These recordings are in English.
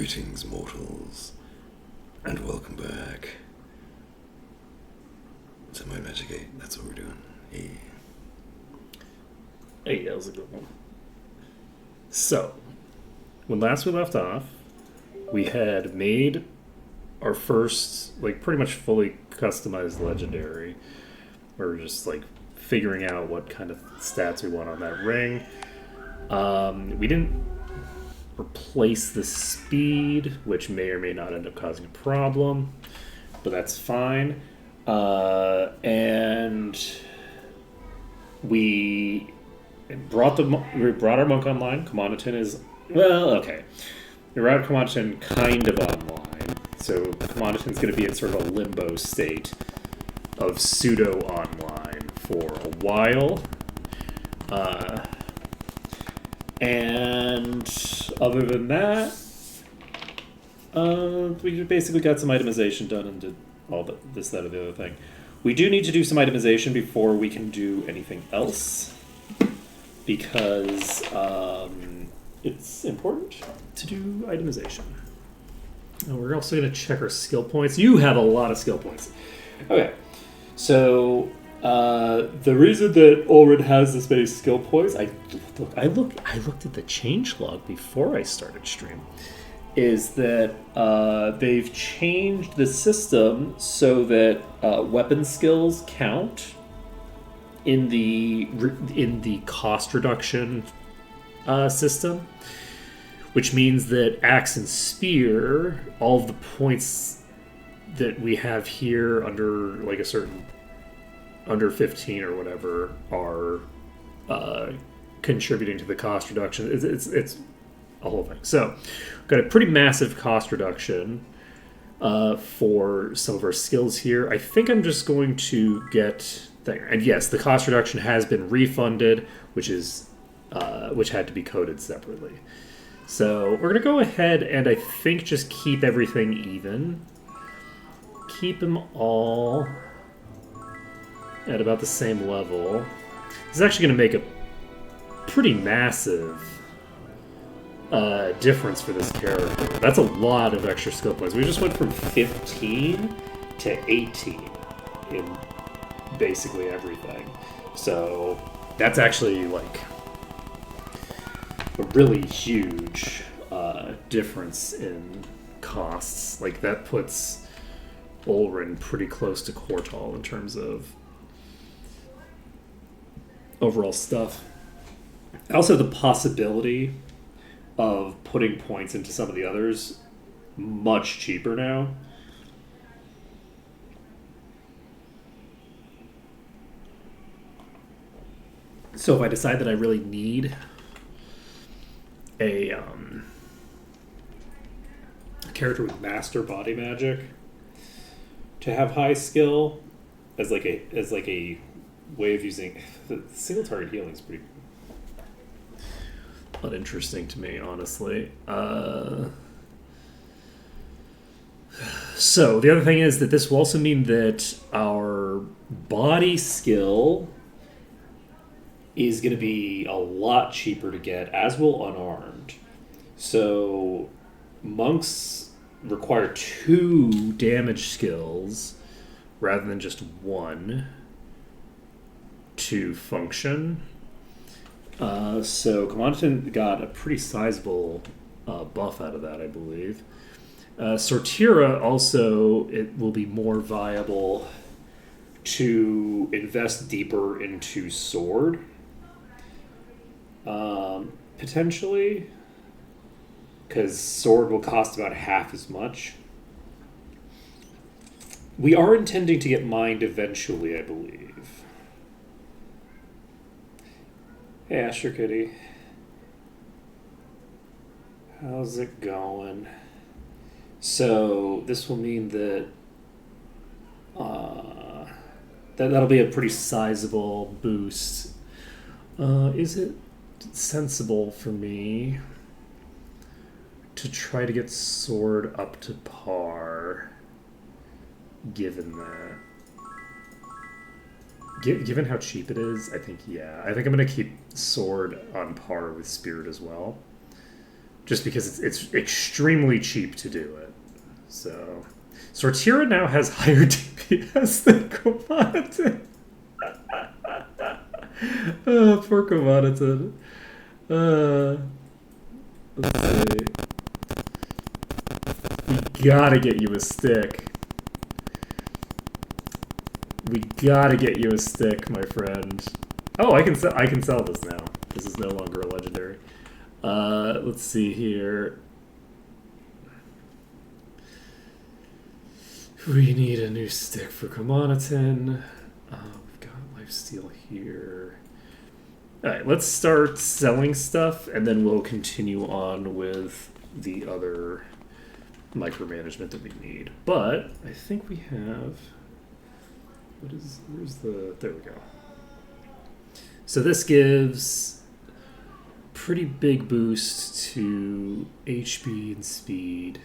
Greetings, mortals, and welcome back to my Magic 8. That's what we're doing. Hey, that was a good one. So, when last we left off, we had made our first, pretty much fully customized legendary. We were just, figuring out what kind of stats we want on that ring. We didn't replace the speed, which may or may not end up causing a problem, but that's fine. And we brought our monk online. Commandaton is we brought Commandaton kind of online, so Commandaton's going to be in sort of a limbo state of pseudo online for a while. And other than that, we basically got some itemization done and did all this, that, or the other thing. We do need to do some itemization before we can do anything else, because it's important to do itemization. And we're also going to check our skill points. You have a lot of skill points. Okay, so the reason that Ulrich has this many skill points, I looked at the changelog before I started stream, is that they've changed the system so that weapon skills count in the cost reduction system, which means that axe and spear, all of the points that we have here under a certain under 15 or whatever are contributing to the cost reduction. It's a whole thing. So we've got a pretty massive cost reduction for some of our skills here. I think I'm just going to get there. And yes, the cost reduction has been refunded, which had to be coded separately. So we're going to go ahead and I think just keep everything even. Keep them all at about the same level. This is actually going to make a pretty massive difference for this character. That's a lot of extra skill points. We just went from 15 to 18 in basically everything. So that's actually a really huge difference in costs. That puts Ulrich pretty close to Quartal in terms of overall stuff. Also, the possibility of putting points into some of the others much cheaper now. So if I decide that I really need a character with master body magic to have high skill as a way of using the single target healing is pretty uninteresting to me, honestly. So the other thing is that this will also mean that our body skill is going to be a lot cheaper to get, as will unarmed. So monks require 2 damage skills rather than just 1 to function. So Commandaton got a pretty sizable buff out of that, I believe. Sortira also, it will be more viable to invest deeper into sword. Potentially, because sword will cost about half as much. We are intending to get mined eventually, I believe. Hey, Asher Kitty. How's it going? So, this will mean that that'll be a pretty sizable boost. Is it sensible for me to try to get sword up to par, given that? Given how cheap it is, I think, yeah. I think I'm going to keep sword on par with spirit as well. just because it's extremely cheap to do it. So Sortira now has higher DPS than Commodity. Oh, poor Commodity. Let's see. We gotta get you a stick. We gotta get you a stick, my friend. Oh, I can sell this now. This is no longer a legendary. Let's see here. We need a new stick for Kamanatin. We've got lifesteal here. Alright, let's start selling stuff, and then we'll continue on with the other micromanagement that we need. But I think we have... where's the... there we go. So this gives pretty big boost to HP and speed.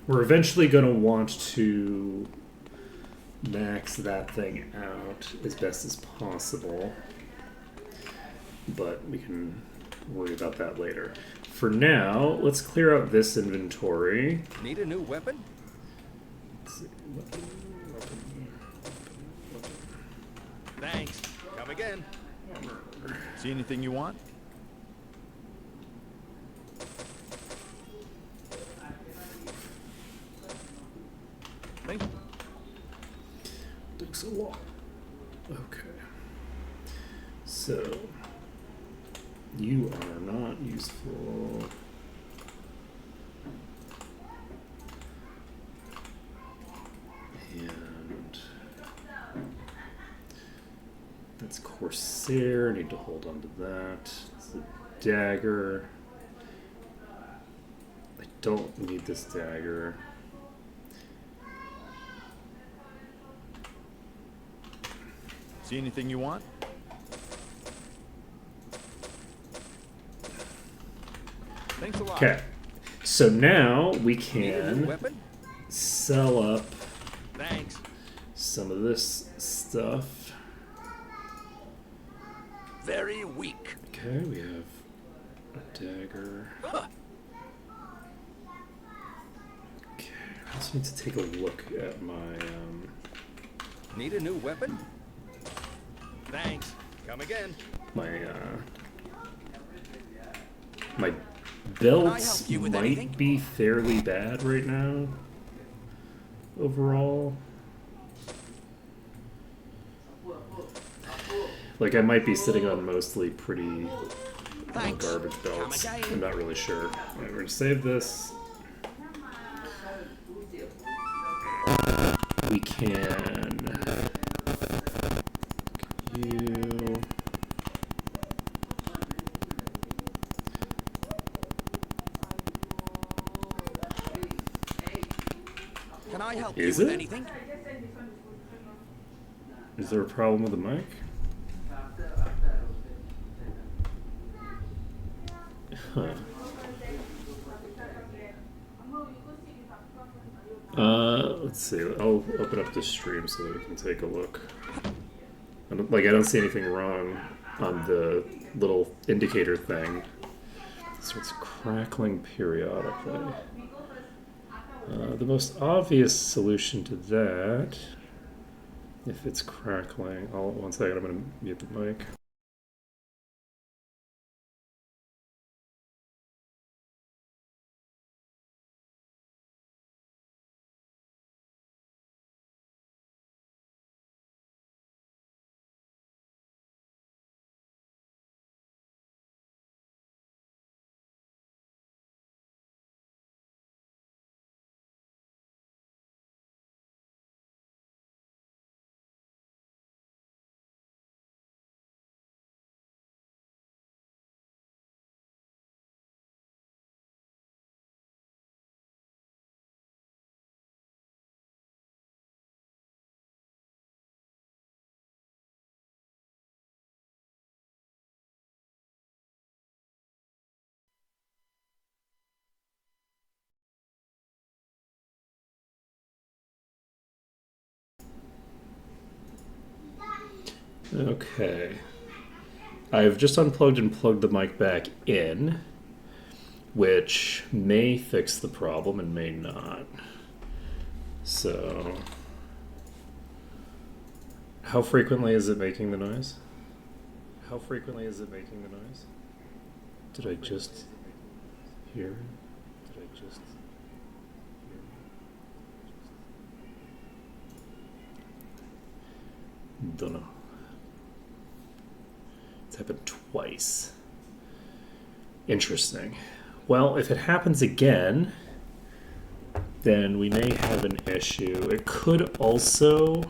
We're eventually going to want to max that thing out as best as possible, but we can worry about that later. For now, let's clear out this inventory. Need a new weapon? Let's see. Thanks. Come again. See anything you want? Thank you. Thanks a lot. Okay. So, you are not useful. And that's Corsair. Need to hold on to that. It's a dagger. I don't need this dagger. See anything you want? Thanks a lot. Okay. So now we Need a new can weapon? sell up Thanks. some of this stuff. Very weak. Okay, we have a dagger. Huh. Okay, I also need to take a look at my Need a new weapon? Thanks. Come again. my my Can I belts help you with might anything? be fairly bad right now. Overall, like I might be sitting on mostly pretty Thanks. garbage belts. Come again. I'm not really sure. Alright, we're gonna save this. We can. You. Can I help Is you with it? anything? Is there a problem with the mic? Huh. Let's see. I'll open up the stream so that we can take a look. I don't see anything wrong on the little indicator thing. So it's crackling periodically. The most obvious solution to that, if it's crackling, one second, I'm going to mute the mic. Okay. I've just unplugged and plugged the mic back in. which may fix the problem and may not. So, how frequently is it making the noise? How frequently is it making the noise? Did I just hear it? Did I just hear it? Don't know. It's happened twice. Interesting. Well, if it happens again, then we may have an issue. It could also...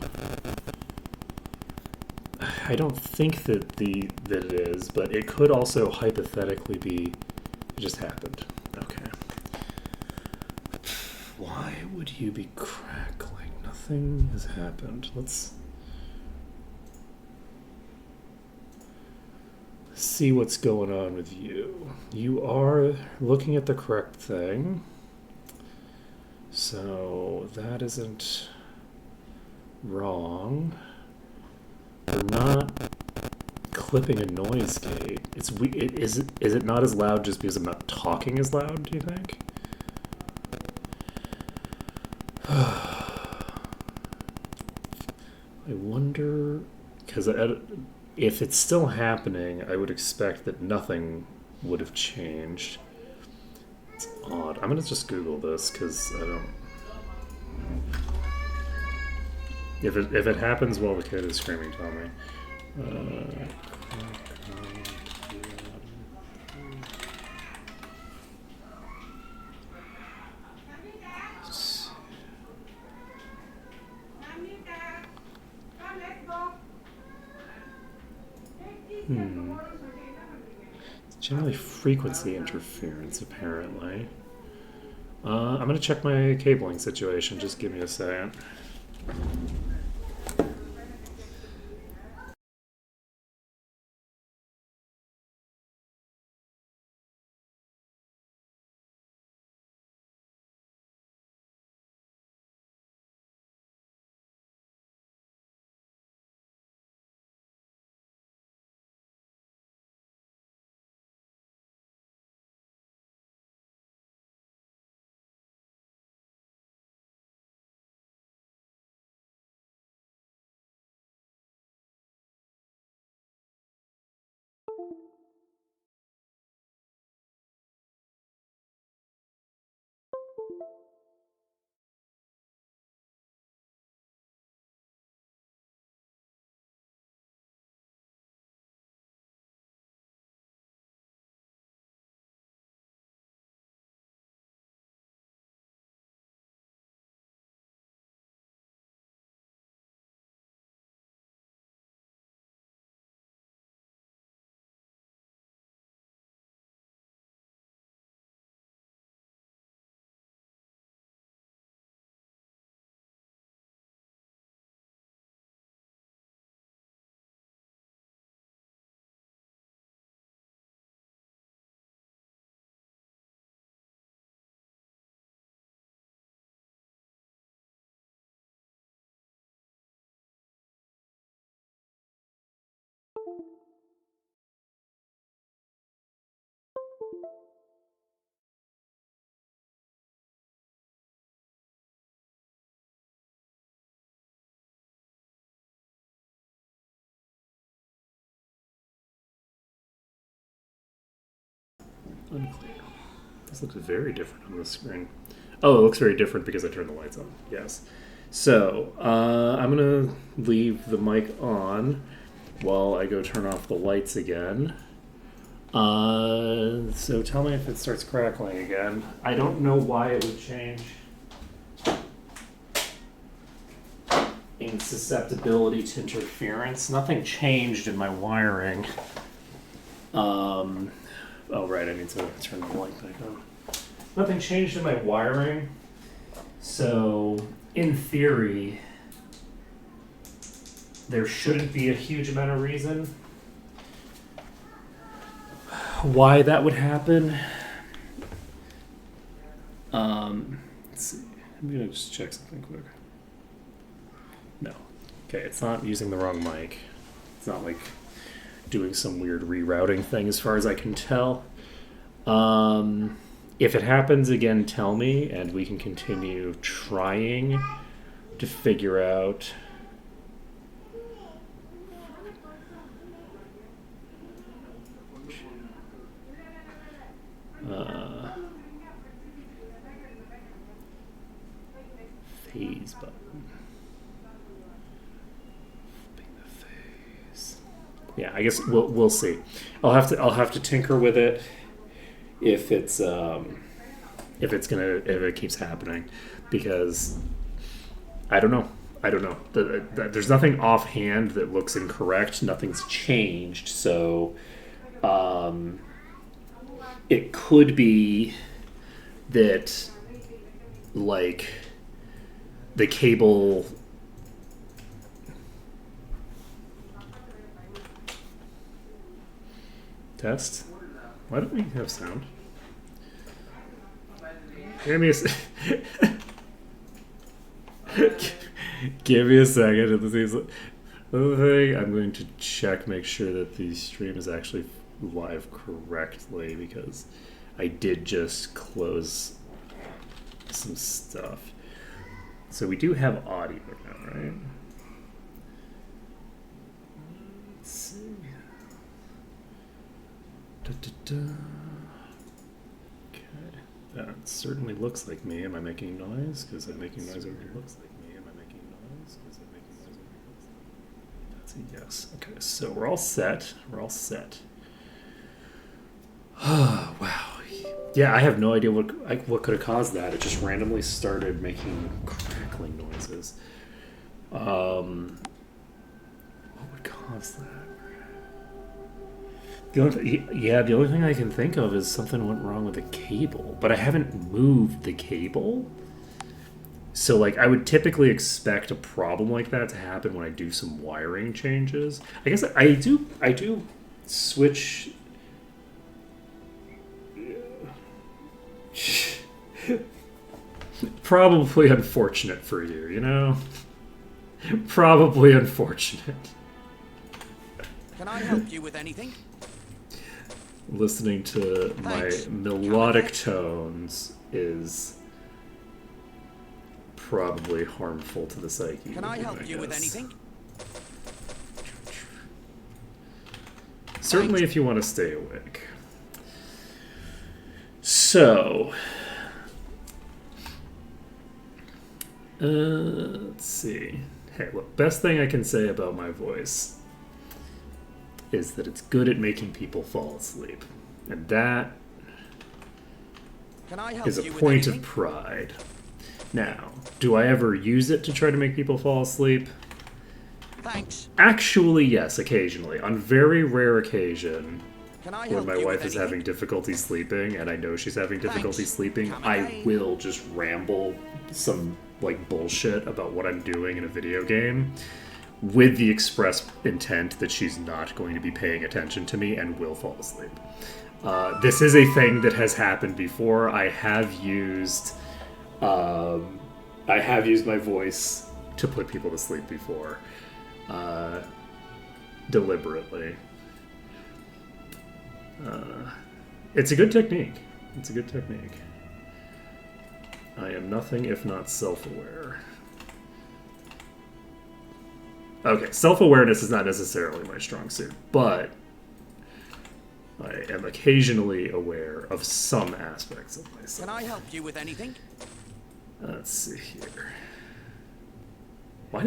I don't think that it is, but it could also hypothetically be it just happened. Okay. Why would you be crackling? Nothing has happened. Let's see what's going on with you. You are looking at the correct thing. So that isn't wrong. We're not clipping a noise gate. Is it not as loud just because I'm not talking as loud, do you think? I wonder, because if it's still happening, I would expect that nothing would have changed. It's odd. I'm going to just Google this because I don't... If it happens while the kid is screaming, tell me. It's generally frequency interference, apparently. I'm going to check my cabling situation. Just give me a second. Unclear. This looks very different on the screen. Oh, it looks very different because I turned the lights on. Yes. So, I'm going to leave the mic on while I go turn off the lights again. So tell me if it starts crackling again. I don't know why it would change in susceptibility to interference. Nothing changed in my wiring. Oh, right, I need to turn the light back on. Nothing changed in my wiring. So, in theory, there shouldn't be a huge amount of reason why that would happen. Let's see. I'm going to just check something quick. No. Okay, it's not using the wrong mic. It's not like doing some weird rerouting thing as far as I can tell. If it happens again, tell me, and we can continue trying to figure out. Phase button. Yeah, I guess we'll see. I'll have to tinker with it if it keeps happening, because I don't know. There's nothing offhand that looks incorrect. Nothing's changed, so it could be that like the cable. Test? Why don't we have sound? Give me a give me a second. The other thing, I'm going to check, make sure that the stream is actually live correctly, because I did just close some stuff. So we do have audio now, right? Let's see. Okay, that certainly looks like me. Am I making noise? Because I'm making noise over here. Looks like me. Am I making noise? Because I'm making noise over here. That's a yes. Okay, so we're all set. Oh, wow. Yeah, I have no idea what could have caused that. It just randomly started making crackling noises. What would cause that? The only thing I can think of is something went wrong with the cable, but I haven't moved the cable. So, like, I would typically expect a problem like that to happen when I do some wiring changes. I guess I do switch. Probably unfortunate for you, you know? Probably unfortunate. Can I help you with anything? Listening to my melodic tones is probably harmful to the psyche. Can I help you with anything? Certainly if you want to stay awake. So, let's see. Hey, look, best thing I can say about my voice is that it's good at making people fall asleep. And that is a point of pride. Now, do I ever use it to try to make people fall asleep? Thanks. Actually, yes, occasionally. On very rare occasion, when my wife is having difficulty sleeping, and I know she's having difficulty sleeping, I will just ramble some, like, bullshit about what I'm doing in a video game, with the express intent that she's not going to be paying attention to me and will fall asleep. This is a thing that has happened before. I have used my voice to put people to sleep before, deliberately. It's a good technique. I am nothing if not self-aware. Okay, self-awareness is not necessarily my strong suit, but I am occasionally aware of some aspects of myself. Can I help you with anything? Let's see here. Why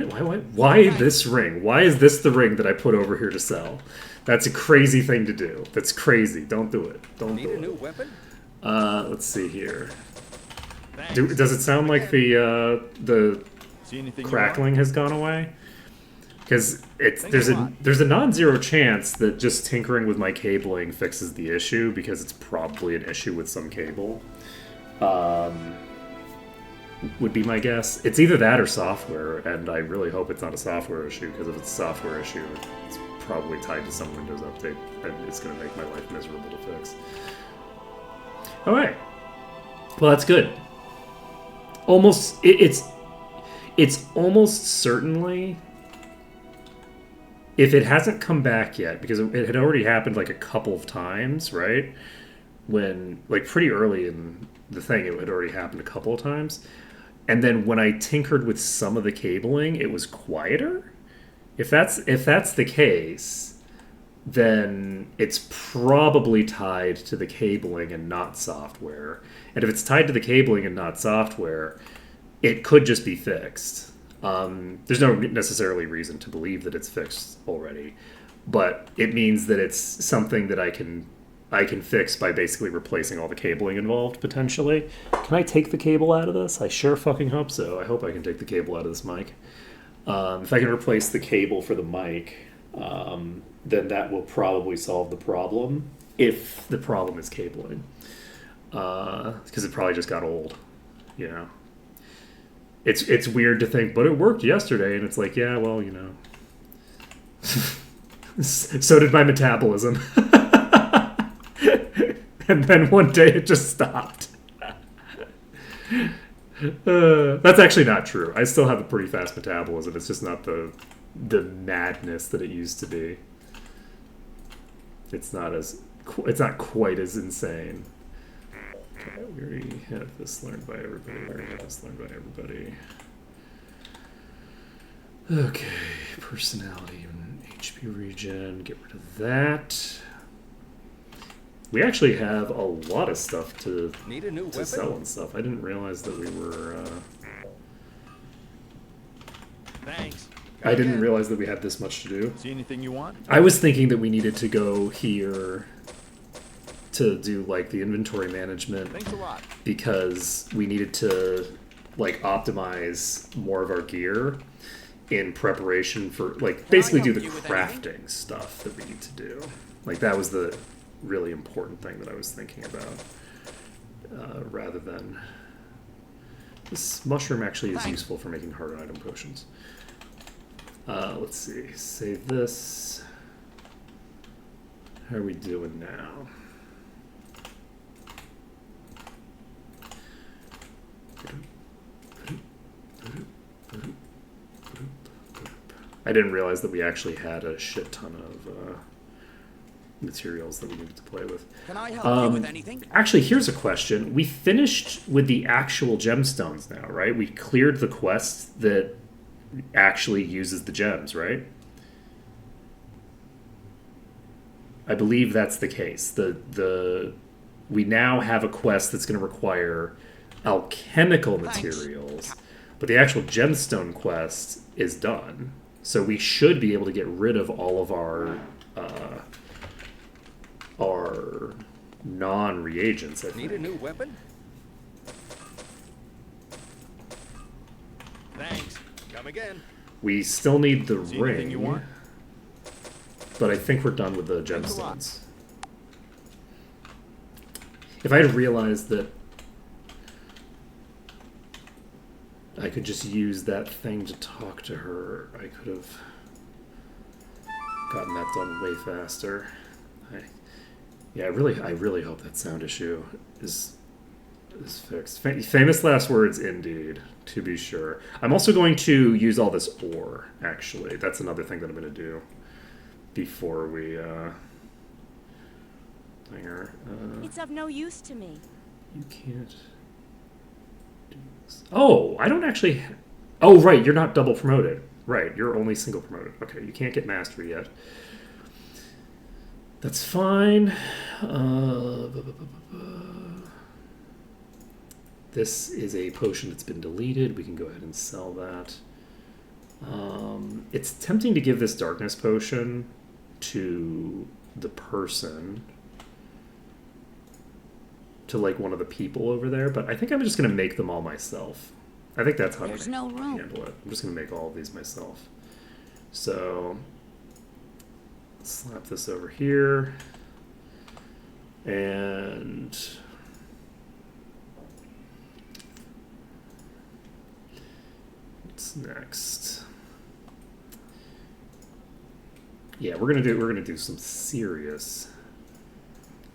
this ring? Why is this the ring that I put over here to sell? That's a crazy thing to do. That's crazy. Don't do it. Don't do it. Need a new weapon? Let's see here. Does it sound like the crackling has gone away? Because there's a non-zero chance that just tinkering with my cabling fixes the issue, because it's probably an issue with some cable. Would be my guess. It's either that or software, and I really hope it's not a software issue, because if it's a software issue, it's probably tied to some Windows update, and it's going to make my life miserable to fix. Alright. Well, that's good. It's almost certainly, if it hasn't come back yet, because it had already happened like a couple of times, right? when, like, pretty early in the thing, it had already happened a couple of times. And then when I tinkered with some of the cabling, it was quieter. If that's the case, then it's probably tied to the cabling and not software. And if it's tied to the cabling and not software, it could just be fixed. There's no necessarily reason to believe that it's fixed already, but it means that it's something that I can fix by basically replacing all the cabling involved, potentially. Can I take the cable out of this? I sure fucking hope so. I hope I can take the cable out of this mic. If I can replace the cable for the mic, then that will probably solve the problem, if the problem is cabling. Because it probably just got old, you know. It's weird to think, but it worked yesterday, and it's like, yeah, well, you know. So did my metabolism. And then one day it just stopped. That's actually not true. I still have a pretty fast metabolism. It's just not the madness that it used to be. It's not quite as insane. Okay, we already have this learned by everybody. Okay, personality and HP region. Get rid of that. We actually have a lot of stuff to sell and stuff. I didn't realize that we were. Thanks. I didn't realize that we had this much to do. See anything you want? I was thinking that we needed to go here to do like the inventory management. Thanks a lot. Because we needed to like optimize more of our gear in preparation for like basically do the crafting stuff that we need to do. Like that was the really important thing that I was thinking about, rather than this mushroom actually is useful for making hard item potions. Let's see, save this. How are we doing now? I didn't realize that we actually had a shit ton of materials that we needed to play with. Can I help you with anything? Actually, here's a question. We finished with the actual gemstones now, right? We cleared the quest that actually uses the gems, right? I believe that's the case. We now have a quest that's going to require alchemical materials, but the actual gemstone quest is done. So we should be able to get rid of all of our non-reagents, I think. Need a new weapon? Thanks. Come again. We still need the See anything you ring, want? but I think we're done with the gemstones. If I had realized that I could just use that thing to talk to her, I could have gotten that done way faster. I really hope that sound issue is fixed. Famous last words, indeed, to be sure. I'm also going to use all this ore, actually. That's another thing that I'm going to do before we... It's of no use to me. You can't do this. Oh, I don't actually... Oh, right, you're not double promoted. Right, you're only single promoted. Okay, you can't get mastery yet. That's fine. This is a potion that's been deleted. We can go ahead and sell that. It's tempting to give this darkness potion to the person, to like one of the people over there, but I think I'm just going to make them all myself. I think that's how There's I'm no going to room. handle it. I'm just going to make all of these myself. So, slap this over here. And what's next? Yeah, we're gonna do some serious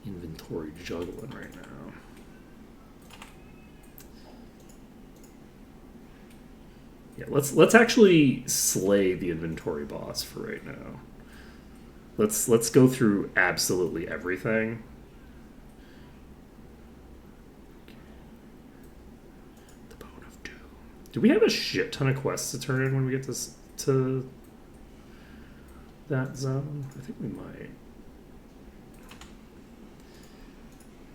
inventory juggling right now. Yeah, let's actually slay the inventory boss for right now. Let's go through absolutely everything Do we have a shit ton of quests to turn in when we get to that zone? I think we might.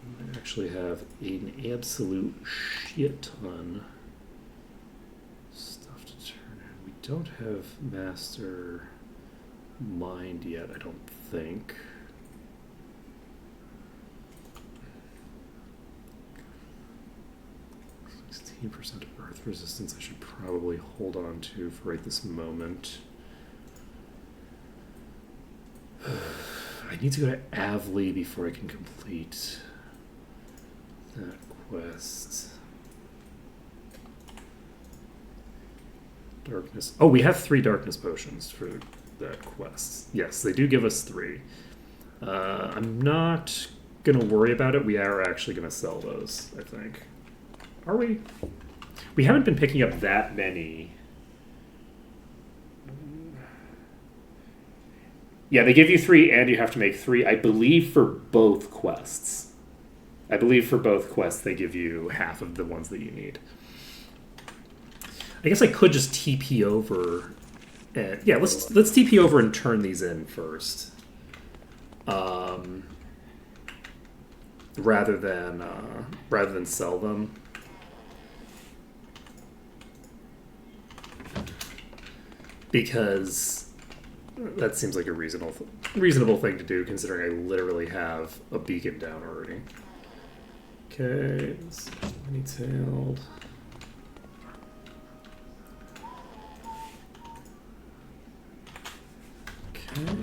We might actually have an absolute shit ton stuff to turn in. We don't have Master Mind yet, I don't think. 16% of earth resistance I should probably hold on to for right this moment. I need to go to Avley before I can complete that quest. Darkness. Oh, we have 3 darkness potions for that quest. Yes, they do give us 3. I'm not going to worry about it. We are actually going to sell those, I think. Are we? We haven't been picking up that many. Yeah, they give you 3 and you have to make 3, I believe, for both quests. I believe for both quests they give you half of the ones that you need. I guess I could just TP over. And, yeah, let's TP over and turn these in first. Rather than sell them. Because that seems like a reasonable thing to do, considering I literally have a beacon down already. Okay, many-tailed. Okay.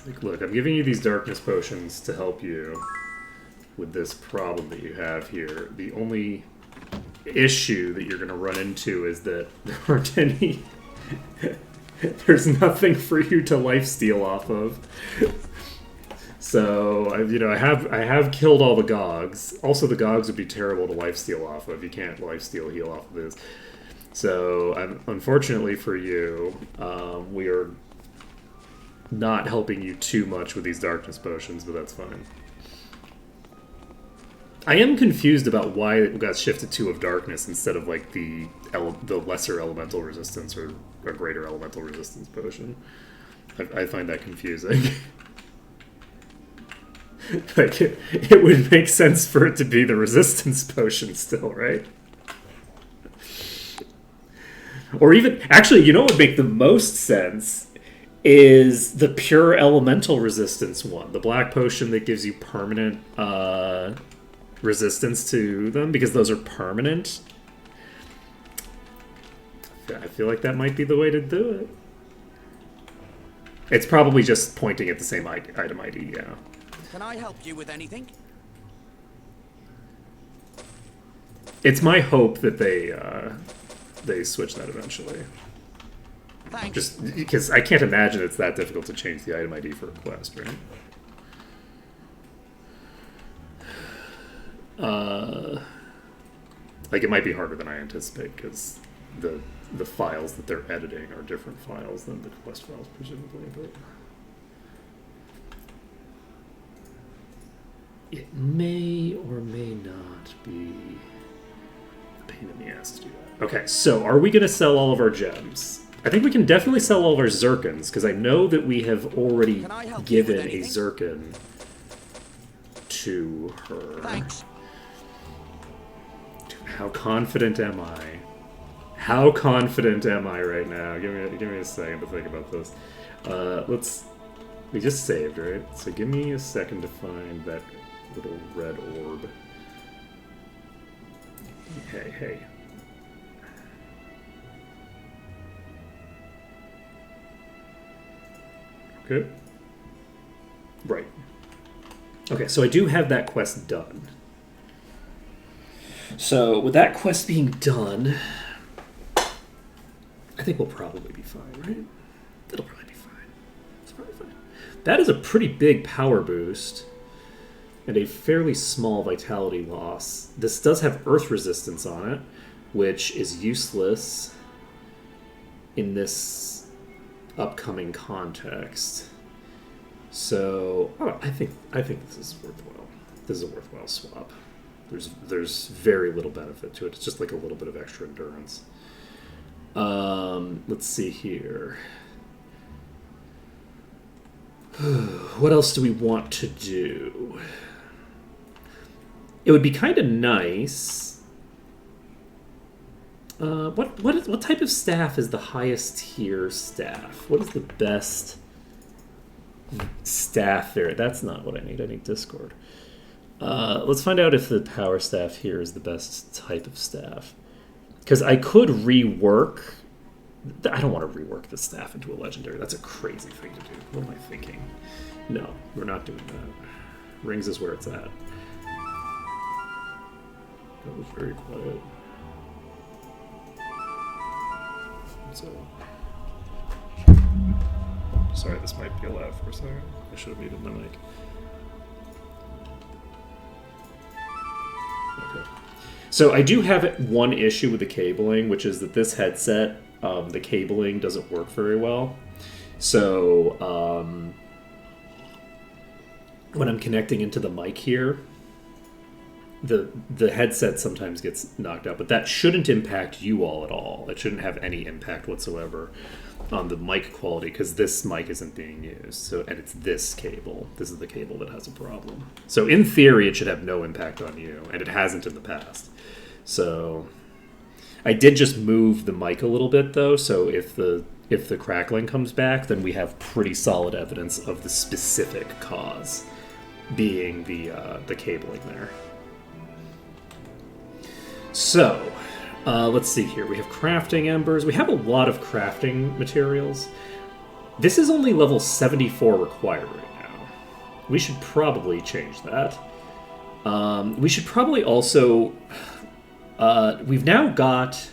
Like, look, I'm giving you these darkness potions to help you with this problem that you have here. The only issue that you're going to run into is that there aren't any... There's nothing for you to lifesteal off of. So, I have killed all the Gogs. Also, the Gogs would be terrible to lifesteal off of. You can't lifesteal heal off of this. So, unfortunately for you, we are not helping you too much with these darkness potions, but that's fine. I am confused about why it got shifted to of darkness instead of like the lesser elemental resistance or a greater elemental resistance potion. I find that confusing. Like it would make sense for it to be the resistance potion still, right? Or even actually, you know what would make the most sense is the pure elemental resistance one, the black potion that gives you permanent resistance to them, because those are permanent. I feel like that might be the way to do it. It's probably just pointing at the same item ID, yeah. Can I help you with anything? It's my hope that they switch that eventually. Thanks. Just because I can't imagine it's that difficult to change the item ID for a quest, right? Like it might be harder than I anticipate because the files that they're editing are different files than the quest files, presumably. But it may or may not be a pain in the ass to do that. Okay, so are we going to sell all of our gems? I think we can definitely sell all of our Zircons, because I know that we have already given a Zircon to her. Thanks. Dude, how confident am I? How confident am I right now? Give me a second to think about this. We just saved, right? So give me a second to find that little red orb. Hey. Okay. Right. Okay, so I do have that quest done. So with that quest being done, I think we'll probably be fine, right? It'll probably be fine. It's probably fine. That is a pretty big power boost and a fairly small vitality loss. This does have earth resistance on it, which is useless in this upcoming context. So I think this is worthwhile. This is a worthwhile swap. There's very little benefit to it. It's just like a little bit of extra endurance. Let's see here. What else do we want to do? It would be kind of nice. What type of staff is the highest tier staff? What is the best staff there? That's not what I need. I need Discord. Let's find out if the power staff here is the best type of staff. Because I could rework... I don't want to rework the staff into a legendary. That's a crazy thing to do. What am I thinking? No, we're not doing that. Rings is where it's at. That was very quiet. So... Sorry, this might be loud for a second. I should have muted my mic. Okay. So I do have one issue with the cabling, which is that this headset, the cabling doesn't work very well. So when I'm connecting into the mic here, the headset sometimes gets knocked out, but that shouldn't impact you all at all. It shouldn't have any impact whatsoever on the mic quality, because this mic isn't being used. So, and it's this cable. This is the cable that has a problem. So in theory, it should have no impact on you, and it hasn't in the past. So I did just move the mic a little bit, though. So if the crackling comes back, then we have pretty solid evidence of the specific cause being the cabling there. So, let's see here. We have crafting embers. We have a lot of crafting materials. This is only level 74 required right now. We should probably change that. We should probably also... we've now got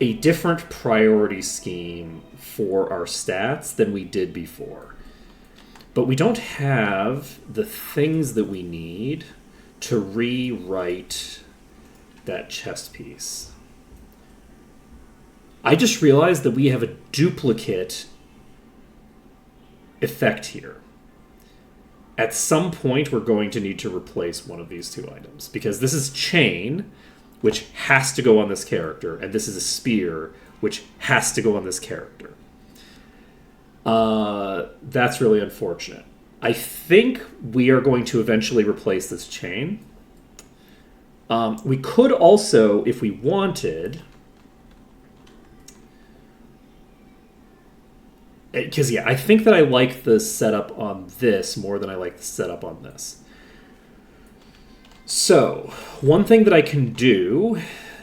a different priority scheme for our stats than we did before. But we don't have the things that we need to rewrite that chest piece. I just realized that we have a duplicate effect here. At some point, we're going to need to replace one of these two items, because this is chain, which has to go on this character, and this is a spear, which has to go on this character. That's really unfortunate. I think we are going to eventually replace this chain. We could also, if we wanted... Because, yeah, I think that I like the setup on this more than I like the setup on this. So, one thing that I can do,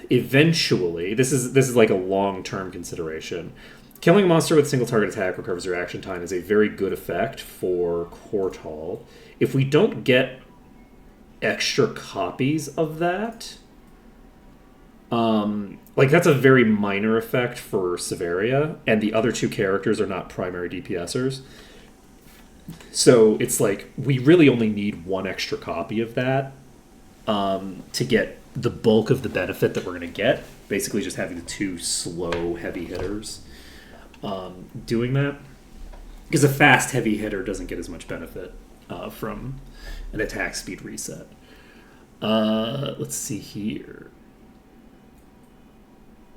eventually, this is like a long-term consideration. Killing a monster with single target attack recovers your action time is a very good effect for Quartal. If we don't get extra copies of that, like that's a very minor effect for Severia, and the other two characters are not primary DPSers. So it's like we really only need one extra copy of that to get the bulk of the benefit that we're going to get. Basically just having the two slow heavy hitters doing that. Because a fast heavy hitter doesn't get as much benefit from an attack speed reset. Let's see here.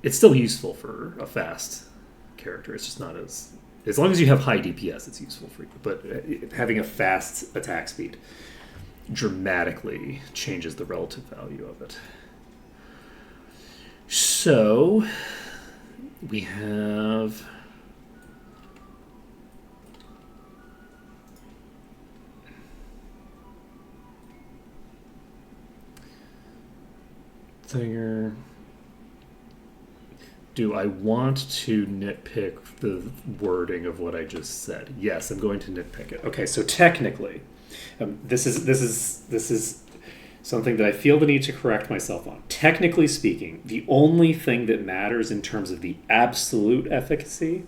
It's still useful for a fast character. It's just not as long as you have high DPS, it's useful for you. But having a fast attack speed dramatically changes the relative value of it. So we have Thinger. Do I want to nitpick the wording of what I just said? Yes, I'm going to nitpick it. Okay, so technically, this is something that I feel the need to correct myself on. Technically speaking, the only thing that matters in terms of the absolute efficacy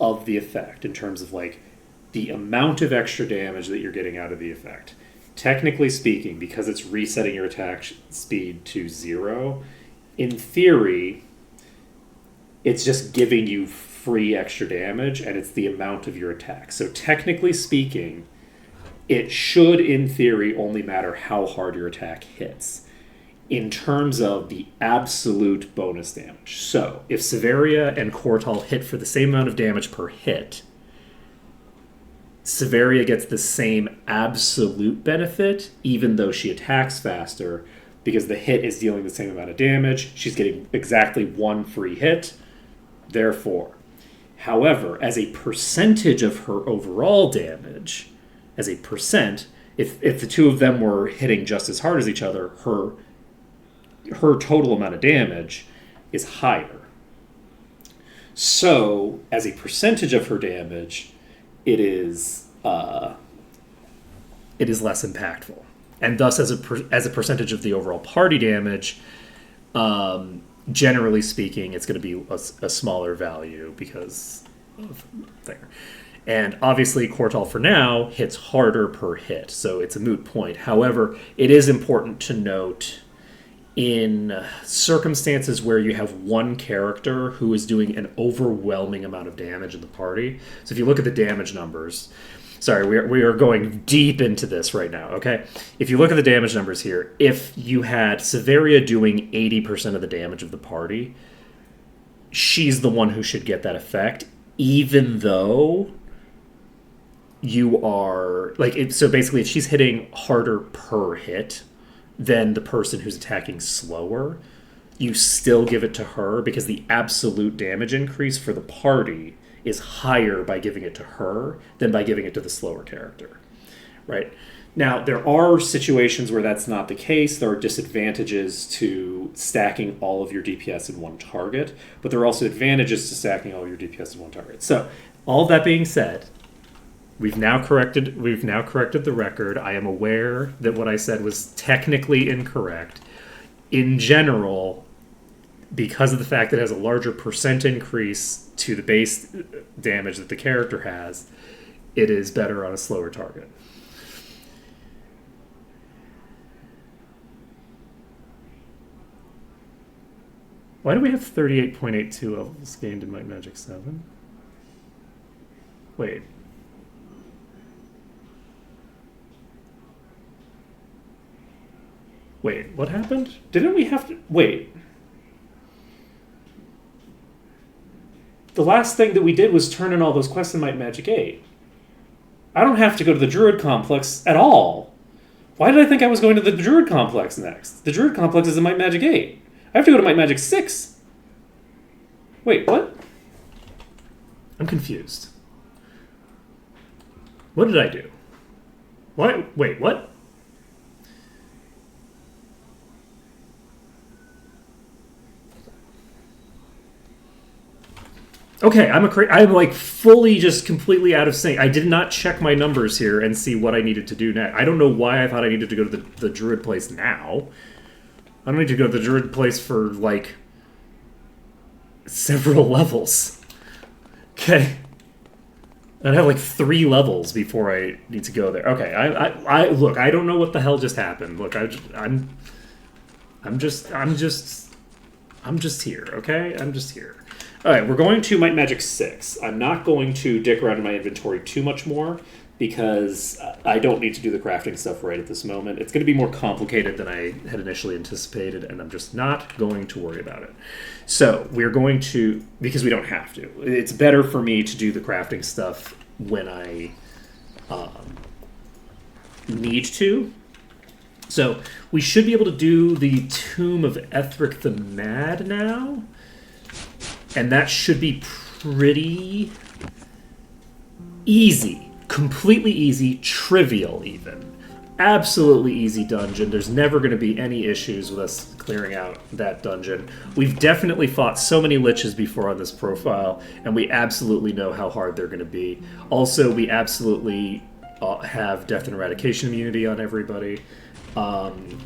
of the effect, in terms of like the amount of extra damage that you're getting out of the effect, technically speaking, because it's resetting your attack speed to 0, in theory, it's just giving you free extra damage, and it's the amount of your attack. So technically speaking, it should, in theory, only matter how hard your attack hits in terms of the absolute bonus damage. So if Severia and Cortal hit for the same amount of damage per hit, Severia gets the same absolute benefit, even though she attacks faster, because the hit is dealing the same amount of damage. She's getting exactly one free hit, therefore. However, as a percentage of her overall damage, as a percent, if the two of them were hitting just as hard as each other, her total amount of damage is higher. So, as a percentage of her damage, it is less impactful, and thus as a percentage of the overall party damage, generally speaking, it's going to be a smaller value because of there. And obviously, Cortal for now hits harder per hit, so it's a moot point. However, it is important to note in circumstances where you have one character who is doing an overwhelming amount of damage in the party. So if you look at the damage numbers, sorry, we are going deep into this right now, okay? If you look at the damage numbers here, if you had Severia doing 80% of the damage of the party, she's the one who should get that effect, even though you are, like, so basically if she's hitting harder per hit than the person who's attacking slower, you still give it to her because the absolute damage increase for the party is higher by giving it to her than by giving it to the slower character, right? Now, there are situations where that's not the case. There are disadvantages to stacking all of your DPS in one target, but there are also advantages to stacking all of your DPS in one target. So, all of that being said, we've now corrected the record. I am aware that what I said was technically incorrect. In general, because of the fact that it has a larger percent increase to the base damage that the character has, it is better on a slower target. Why do we have 38.82 levels gained in Might Magic 7? Wait. Wait, what happened? Didn't we have to... Wait. The last thing that we did was turn in all those quests in Might Magic 8. I don't have to go to the Druid Complex at all. Why did I think I was going to the Druid Complex next? The Druid Complex is in Might Magic 8. I have to go to Might Magic 6. Wait, what? I'm confused. What did I do? What? Wait, what? Okay, I'm like fully just completely out of sync. I did not check my numbers here and see what I needed to do next. I don't know why I thought I needed to go to the Druid place now. I don't need to go to the Druid place for, like, several levels. Okay. I'd have, like, 3 levels before I need to go there. Okay, I look, I don't know what the hell just happened. Look, I'm just here, okay? I'm just here. Alright, we're going to Might Magic 6. I'm not going to dick around in my inventory too much more, because I don't need to do the crafting stuff right at this moment. It's going to be more complicated than I had initially anticipated, and I'm just not going to worry about it. So, we're going to, because we don't have to. It's better for me to do the crafting stuff when I need to. So, we should be able to do the Tomb of Ethric the Mad now. And that should be pretty easy. Completely easy. Trivial, even. Absolutely easy dungeon. There's never going to be any issues with us clearing out that dungeon. We've definitely fought so many liches before on this profile, and we absolutely know how hard they're going to be. Also, we absolutely have Death and Eradication immunity on everybody.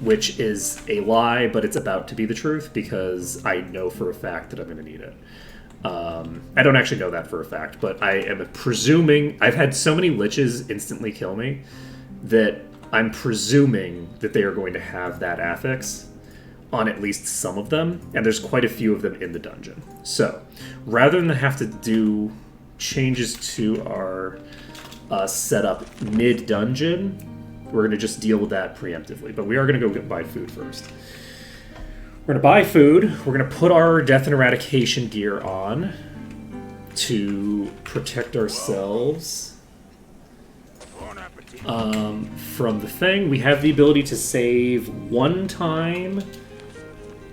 Which is a lie, but it's about to be the truth, because I know for a fact that I'm going to need it. I don't actually know that for a fact, but I am presuming... I've had so many liches instantly kill me that I'm presuming that they are going to have that affix. on at least some of them, and there's quite a few of them in the dungeon. So, rather than have to do changes to our setup mid-dungeon, we're going to just deal with that preemptively. But we are going to go buy food first. We're going to buy food. We're going to put our death and eradication gear on to protect ourselves from the thing. We have the ability to save one time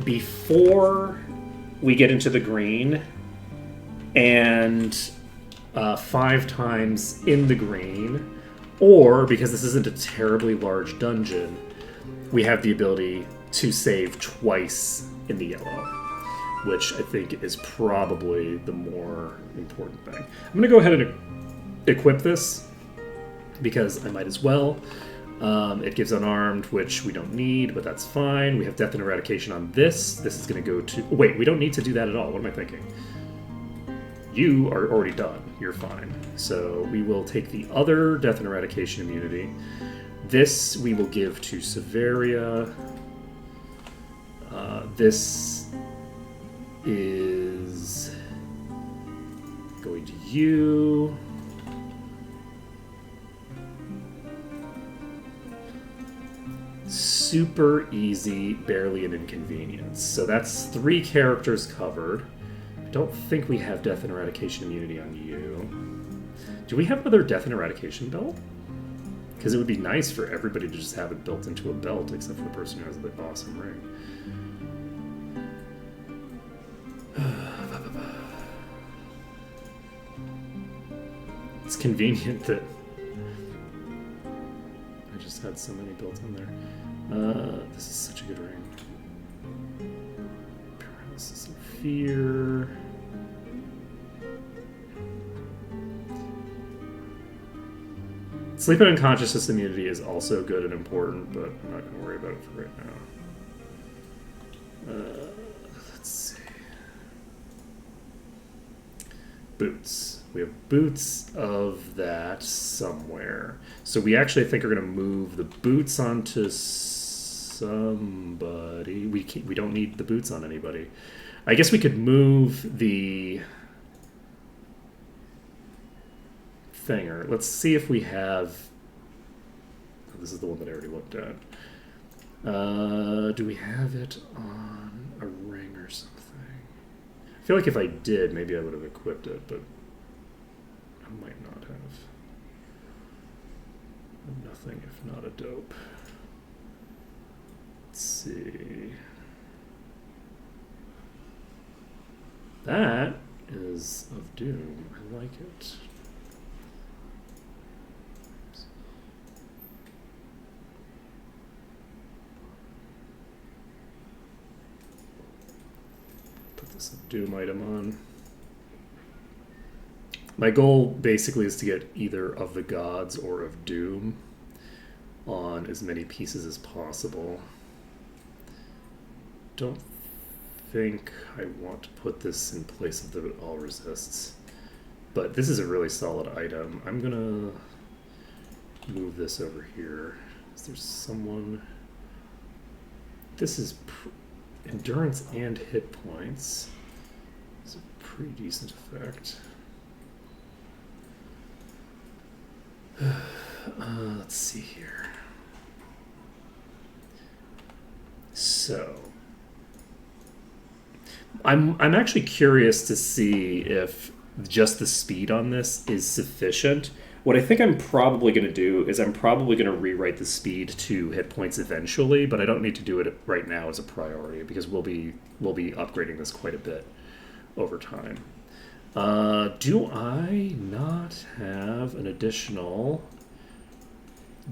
before we get into the green, and 5 times in the green. Or, because this isn't a terribly large dungeon, we have the ability to save twice in the yellow, which I think is probably the more important thing. I'm going to go ahead and equip this, because I might as well. It gives unarmed, which we don't need, but that's fine. We have death and eradication on this. This is going to go to... Wait, we don't need to do that at all. What am I thinking? You are already done. You're fine. So we will take the other death and eradication immunity. This we will give to Severia. This is going to you. Super easy, barely an inconvenience. So that's 3 characters covered. I don't think we have death and eradication immunity on you. Do we have another death and eradication belt? Because it would be nice for everybody to just have it built into a belt, except for the person who has the awesome ring. It's convenient that I just had so many built in there. This is such a good ring. Paralysis and fear. Sleep and unconsciousness immunity is also good and important, but I'm not going to worry about it for right now. Let's see. Boots. We have boots of that somewhere. So we actually think are going to move the boots onto somebody. We don't need the boots on anybody. I guess we could move the thinger. Let's see if we have... Oh, this is the one that I already looked at. Do we have it on a ring or something? I feel like if I did, maybe I would have equipped it, but I might not have. Nothing if not a dope. Let's see. That is of Doom. I like it. Put this Doom item on. My goal basically is to get either of the gods or of Doom on as many pieces as possible. Don't think I want to put this in place of the all resists, but this is a really solid item. I'm gonna move this over here. Is there someone? This is endurance and hit points. It's a pretty decent effect. Let's see here. So I'm actually curious to see if just the speed on this is sufficient. What I think I'm probably going to do is I'm probably going to rewrite the speed to hit points eventually, but I don't need to do it right now as a priority because we'll be upgrading this quite a bit over time. Do I not have an additional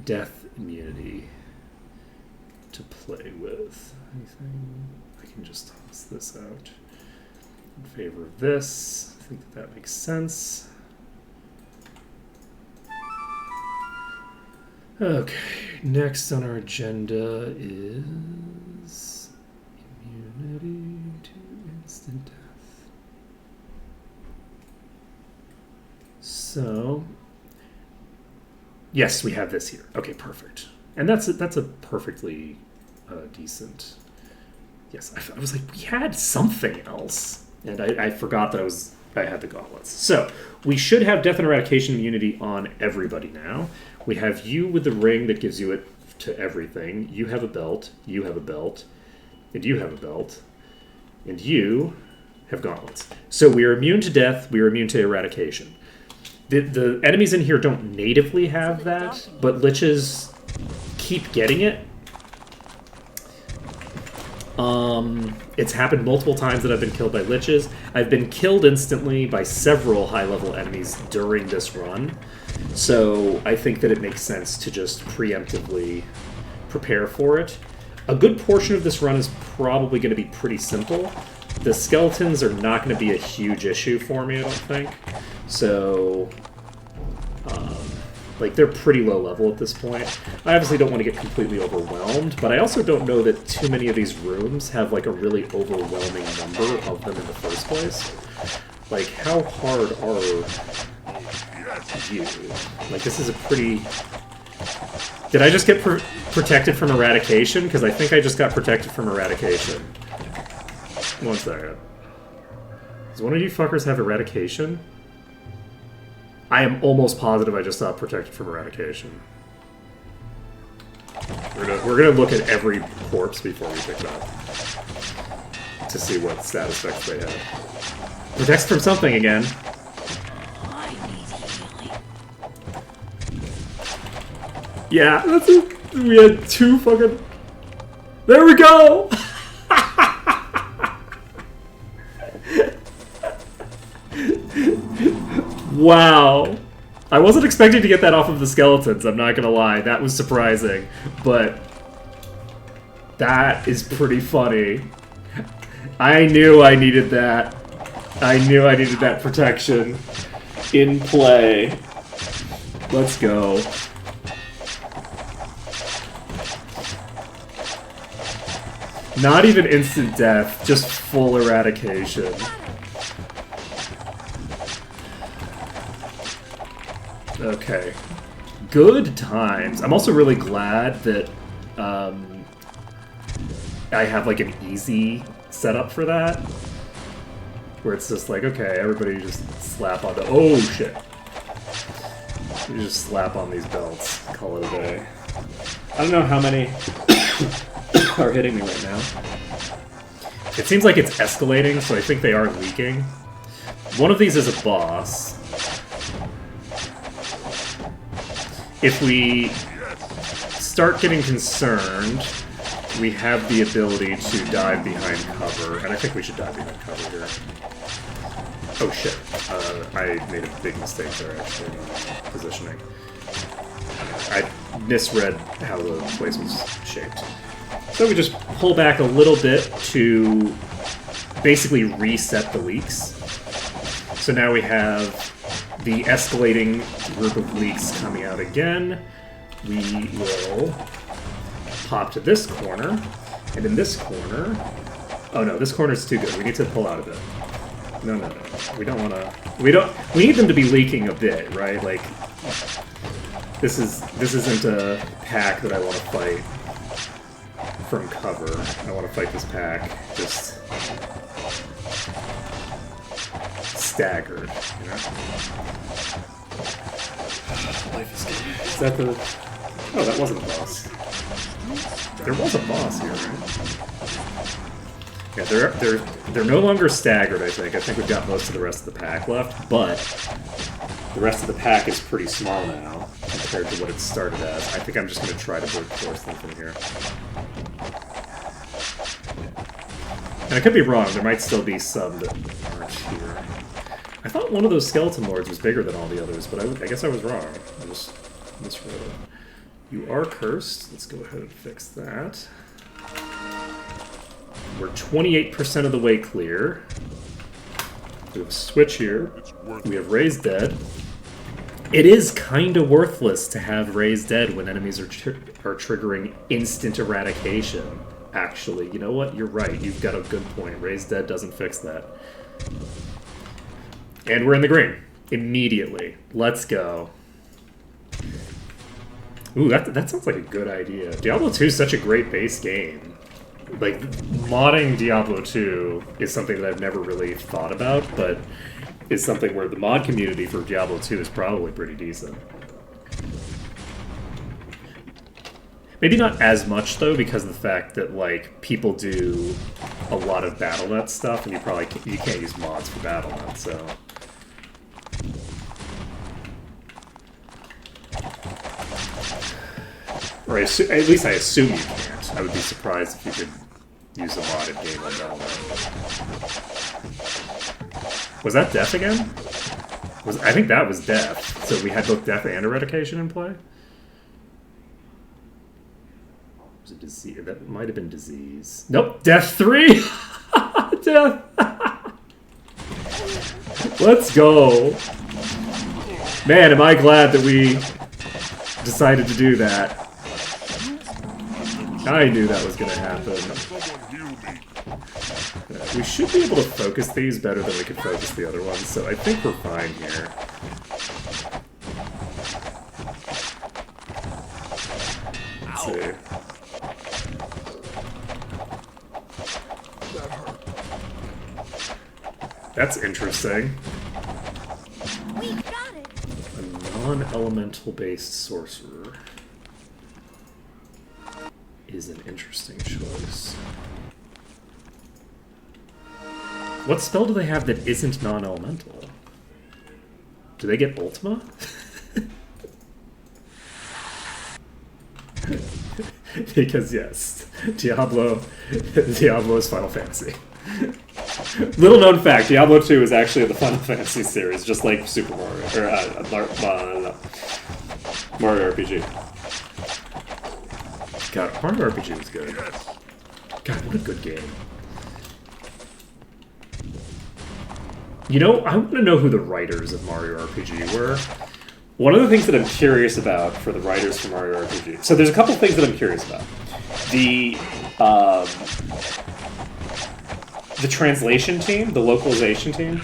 death immunity to play with? Anything? I can just toss this out in favor of this. I think that makes sense. Okay, next on our agenda is immunity to instant death. So, yes, we have this here. Okay, perfect. And that's a perfectly decent Yes, I was like, we had something else. And I forgot that I had the gauntlets. So, we should have Death and Eradication immunity on everybody now. We have you with the ring that gives you it to everything. You have a belt, you have a belt, and you have a belt, and you have gauntlets. So we are immune to death, we are immune to eradication. The enemies in here don't natively have that, but liches keep getting it. It's happened multiple times that I've been killed by liches. I've been killed instantly by several high-level enemies during this run, so I think that it makes sense to just preemptively prepare for it. A good portion of this run is probably going to be pretty simple. The skeletons are not going to be a huge issue for me, I don't think. So, like, they're pretty low level at this point. I obviously don't want to get completely overwhelmed, but I also don't know that too many of these rooms have, like, a really overwhelming number of them in the first place. Like, how hard are you? Like, this is a pretty... Did I just get protected from eradication? Because I think I just got protected from eradication. One second. Does one of you fuckers have eradication? I am almost positive I just got protected from eradication. We're gonna look at every corpse before we pick it up to see what status effects they have. Protects from something again. Yeah, that's it. We had two fucking... There we go! Wow. I wasn't expecting to get that off of the skeletons, I'm not gonna lie. That was surprising. But... that is pretty funny. I knew I needed that. I knew I needed that protection. In play. Let's go. Not even instant death, just full eradication. Okay. Good times. I'm also really glad that I have like an easy setup for that. Where it's just like, okay, everybody just slap on the... Oh, shit. You just slap on these belts. Call it a day. I don't know how many are hitting me right now. It seems like it's escalating, so I think they are leaking. One of these is a boss. If we start getting concerned, we have the ability to dive behind cover, and I think we should dive behind cover here. Oh shit, I made a big mistake there, actually, in positioning. I misread how the place was shaped. So we just pull back a little bit to basically reset the leaks. So now we have the escalating group of leaks coming out again. We will pop to this corner, and in this corner... Oh no, this corner's too good. We need to pull out a bit. No. We don't want to... We need them to be leaking a bit, right? Like, this isn't a pack that I want to fight from cover. I want to fight this pack just staggered, you know? Life is good. Is that the... Oh, that wasn't a boss. There was a boss here, right? Yeah, they're no longer staggered, I think. I think we've got most of the rest of the pack left, but the rest of the pack is pretty small now compared to what it started as. I think I'm just going to try to brute force them from here. And I could be wrong, there might still be some that aren't here. I thought one of those skeleton lords was bigger than all the others, but I guess I was wrong. I just misread it. You are cursed. Let's go ahead and fix that. We're 28% of the way clear. We have a switch here. We have Raised Dead. It is kind of worthless to have Raised Dead when enemies are triggering instant eradication. Actually, you know what? You're right. You've got a good point. Raised Dead doesn't fix that. And we're in the green. Immediately. Let's go. Ooh, that sounds like a good idea. Diablo 2 is such a great base game. like, modding Diablo 2 is something that I've never really thought about, but is something where the mod community for Diablo 2 is probably pretty decent. Maybe not as much, though, because of the fact that, like, people do a lot of BattleNet stuff, and you can't use mods for BattleNet, so... Or at least I assume you can't. I would be surprised if you could use a modded game on BattleNet. Was that Death again? I think that was Death. So we had both Death and Eradication in play? Was it Disease? That might have been Disease. Nope! Death 3! Death! Let's go! Man, am I glad that we decided to do that. I knew that was going to happen. We should be able to focus these better than we could focus the other ones, so I think we're fine here. Let's see. That's interesting. We got it. A non-elemental based sorcerer is an interesting choice. What spell do they have that isn't non-elemental? Do they get Ultima? Because yes, Diablo is Final Fantasy. Little known fact, Diablo 2 is actually in the Final Fantasy series, just like Super Mario, or Mario RPG. God, Mario RPG was good. God, what a good game. You know, I want to know who the writers of Mario RPG were. One of the things that I'm curious about for the writers for Mario RPG... So there's a couple things that I'm curious about. The translation team, the localization team,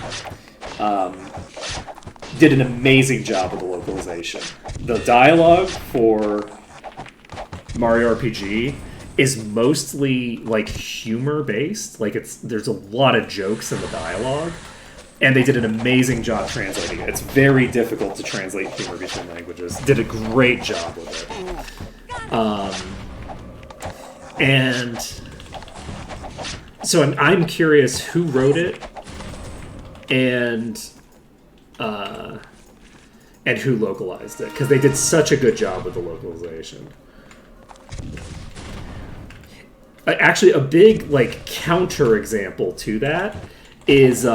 did an amazing job with the localization. The dialogue for Mario RPG is mostly, like, humor-based. Like, there's a lot of jokes in the dialogue. And they did an amazing job translating it. It's very difficult to translate humor between languages. Did a great job with it. And so I'm curious who wrote it and who localized it, because they did such a good job with the localization. Actually, a big like counter example to that is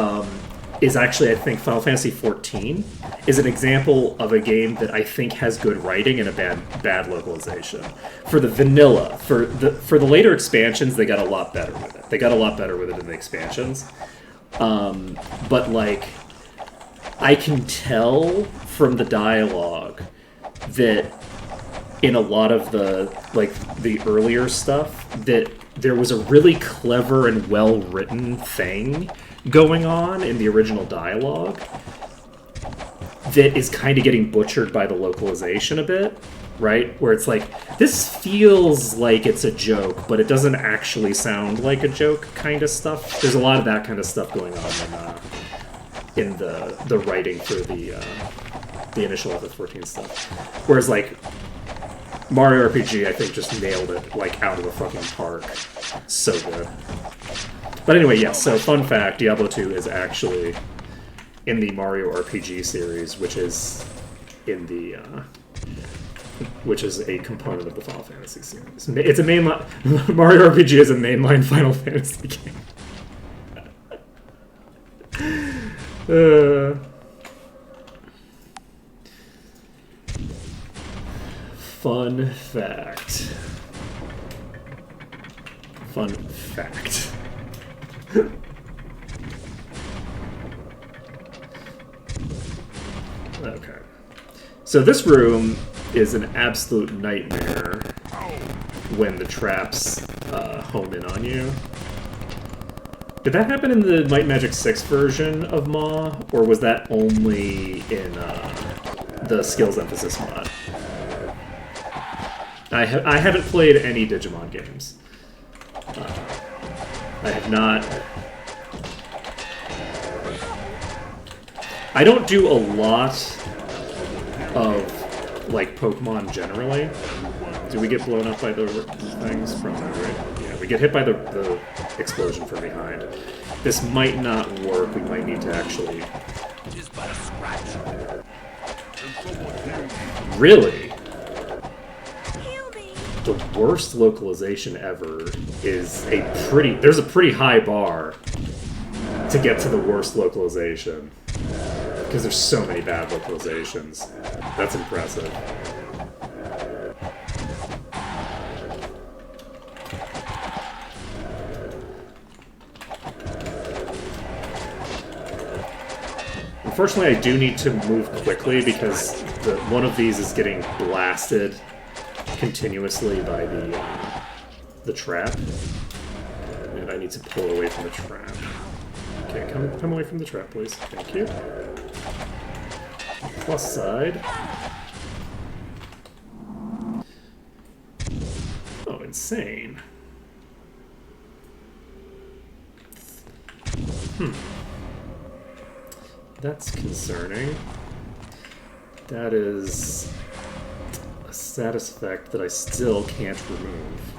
actually, I think, Final Fantasy XIV is an example of a game that I think has good writing and a bad localization. For the vanilla, for the later expansions, they got a lot better with it. They got a lot better with it in the expansions. But, like, I can tell from the dialogue that in a lot of the earlier stuff that there was a really clever and well-written thing going on in the original dialogue that is kind of getting butchered by the localization a bit, right? Where it's like, this feels like it's a joke, but it doesn't actually sound like a joke kind of stuff. There's a lot of that kind of stuff going on in the writing for the initial FF14 stuff. Whereas, like, Mario RPG, I think, just nailed it, like, out of the fucking park. So good. But anyway, yes, so fun fact, Diablo 2 is actually in the Mario RPG series, which is in the which is a component of the Final Fantasy series. It's a mainline Mario RPG is a mainline Final Fantasy game. Fun fact. Fun fact. Okay. So this room is an absolute nightmare when the traps home in on you. Did that happen in the Might and Magic 6 version of Maw, or was that only in the Skills Emphasis mod? I haven't played any Digimon games. I have not. I don't do a lot of like Pokemon generally. Do we get blown up by the things from the right? Yeah, we get hit by the explosion from behind. This might not work. We might need to actually. It is but a scratch. Really? Heal me. The worst localization ever is there's a pretty high bar to get to the worst localization. Because there's so many bad localizations. That's impressive. Unfortunately, I do need to move quickly because one of these is getting blasted continuously by the trap, and I need to pull it away from the trap. Okay, come away from the trap, please. Thank you. Plus side. Oh, insane. That's concerning. That is a status effect that I still can't remove.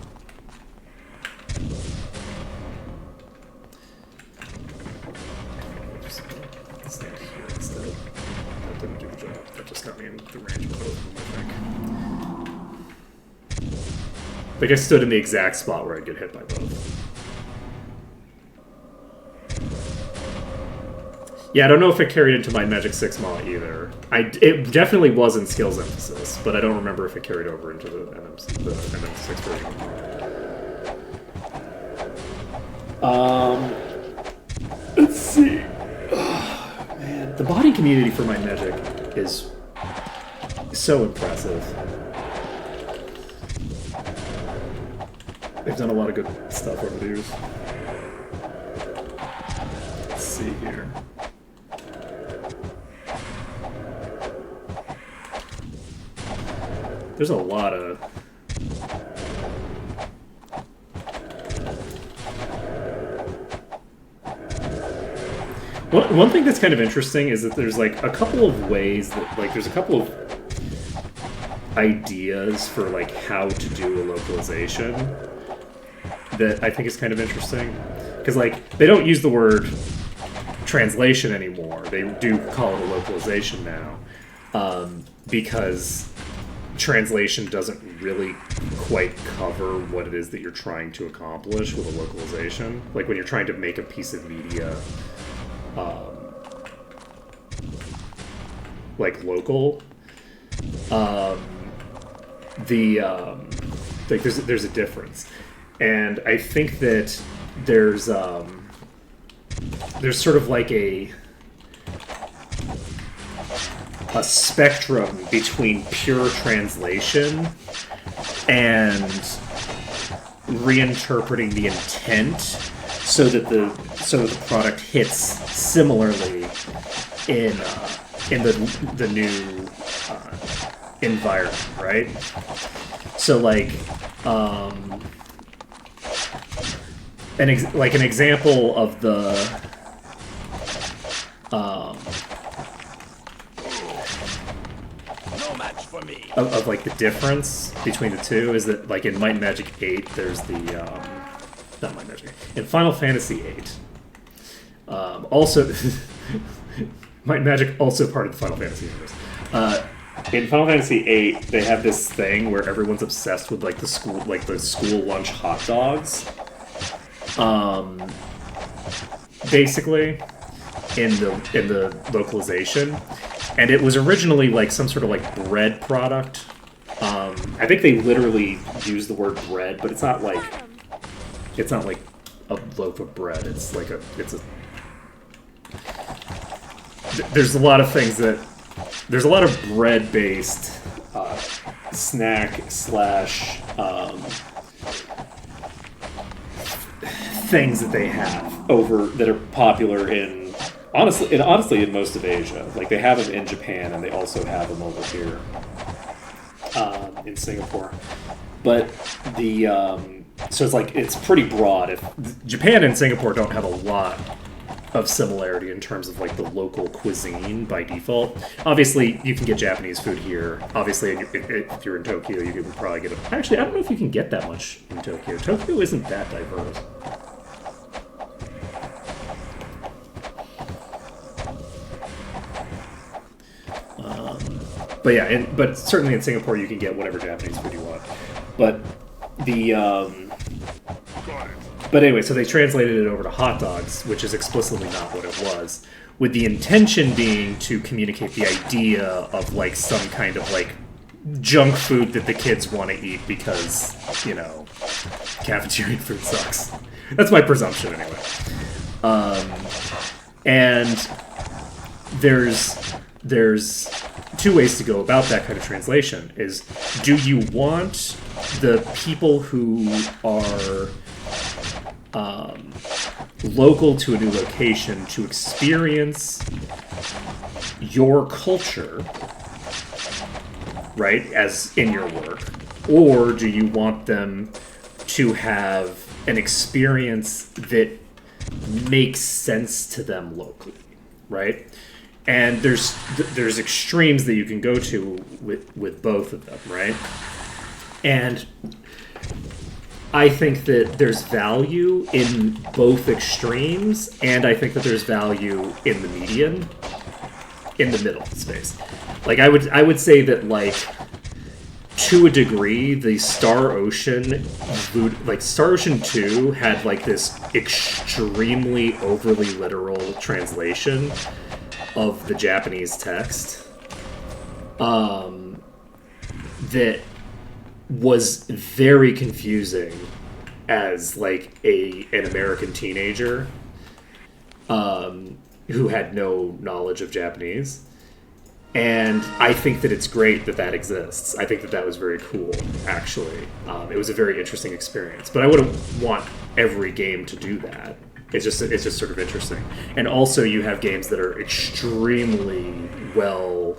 Just stand here instead. That didn't do the job. That just got me in the range of both of them, I think. I think I stood in the exact spot where I'd get hit by both. Yeah, I don't know if it carried into my Magic 6 Maw either. It definitely was in Skills Emphasis, but I don't remember if it carried over into the MM6 version. Let's see. Oh, man, the body community for my Magic is so impressive. They've done a lot of good stuff over the years. Let's see here. There's a lot of... One thing that's kind of interesting is that there's like a couple of ways that, like, there's a couple of ideas for like how to do a localization that I think is kind of interesting. Because like, they don't use the word translation anymore. They do call it a localization now. Because translation doesn't really quite cover what it is that you're trying to accomplish with a localization. Like when you're trying to make a piece of media like local, like there's a difference, and I think that there's sort of like a spectrum between pure translation and reinterpreting the intent so that the product hits similarly in the new environment, right? So like an example of the of like the difference between the two is that like in Might and Magic 8 there's the not Might and Magic 8. In Final Fantasy 8 also Might and Magic also part of the Final Fantasy universe. In Final Fantasy VIII, they have this thing where everyone's obsessed with like the school lunch hot dogs. Basically, in the localization, and it was originally like some sort of like bread product. I think they literally use the word bread, but it's not like a loaf of bread. It's a. There's a lot of things that. There's a lot of bread-based snack / things that they have that are popular in honestly in most of Asia. Like they have them in Japan and they also have them over here in Singapore. But the So it's like, it's pretty broad. If Japan and Singapore don't have a lot of similarity in terms of like the local cuisine by default. Obviously, you can get Japanese food here. Obviously, if you're in Tokyo, you can probably get it. Actually, I don't know if you can get that much in Tokyo. Tokyo isn't that diverse. But yeah, but certainly in Singapore, you can get whatever Japanese food you want. But But anyway, so they translated it over to hot dogs, which is explicitly not what it was, with the intention being to communicate the idea of like some kind of like junk food that the kids want to eat because, you know, cafeteria food sucks. That's my presumption anyway. And there's two ways to go about that kind of translation. Is, do you want the people who are local to a new location to experience your culture, right, as in your work, or do you want them to have an experience that makes sense to them locally, right? And there's extremes that you can go to with both of them, right? And I think that there's value in both extremes, and I think that there's value in the median, in the middle space. Like I would say that, like, to a degree, the Star Ocean 2 had like this extremely overly literal translation of the Japanese text that was very confusing as like an American teenager who had no knowledge of Japanese. And I think that it's great that that exists. I think that that was very cool, actually. It was a very interesting experience. But I wouldn't want every game to do that. It's just sort of interesting. And also you have games that are extremely well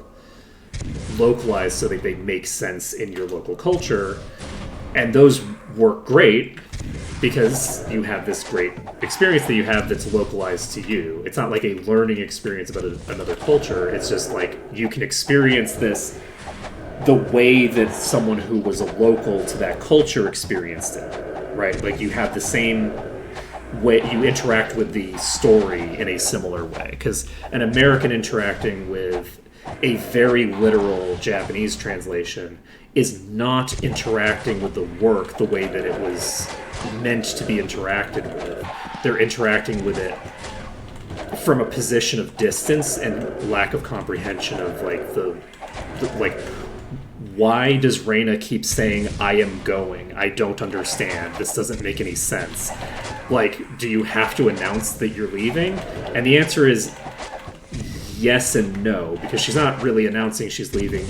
localized so that they make sense in your local culture. And those work great because you have this great experience that you have that's localized to you. It's not like a learning experience about another culture. It's just like you can experience this the way that someone who was a local to that culture experienced it, right? Like you have the same way, you interact with the story in a similar way. Because an American interacting with a very literal Japanese translation is not interacting with the work the way that it was meant to be interacted with. They're interacting with it from a position of distance and lack of comprehension of like the why does Reina keep saying I am going? I don't understand. This doesn't make any sense. Like, do you have to announce that you're leaving? And the answer is yes and no, because she's not really announcing she's leaving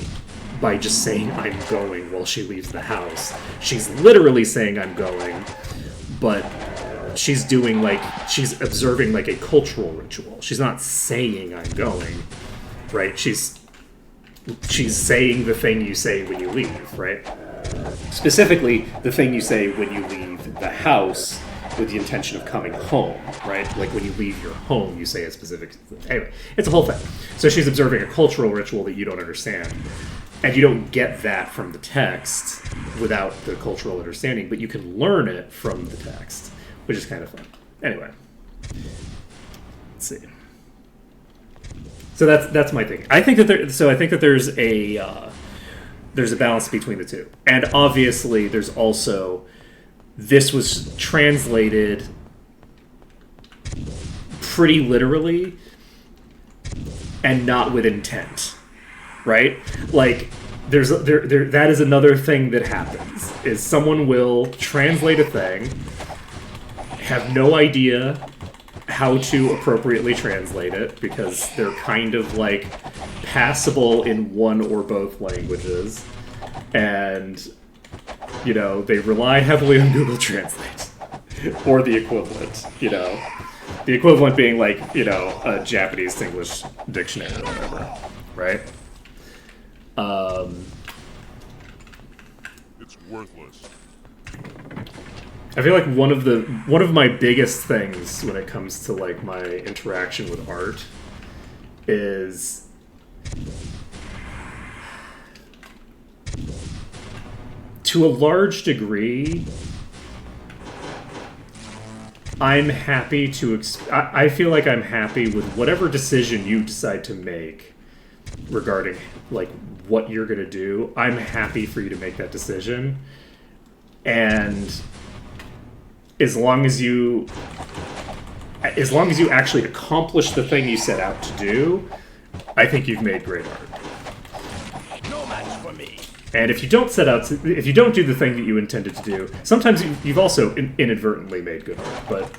by just saying I'm going while she leaves the house. She's literally saying I'm going, but she's doing she's observing like a cultural ritual. She's not saying I'm going, right? She's saying the thing you say when you leave, right? Specifically, the thing you say when you leave the house with the intention of coming home, right? Like when you leave your home, you say a specific... Anyway, it's a whole thing. So she's observing a cultural ritual that you don't understand. And you don't get that from the text without the cultural understanding, but you can learn it from the text, which is kind of fun. Anyway. Let's see. So that's my thing. I think that there's a balance between the two. And obviously there's also... This was translated pretty literally and not with intent, right? Like, that is another thing that happens, is someone will translate a thing, have no idea how to appropriately translate it, because they're kind of, like, passable in one or both languages, and... You know, they rely heavily on Google Translate. Or the equivalent, you know. The equivalent being like, you know, a Japanese to English dictionary or whatever. Right? It's worthless. I feel like one of my biggest things when it comes to like my interaction with art is to a large degree I'm happy to I feel like I'm happy with whatever decision you decide to make regarding like what you're going to do. I'm happy for you to make that decision. And as long as you actually accomplish the thing you set out to do, I think you've made great art. No match for me. And if you don't if you don't do the thing that you intended to do, sometimes you've also inadvertently made good art. But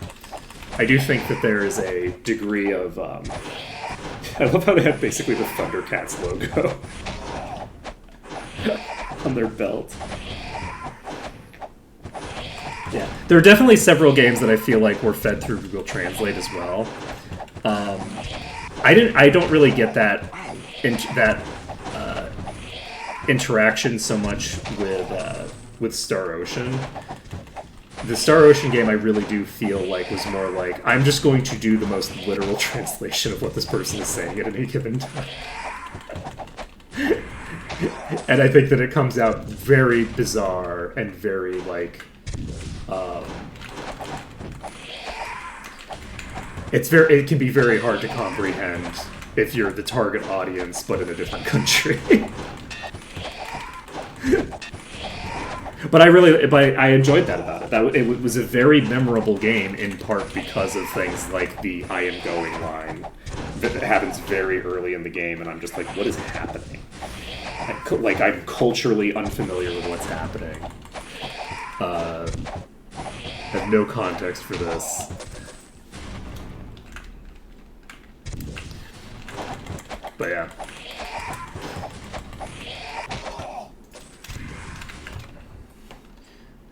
I do think that there is a degree of I love how they have basically the Thundercats logo on their belt. Yeah, there are definitely several games that I feel like were fed through Google Translate as well. I don't really get that interaction so much with Star Ocean. The Star Ocean game I really do feel like was more like, I'm just going to do the most literal translation of what this person is saying at any given time. And I think that it comes out very bizarre and very like it can be very hard to comprehend if you're the target audience but in a different country. But I enjoyed that about it. It was a very memorable game in part because of things like the "I am going" line that happens very early in the game, and I'm just like, what is happening? I'm culturally unfamiliar with what's happening. I have no context for this. But yeah.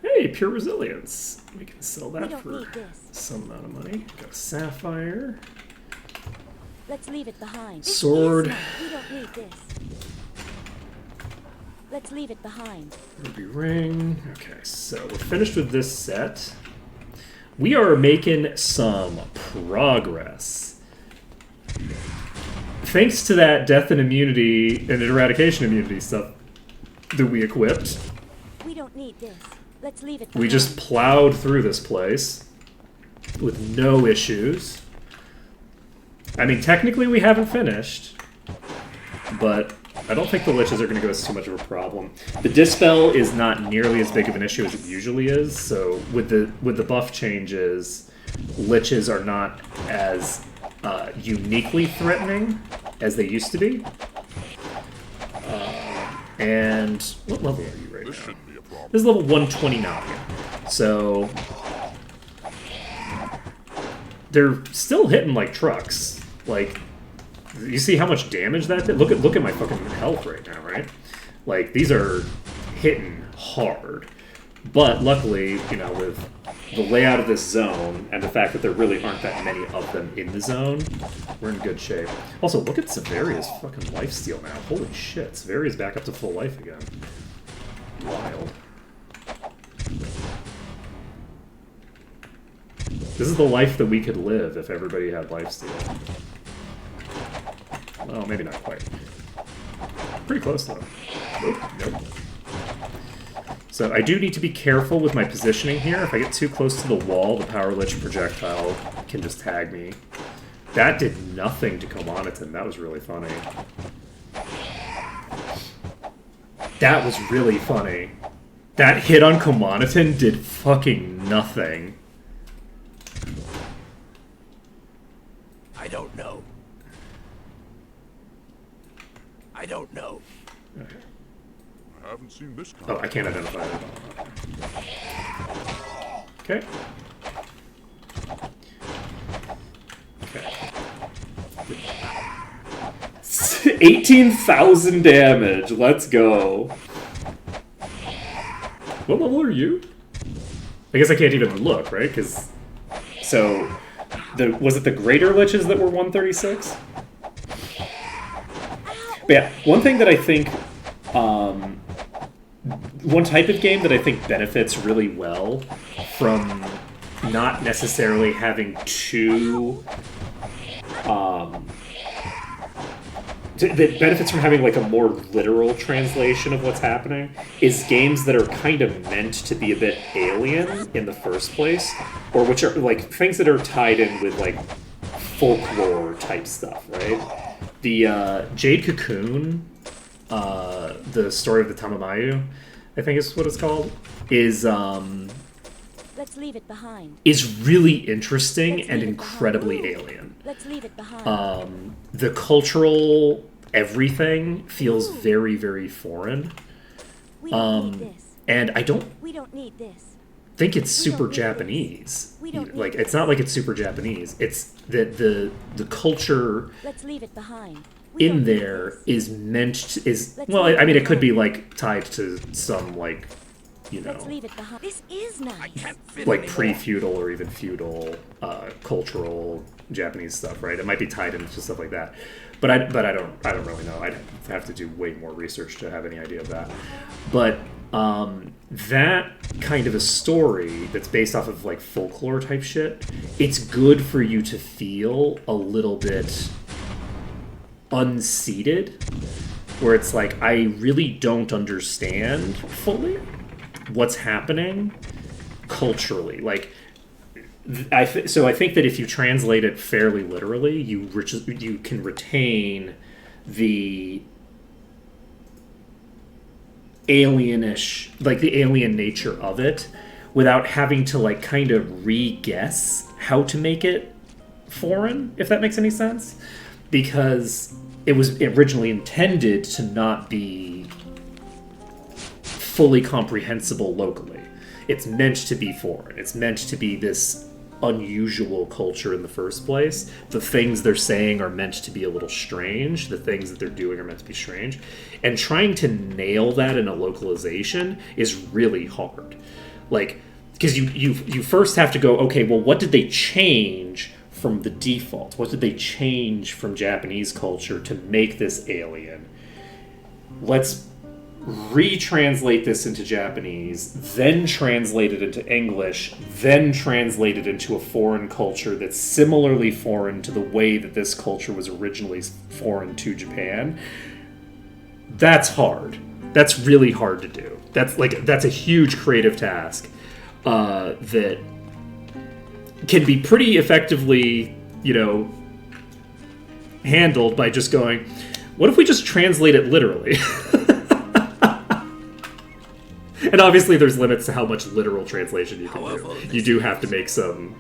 Hey, pure resilience. We can sell that for some amount of money. Got a sapphire. Let's leave it behind. Sword. We don't need this. Let's leave it behind. Ruby ring. Okay, so we're finished with this set. We are making some progress. Thanks to that death and immunity and eradication immunity stuff that we equipped. We don't need this. Let's leave it behind. We just plowed through this place with no issues. I mean, technically we haven't finished, but I don't think the liches are going to give us too much of a problem. The dispel is not nearly as big of an issue as it usually is, so with the buff changes, liches are not as uniquely threatening as they used to be. And what level are you right now? This is level 129. So they're still hitting like trucks. Like, you see how much damage that did? Look at my fucking health right now, right? Like, these are hitting hard. But luckily, you know, with the layout of this zone and the fact that there really aren't that many of them in the zone, we're in good shape. Also, look at Severia's fucking lifesteal now. Holy shit, Severia's back up to full life again. Wild. This is the life that we could live if everybody had lifesteal. Well, maybe not quite. Pretty close, though. Nope. So I do need to be careful with my positioning here. If I get too close to the wall, the Power Lich projectile can just tag me. That did nothing to Komoniton. That was really funny. That was really funny. That hit on Komoniton did fucking nothing. I don't know. I don't know. Okay. I haven't seen this kind. Oh, I can't identify it at all. Okay. Okay. 18,000 damage. Let's go. What level are you? I guess I can't even look, right? Because so was it the greater liches that were 136? But yeah, one thing that I think, one type of game that I think benefits really well from not necessarily having to that benefits from having like a more literal translation of what's happening is games that are kind of meant to be a bit alien in the first place, or which are like things that are tied in with like folklore type stuff, right? The Jade Cocoon, the story of the Tamamayu, I think is what it's called, is Let's leave it behind. is really interesting Let's and leave it incredibly behind. alien. Let's leave it behind. The cultural everything feels very, very foreign. We don't need this. And I don't We don't need this. think it's We don't super need Japanese. We don't Like need it's not like it's super Japanese. It's that the culture Let's leave it behind. We in don't need there this. is meant to, is Let's well, leave I mean it it could be behind. like tied to some like, you Let's know, leave it behind. This is nice. Can't fit like anymore. pre-feudal or even feudal cultural Japanese stuff, right? It might be tied into stuff like that, but I don't really know. I'd have to do way more research to have any idea of that. But that kind of a story that's based off of like folklore type shit, it's good for you to feel a little bit unseated, where it's like I really don't understand fully what's happening culturally. Like, so I think that if you translate it fairly literally, you can retain the alienish, like the alien nature of it, without having to like kind of re-guess how to make it foreign, if that makes any sense, because it was originally intended to not be fully comprehensible locally. It's meant to be foreign. It's meant to be this unusual culture in the first place. The things they're saying are meant to be a little strange. The things that they're doing are meant to be strange. And trying to nail that in a localization is really hard. Like, because you first have to go, okay, well, what did they change from the default? What did they change from Japanese culture to make this alien? Let's retranslate this into Japanese, then translate it into English, then translate it into a foreign culture that's similarly foreign to the way that this culture was originally foreign to Japan. That's hard. That's really hard to do. That's a huge creative task that can be pretty effectively, handled by just going, what if we just translate it literally? And obviously there's limits to how much literal translation you can do. You do have to make some...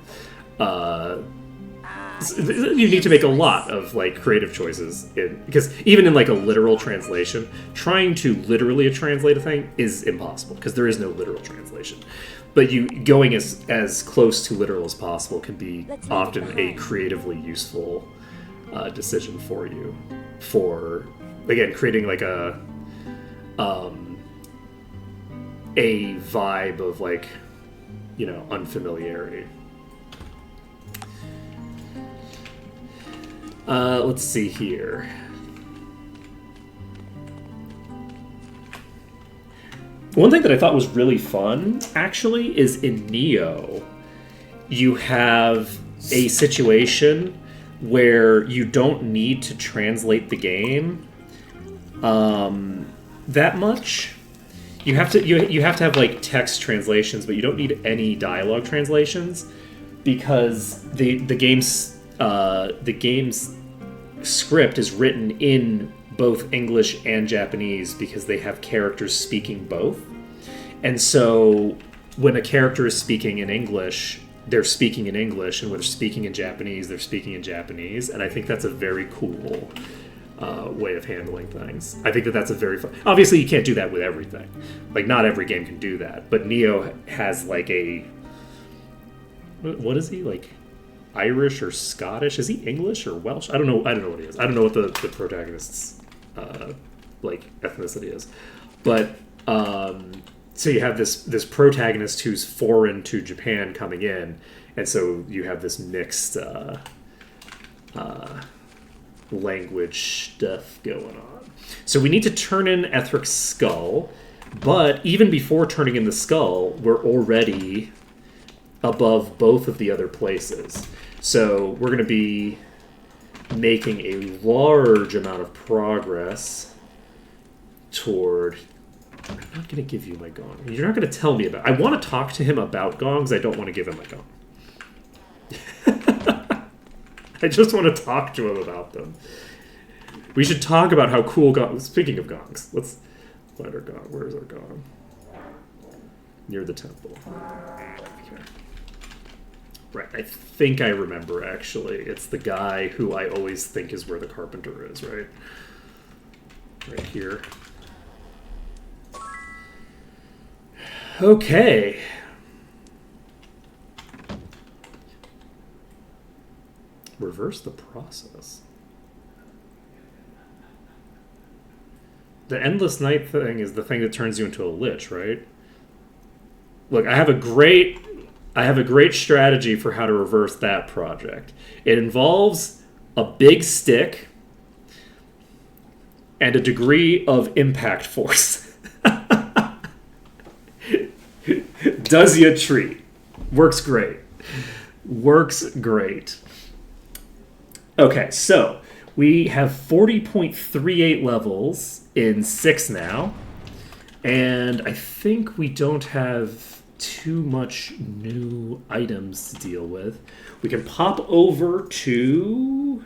you need to make a lot of like creative choices because even in like a literal translation, trying to literally translate a thing is impossible because there is no literal translation. But you going as close to literal as possible can be often a creatively useful decision for you. For again, creating like a vibe of like, unfamiliarity. Let's see here. One thing that I thought was really fun, actually, is in Neo, you have a situation where you don't need to translate the game that much. You have to have like text translations, but you don't need any dialogue translations because the game's script is written in both English and Japanese because they have characters speaking both. And so when a character is speaking in English, they're speaking in English, and when they're speaking in Japanese, they're speaking in Japanese. And I think that's a very cool way of handling things. I think that's a very fun... Obviously, you can't do that with everything. Like, not every game can do that. But Neo has, like, a... What is he? Like, Irish or Scottish? Is he English or Welsh? I don't know what he is. I don't know what the protagonist's, ethnicity is. But, so you have this protagonist who's foreign to Japan coming in, and so you have this mixed language stuff going on. So we need to turn in Ethric's skull, but even before turning in the skull, we're already above both of the other places. So we're going to be making a large amount of progress toward... I'm not going to give you my gong. You're not going to tell me about... I want to talk to him about gongs. I don't want to give him my gong. I just want to talk to him about them. We should talk about how cool gongs... Speaking of gongs, let's find our gong. Where's our gong? Near the temple. Okay. Right, I think I remember, actually. It's the guy who I always think is where the carpenter is, right? Right here. Okay. Reverse the process. The endless night thing is the thing that turns you into a lich, right? Look, I have a great strategy for how to reverse that project. It involves a big stick and a degree of impact force. Does you a treat. Works great. Works great. Okay, so we have 40.38 levels in 6 now. And I think we don't have too much new items to deal with. We can pop over to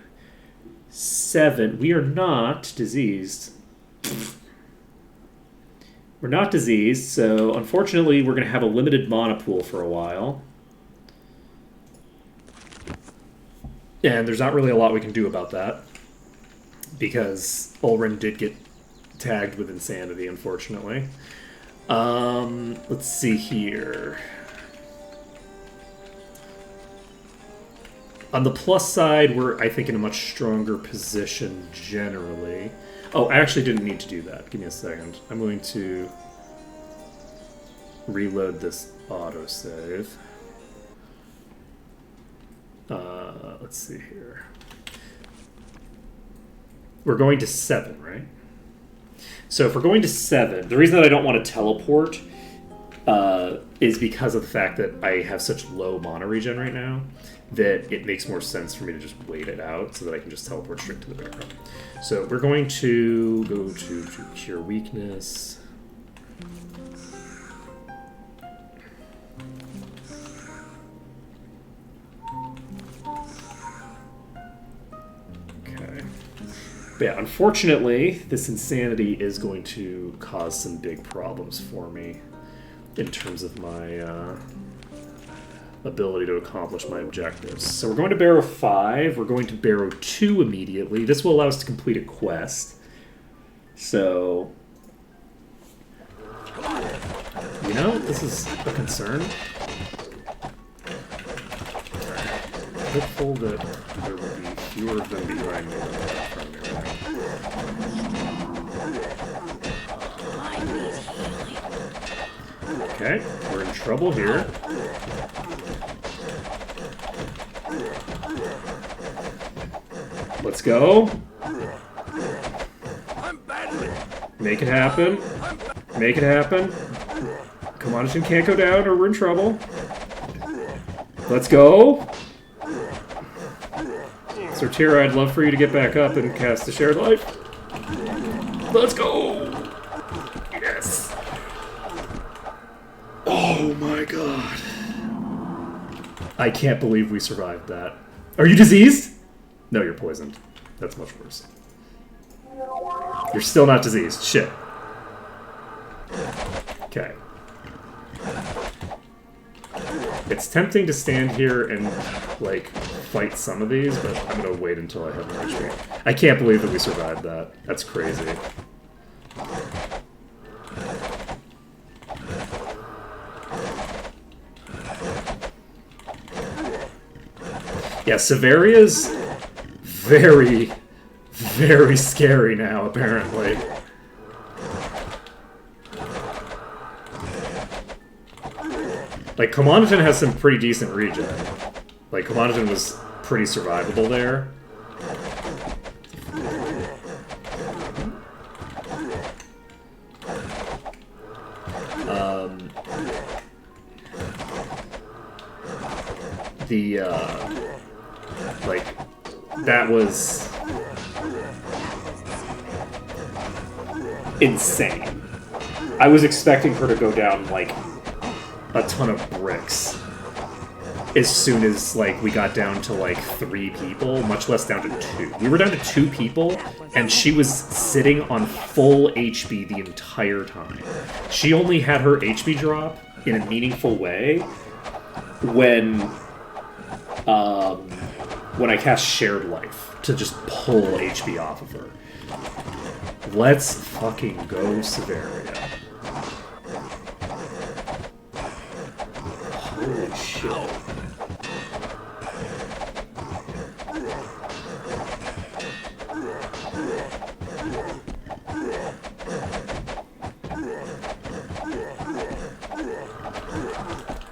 7. We are not diseased. We're not diseased, so unfortunately we're going to have a limited mana pool for a while. And there's not really a lot we can do about that, because Ulrin did get tagged with insanity, unfortunately. Let's see here. On the plus side, we're, I think, in a much stronger position generally. Oh, I actually didn't need to do that. Give me a second. I'm going to reload this autosave. Let's see here. We're going to 7, right? So if we're going to 7, the reason that I don't want to teleport is because of the fact that I have such low mana regen right now that it makes more sense for me to just wait it out so that I can just teleport straight to the barrel. So we're going to go to Cure Weakness. Okay. But yeah, unfortunately, this insanity is going to cause some big problems for me in terms of my ability to accomplish my objectives. So we're going to Barrow 5. We're going to Barrow 2 immediately. This will allow us to complete a quest. So, you know, this is a concern. Hopeful that there will be fewer of them behind me than there are in front of me. Okay, we're in trouble here. Let's go. Make it happen. Make it happen. Kamanachin can't go down or we're in trouble. Let's go. Sortira, I'd love for you to get back up and cast the Shared Life. Let's go. Yes. Oh my god. I can't believe we survived that. Are you diseased? No, you're poisoned. That's much worse. You're still not diseased. Shit. Okay. It's tempting to stand here and, like, fight some of these, but I'm gonna wait until I have more HP. I can't believe that we survived that. That's crazy. Yeah, Severia's very, very scary now, apparently. Like, Kamanachin has some pretty decent regen. Like, Kamanachin was pretty survivable there. the like that was insane. I was expecting her to go down like a ton of bricks as soon as like we got down to like 3 people, much less down to 2. We were down to 2 people, and she was sitting on full HP the entire time. She only had her HP drop in a meaningful way when I cast Shared Life to just pull HP off of her. Let's fucking go, Severia. Holy shit.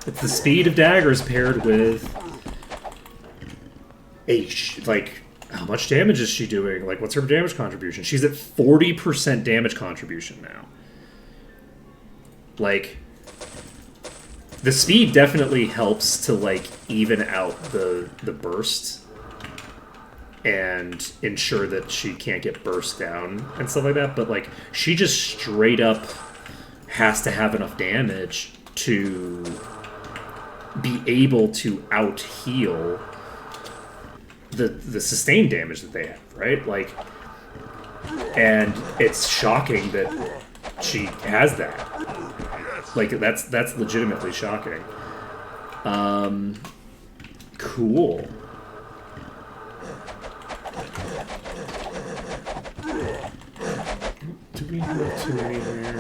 It's the speed of daggers paired with like, how much damage is she doing? Like, what's her damage contribution? She's at 40% damage contribution now. Like, the speed definitely helps to, like, even out the burst and ensure that she can't get burst down and stuff like that. But, like, she just straight up has to have enough damage to be able to out-heal the sustained damage that they have, right? Like, and it's shocking that she has that. Like, that's legitimately shocking. Cool. Do we have too many there?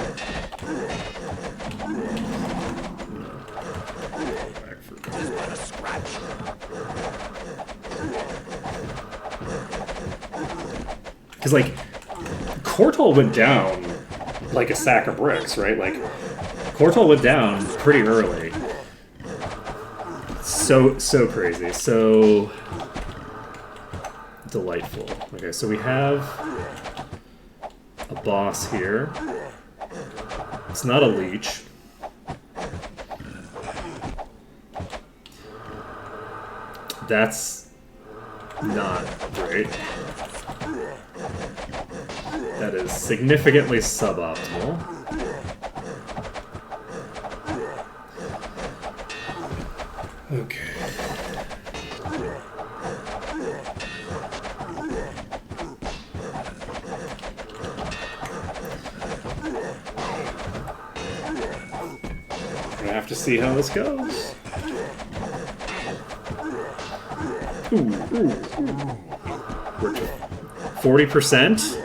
No. Back for because, like, Cortal went down like a sack of bricks, right? Like, Cortal went down pretty early. So crazy. So delightful. Okay, so we have a boss here. It's not a leech. That's not great. That is significantly suboptimal. Okay. I have to see how this goes. Ooh. We're 40%.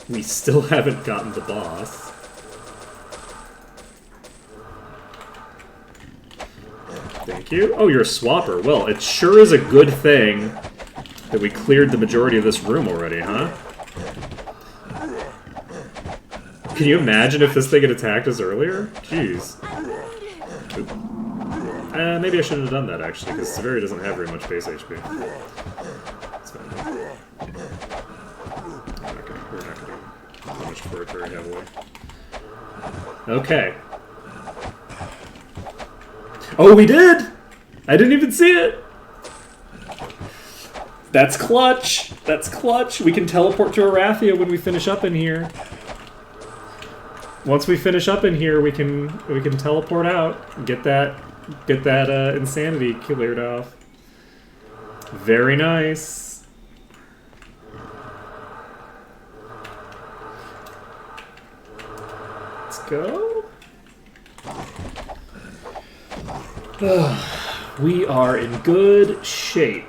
We still haven't gotten the boss. Thank you. Oh, you're a swapper. Well, it sure is a good thing that we cleared the majority of this room already, huh? Can you imagine if this thing had attacked us earlier? Jeez. Maybe I shouldn't have done that, actually, because Severia doesn't have very much base HP. It's fine. Okay, we're not going to be punished for it very heavily. Okay. Oh, we did! I didn't even see it! That's clutch! That's clutch! We can teleport to Arathia when we finish up in here. Once we finish up in here, we can teleport out and get that insanity cleared off. Very nice. Let's go. We are in good shape.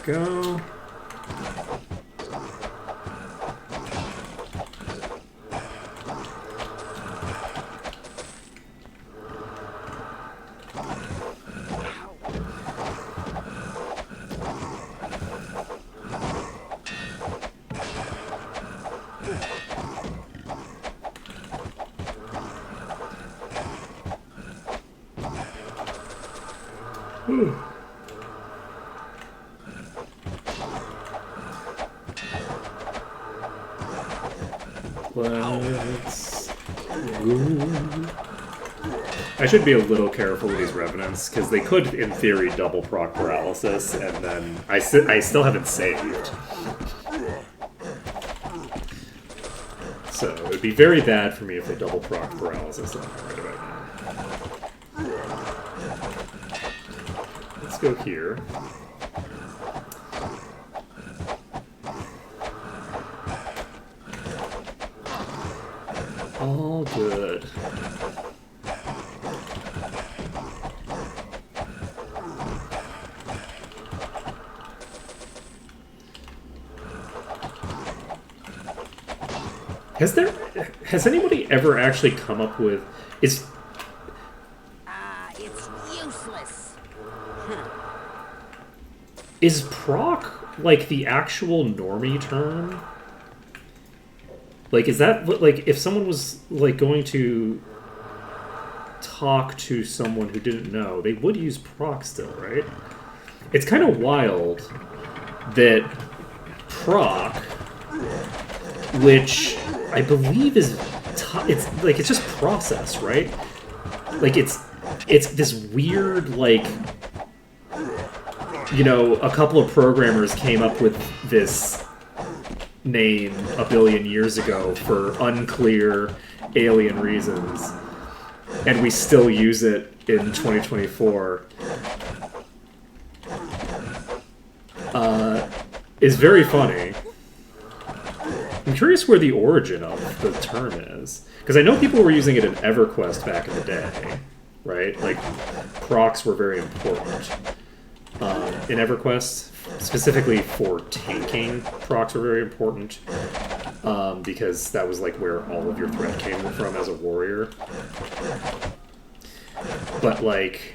Go. Let's go. I should be a little careful with these revenants because they could, in theory, double proc paralysis, and then I still haven't saved. So it would be very bad for me if they double proc paralysis on me right about now. Let's go here. All good. Has anybody ever actually come up with It's useless. is proc like the actual normie term? Like, is that like if someone was like going to talk to someone who didn't know, they would use proc still, right? It's kind of wild that proc, which I believe is it's just process, right? Like it's this weird, like, you know, a couple of programmers came up with this name a billion years ago for unclear alien reasons, and we still use it in 2024. Is very funny. I'm curious where the origin of the term is, because I know people were using it in EverQuest back in the day, right? Like, procs were very important in EverQuest, specifically for tanking. Procs were very important because that was like where all of your threat came from as a warrior. But like,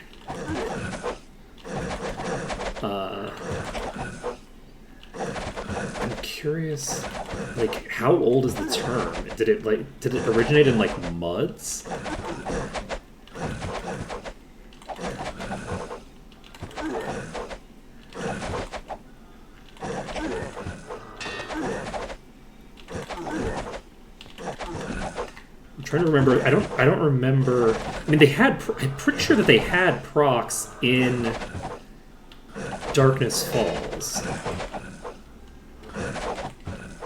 I'm curious, like, how old is the term? Did it originate in like MUDs? I'm trying to remember. I don't remember. I mean, I'm pretty sure that they had procs in Darkness Falls.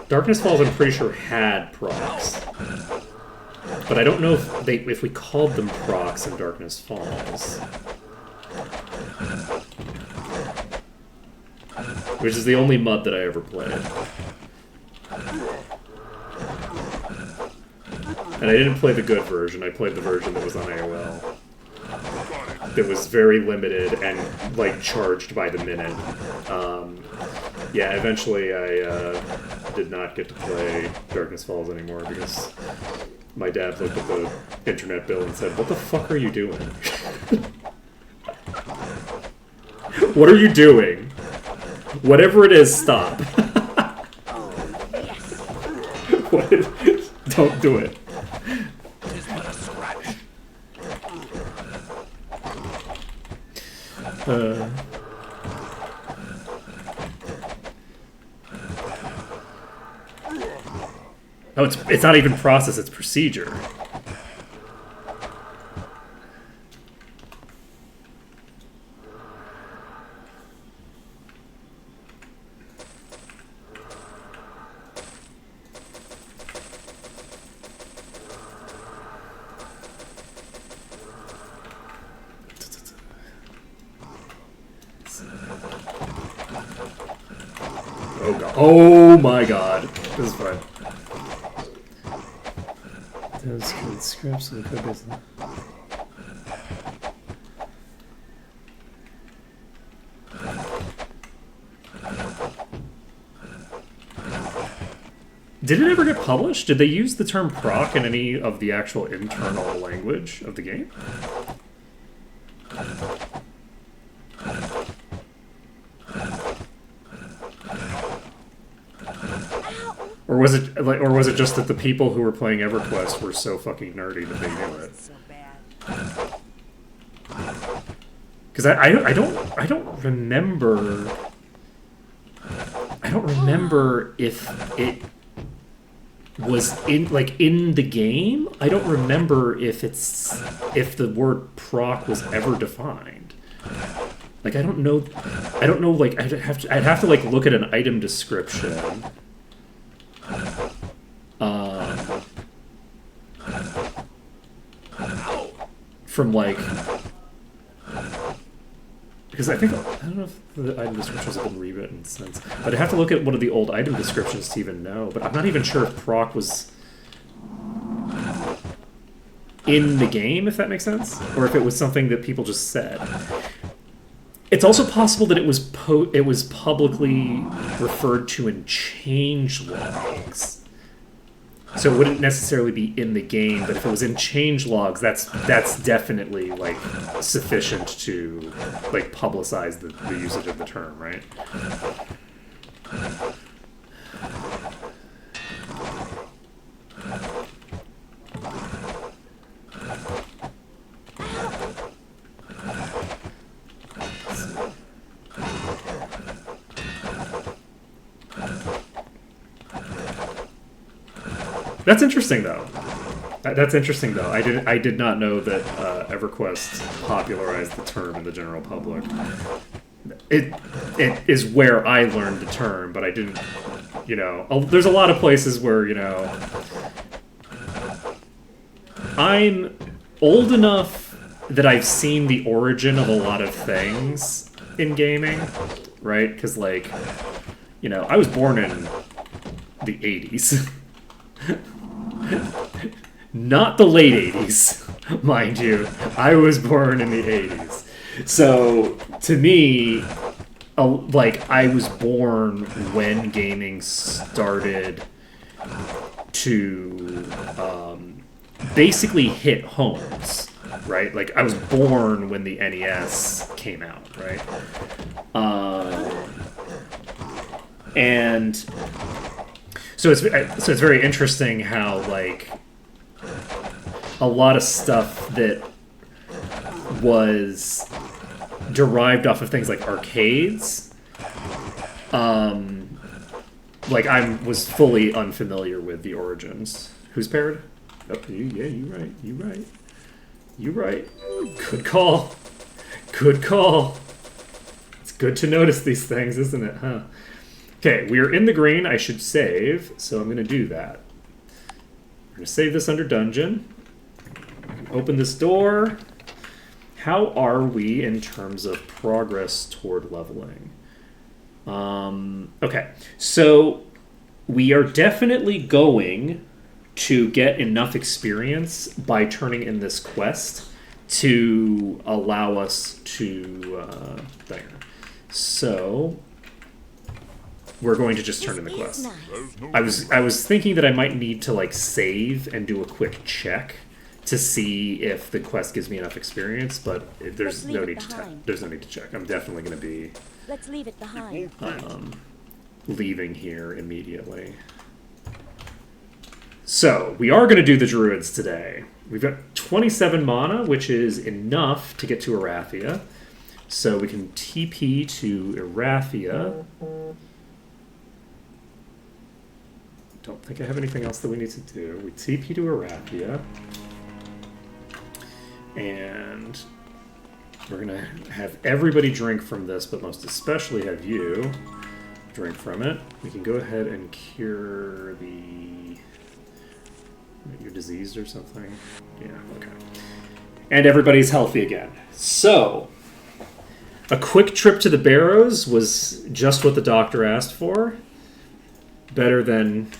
Darkness Falls, I'm pretty sure, had procs, but I don't know if we called them procs in Darkness Falls, which is the only MUD that I ever played. And I didn't play the good version. I played the version that was on AOL. That was very limited and like charged by the minute. Yeah, eventually I did not get to play Darkness Falls anymore because my dad looked at the internet bill and said, "What the fuck are you doing? What are you doing? Whatever it is, stop." What? Don't do it. Tis but a scratch. Oh, it's not even process, it's procedure. Oh god. Oh my god. This is fine. Those good scraps of the code base. Did it ever get published? Did they use the term proc in any of the actual internal language of the game? Or was it just that the people who were playing EverQuest were so fucking nerdy that they knew it? So bad. Because Because I don't remember. I don't remember if it was in the game. I don't remember if the word proc was ever defined. Like I don't know. Like I'd have to like look at an item description. From like, because I don't know if the item descriptions have been rewritten since, but I have to look at one of the old item descriptions to even know. But I'm not even sure if proc was in the game, if that makes sense, or if it was something that people just said. It's also possible that it was publicly referred to in changelogs. So it wouldn't necessarily be in the game, but if it was in changelogs, that's definitely like sufficient to like publicize the usage of the term, right? That's interesting, though. That's interesting, though. I did not know that EverQuest popularized the term in the general public. It is where I learned the term, but I didn't. There's a lot of places where I'm old enough that I've seen the origin of a lot of things in gaming, right? Because I was born in the 80s. Not the late 80s, mind you. I was born in the 80s. So, to me, I was born when gaming started to basically hit homes, right? Like, I was born when the NES came out, right? And so it's very interesting how a lot of stuff that was derived off of things like arcades, I was fully unfamiliar with the origins. Who's paired? Oh, you right. Good call. It's good to notice these things, isn't it, huh? Okay, we are in the green. I should save, so I'm going to do that. We're going to save this under dungeon. Open this door. How are we in terms of progress toward leveling? Okay, so we are definitely going to get enough experience by turning in this quest to allow us to... there. So... we're going to just turn in the quest. Nice. I was thinking that I might need to save and do a quick check to see if the quest gives me enough experience, but there's no need to check. I'm definitely going to be Let's leave it behind. leaving here immediately. So we are going to do the druids today. We've got 27 mana, which is enough to get to Arathia. So we can TP to Arathia. Don't think I have anything else that we need to do. We TP to Arathia. And we're going to have everybody drink from this, but most especially have you drink from it. We can go ahead and cure the... You're diseased or something? Yeah, okay. And everybody's healthy again. So, a quick trip to the Barrows was just what the doctor asked for. Better than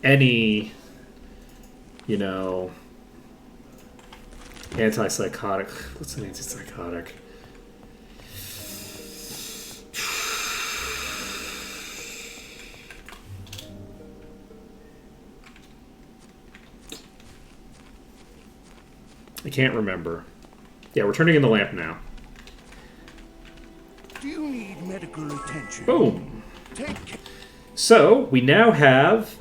any, antipsychotic. What's an antipsychotic? I can't remember. Yeah, we're turning in the lamp now. Do you need medical attention? Boom. Take care. So, we now have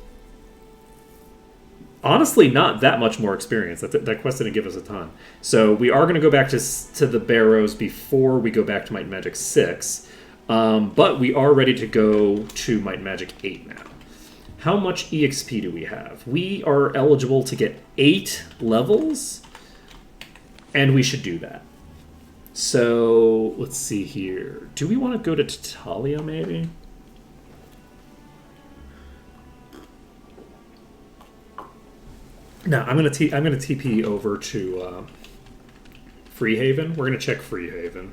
honestly not that much more experience. That quest didn't give us a ton. So we are going to go back to the Barrows before we go back to Might and Magic 6. But we are ready to go to Might and Magic 8 now. How much EXP do we have? We are eligible to get 8 levels, and we should do that. So, let's see here. Do we want to go to Tatalia, maybe? No, I'm gonna TP over to Freehaven. We're gonna check Freehaven,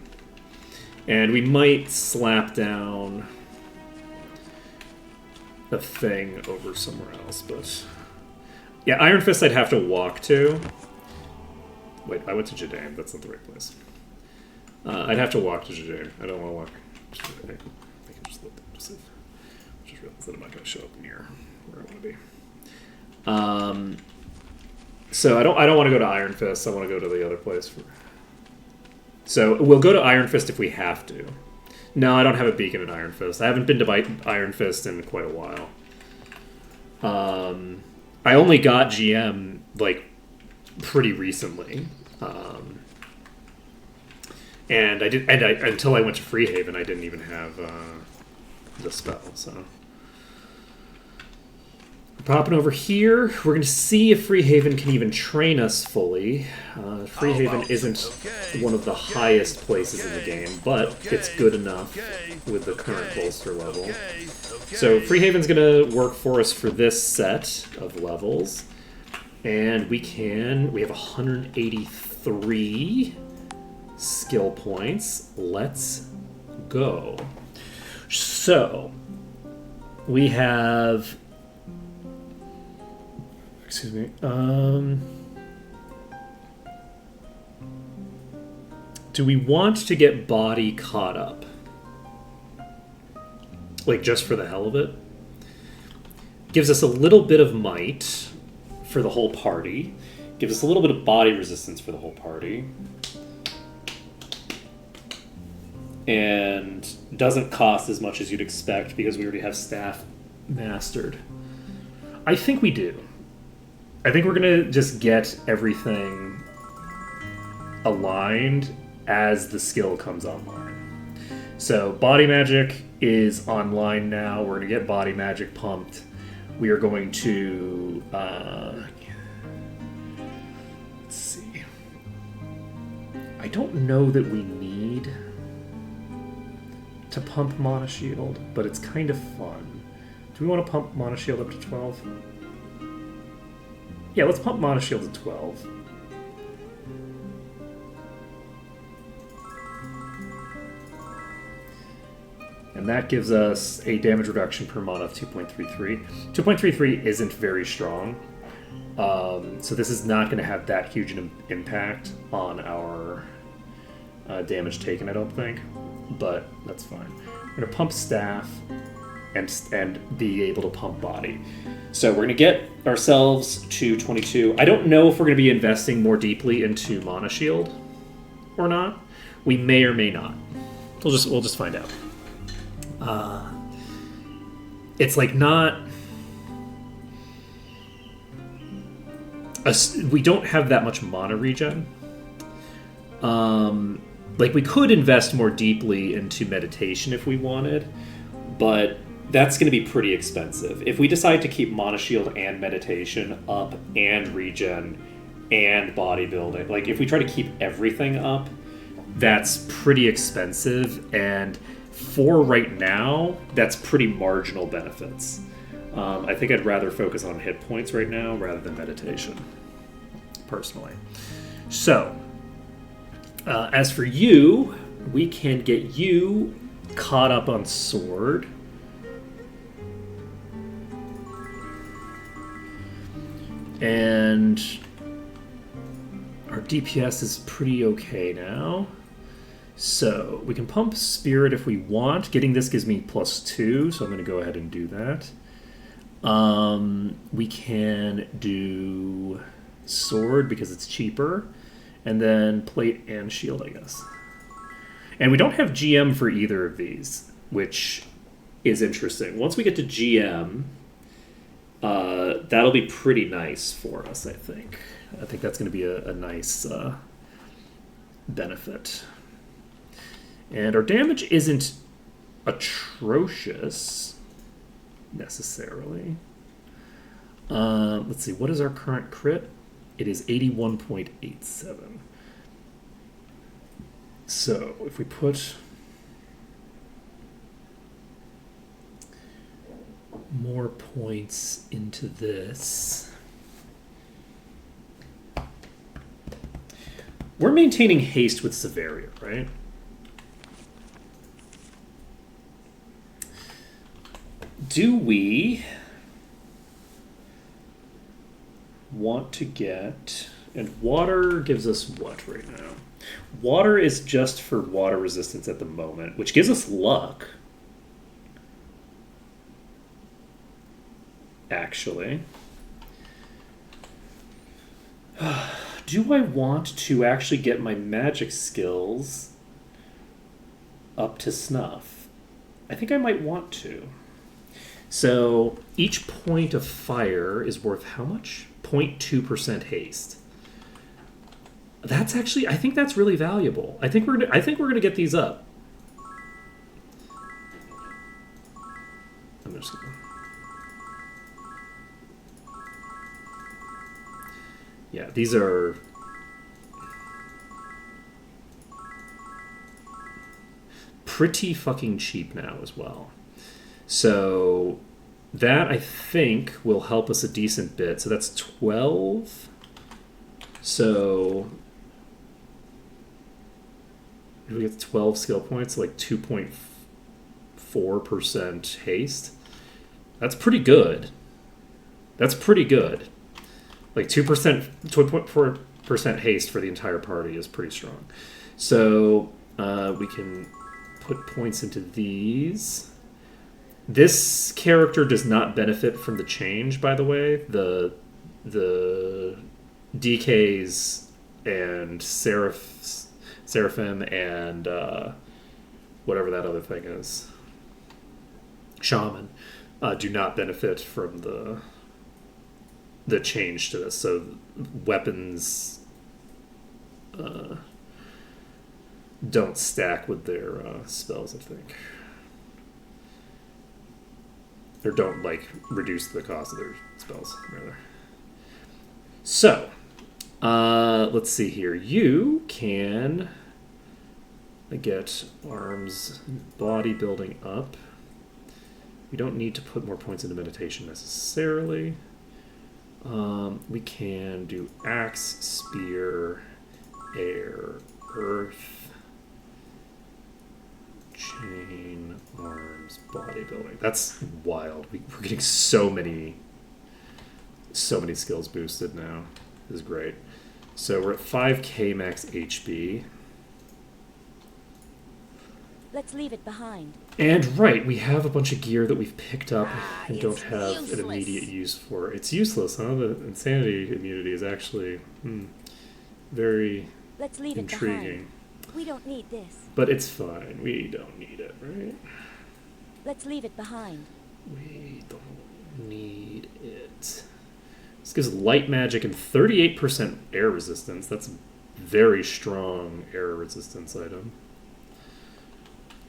and we might slap down a thing over somewhere else. But yeah, Iron Fist I'd have to walk to. Wait, I went to Jadane. That's not the right place. I'd have to walk to Jadane. I don't want to walk. I can just look to see. Just realize that I'm not going to show up near where I want to be. So I don't want to go to Iron Fist. I want to go to the other place. So we'll go to Iron Fist if we have to. No, I don't have a beacon in Iron Fist. I haven't been to Iron Fist in quite a while. I only got GM like pretty recently, and until I went to Freehaven, I didn't even have the spell. So. Popping over here, we're going to see if Freehaven can even train us fully. Freehaven isn't one of the highest places in the game, but it's good enough with the current bolster level. So Freehaven's going to work for us for this set of levels. And we have 183 skill points. Let's go. So, we have... Excuse me. Do we want to get body caught up? Like, just for the hell of it? Gives us a little bit of might for the whole party. Gives us a little bit of body resistance for the whole party. And doesn't cost as much as you'd expect because we already have staff mastered. I think we do. I think we're going to just get everything aligned as the skill comes online. So body magic is online now. We're going to get body magic pumped. We are going to... let's see. I don't know that we need to pump Mana Shield, but it's kind of fun. Do we want to pump Mana Shield up to 12? Yeah, let's pump Mana Shield to 12. And that gives us a damage reduction per mana of 2.33. 2.33 isn't very strong. So this is not going to have that huge an impact on our damage taken, I don't think. But that's fine. We're going to pump staff and be able to pump body. So we're going to get ourselves to 22. I don't know if we're going to be investing more deeply into Mana Shield or not. We may or may not. We'll just find out. It's like not... we don't have that much mana regen. Like, we could invest more deeply into meditation if we wanted, but that's going to be pretty expensive. If we decide to keep Mana Shield and meditation up and regen and bodybuilding, like if we try to keep everything up, that's pretty expensive, and for right now, that's pretty marginal benefits. I think I'd rather focus on hit points right now rather than meditation, personally. So, as for you, we can get you caught up on sword. And our DPS is pretty okay now. So we can pump Spirit if we want. Getting this gives me +2, so I'm going to go ahead and do that. We can do Sword because it's cheaper. And then Plate and Shield, I guess. And we don't have GM for either of these, which is interesting. Once we get to GM, That'll be pretty nice for us, I think. I think that's going to be a nice benefit. And our damage isn't atrocious, necessarily. Let's see, what is our current crit? It is 81.87. So, if we put more points into this, we're maintaining haste with Severia, right? Do we want to get, and water gives us what right now? Water is just for water resistance at the moment, which gives us luck. Actually. Do I want to actually get my magic skills up to snuff? I think I might want to. So each point of fire is worth how much? 0.2% haste. That's actually, I think that's really valuable. I think we're gonna get these up. I'm just gonna. Yeah, these are pretty fucking cheap now as well. So that, I think, will help us a decent bit. So that's 12. So we get 12 skill points, like 2.4% haste. That's pretty good. That's pretty good. Like 2.4% haste for the entire party is pretty strong. So we can put points into these. This character does not benefit from the change, by the way. The DKs and Seraphim and whatever that other thing is, Shaman, do not benefit from the change to this. So weapons don't stack with their spells, I think. Or don't, like, reduce the cost of their spells, rather. So, let's see here. You can get arms, body building up. We don't need to put more points into meditation necessarily. We can do axe, spear, air, earth, chain, arms, bodybuilding. That's wild. We're getting so many skills boosted now. This is great. So we're at 5k max HP. Let's leave it behind. And right, we have a bunch of gear that we've picked up and don't it's have useless. an immediate use for. It's useless, huh? The insanity immunity is actually very Let's leave intriguing. it behind. We don't need this. But it's fine. We don't need it, right? Let's leave it behind. We don't need it. This gives light magic and 38% air resistance. That's a very strong air resistance item.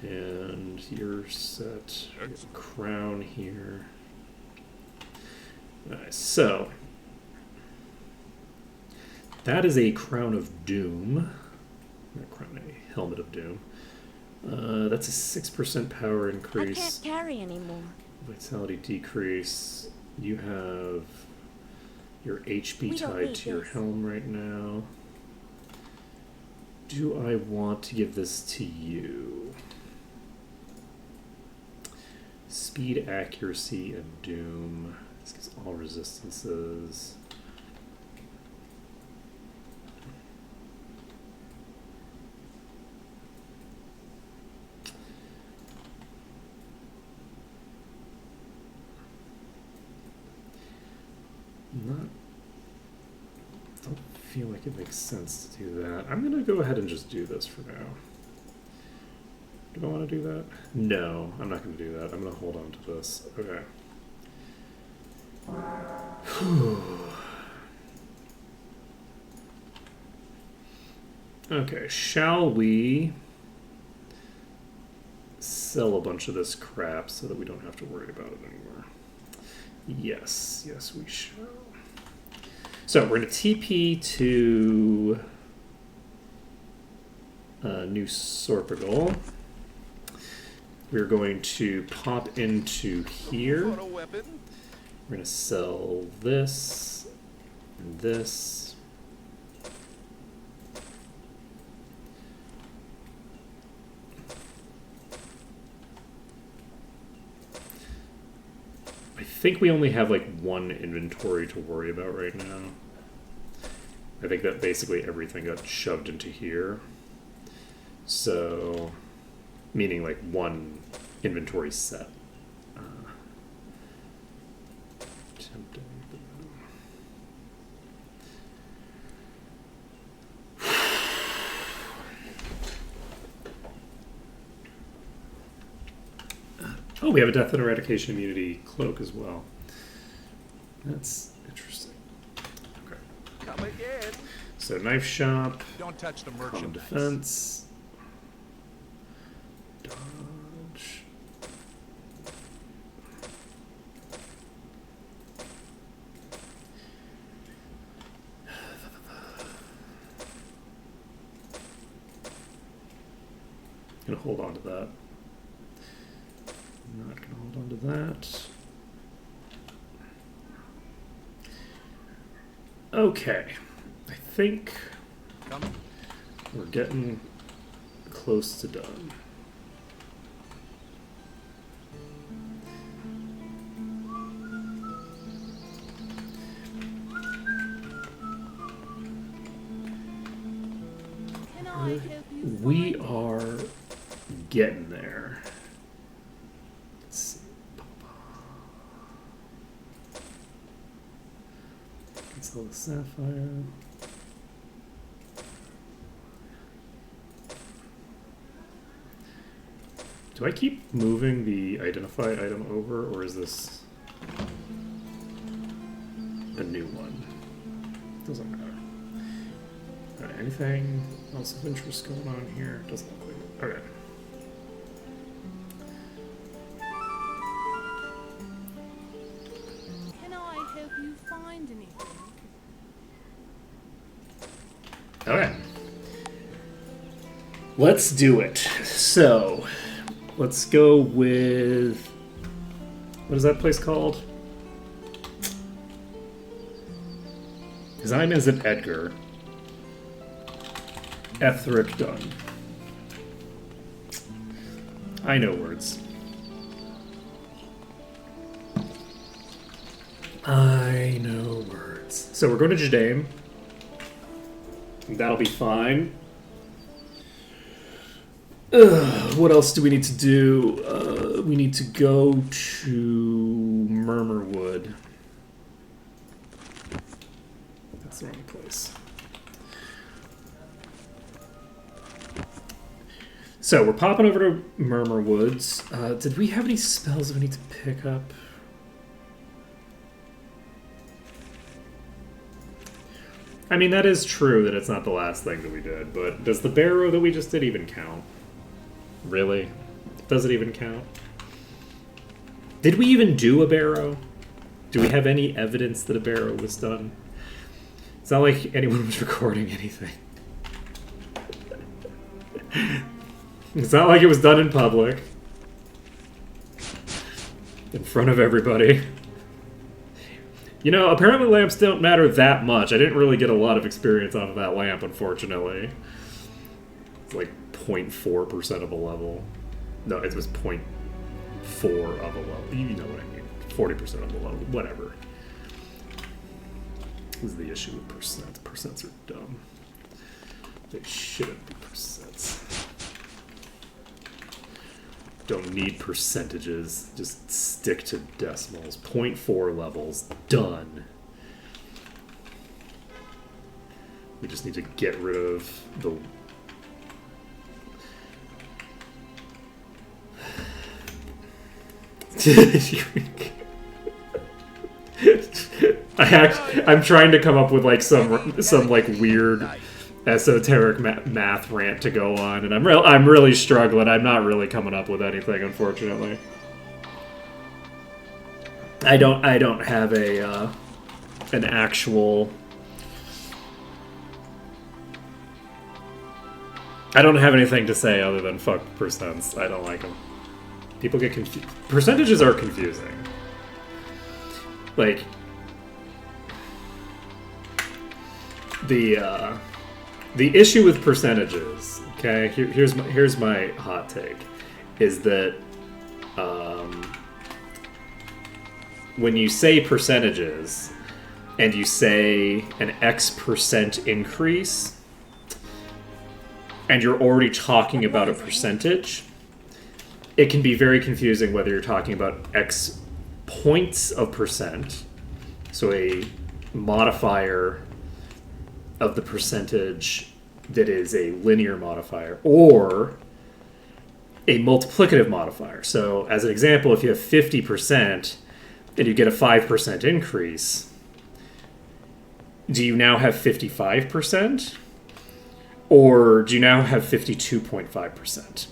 And you're set. Crown here. Nice. So that is a Crown of Doom. Not Crown, a Helmet of Doom. That's a 6% power increase. I can't carry anymore. Vitality decrease. You have your HP We don't tied need to your this. helm right now. Do I want to give this to you? Speed, accuracy, and doom. This gives all resistances. Don't feel like it makes sense to do that. I'm gonna go ahead and just do this for now. Do I want to do that? No, I'm not going to do that. I'm going to hold on to this. Okay. Okay, shall we sell a bunch of this crap so that we don't have to worry about it anymore? Yes, yes, we shall. So we're going to TP to New Sorpigal. We're going to pop into here. Got a weapon? We're going to sell this and this. I think we only have like one inventory to worry about right now. I think that basically everything got shoved into here. So, meaning like one inventory set. Tempting. Oh, we have a death and eradication immunity cloak as well. That's interesting. Okay. Come again. So knife shop, Don't touch the common merchandise. defense, dodge. Gonna hold on to that. Not gonna hold on to that. Okay, I think Come. we're getting close to done. Can I help you? We are getting there. Let's see. Cancel the sapphire. Do I keep moving the identify item over, or is this a new one? Doesn't matter. Alright, anything else of interest going on here? Doesn't look like it. Okay. Can I help you find anything? Okay. Let's do it. So, let's go with... What is that place called? His name isn't Edgar. Etheric Dunn. I know words. I know words. So we're going to Jadame. That'll be fine. What else do we need to do? We need to go to Murmurwood. That's the wrong place. So we're popping over to Murmurwoods. Did we have any spells we need to pick up? I mean, that is true that it's not the last thing that we did, but does the barrow that we just did even count? Really? Does it even count? Did we even do a barrow? Do we have any evidence that a barrow was done? It's not like anyone was recording anything. It's not like it was done in public. In front of everybody. You know, apparently lamps don't matter that much. I didn't really get a lot of experience out of that lamp, unfortunately. It's like 0.4% of a level. No, it was 0.4 of a level. You know what I mean. 40% of a level. Whatever. This is the issue with percents. Percents are dumb. They shouldn't be percents. Don't need percentages. Just stick to decimals. 0.4 levels. Done. We just need to get rid of the... I'm trying to come up with like some like weird esoteric math rant to go on, and I'm really struggling. I'm not really coming up with anything, unfortunately. I don't have a an actual. I don't have anything to say other than fuck percents. I don't like them. People get confused. Percentages are confusing. Like the issue with percentages. Okay, here's my hot take, is that when you say percentages and you say an X% increase, and you're already talking about a percentage, it can be very confusing whether you're talking about X points of percent, so a modifier of the percentage that is a linear modifier, or a multiplicative modifier. So as an example, if you have 50% and you get a 5% increase, do you now have 55%? Or do you now have 52.5%?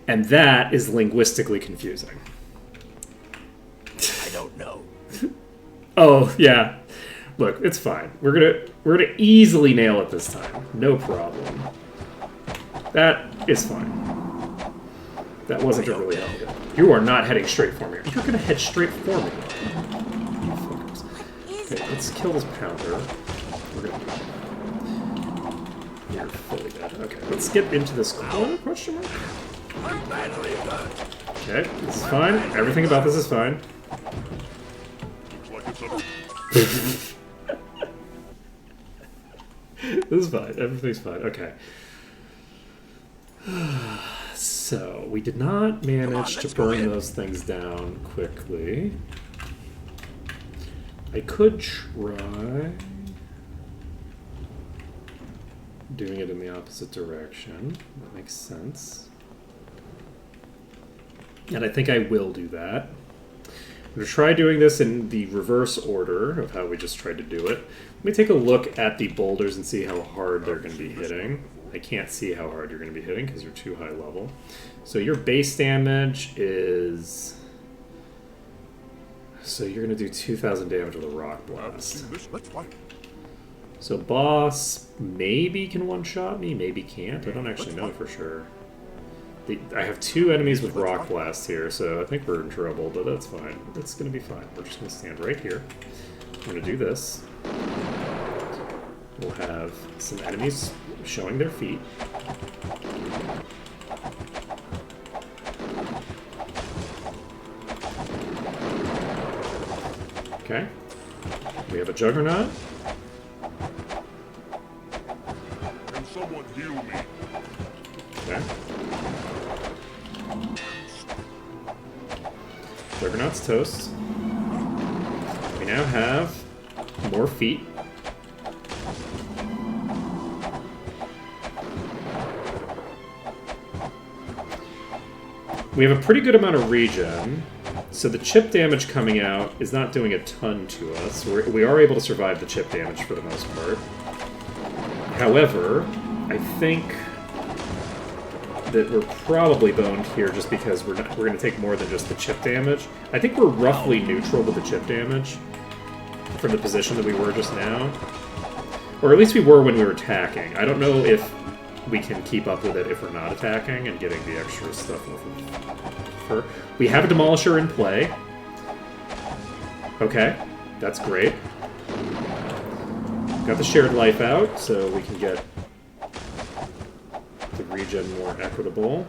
And that is linguistically confusing. I don't know. Oh, yeah. Look, it's fine. We're gonna easily nail it this time. No problem. That is fine. That wasn't a really helpful. You are not heading straight for me. You're gonna head straight for me. You fuckers. Okay, let's kill this pounder. We're gonna. You're fully dead. Okay, let's get into this corner, question mark? Okay, this is fine. Everything about this is fine. This is fine. Everything's fine. Okay. So, we did not manage to burn those things down quickly. I could try doing it in the opposite direction. That makes sense. And I think I will do that. I'm going to try doing this in the reverse order of how we just tried to do it. Let me take a look at the boulders and see how hard they're going to be hitting. I can't see how hard you're going to be hitting because you're too high level. So your base damage is... So you're going to do 2,000 damage with a rock blast. So boss maybe can one-shot me, maybe can't. I don't actually know for sure. I have two enemies with rock blast here, so I think we're in trouble, but that's fine. It's going to be fine. We're just going to stand right here. I'm going to do this. We'll have some enemies showing their feet. Okay. We have a Juggernaut. Can someone heal me? Okay. Juggernaut's toast. We now have more feet. We have a pretty good amount of regen, so the chip damage coming out is not doing a ton to us. We are able to survive the chip damage for the most part. However, I think that we're probably boned here just because we're going to take more than just the chip damage. I think we're roughly neutral with the chip damage from the position that we were just now. Or at least we were when we were attacking. I don't know if we can keep up with it if we're not attacking and getting the extra stuff off of her. We have a Demolisher in play. Okay, that's great. Got the shared life out, so we can get the regen more equitable.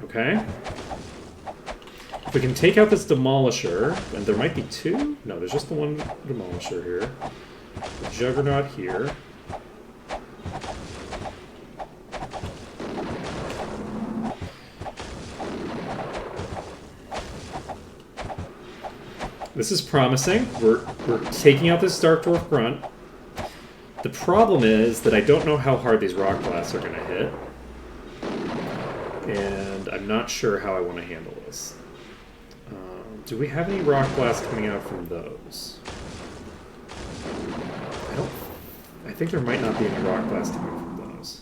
Okay. If we can take out this Demolisher, and there might be two? No, there's just the one Demolisher here. The Juggernaut here. This is promising. We're taking out this Dark Dwarf Grunt. The problem is that I don't know how hard these Rock Blasts are going to hit. And I'm not sure how I want to handle this. Do we have any rock blast coming out from those? I think there might not be any rock blast coming from those.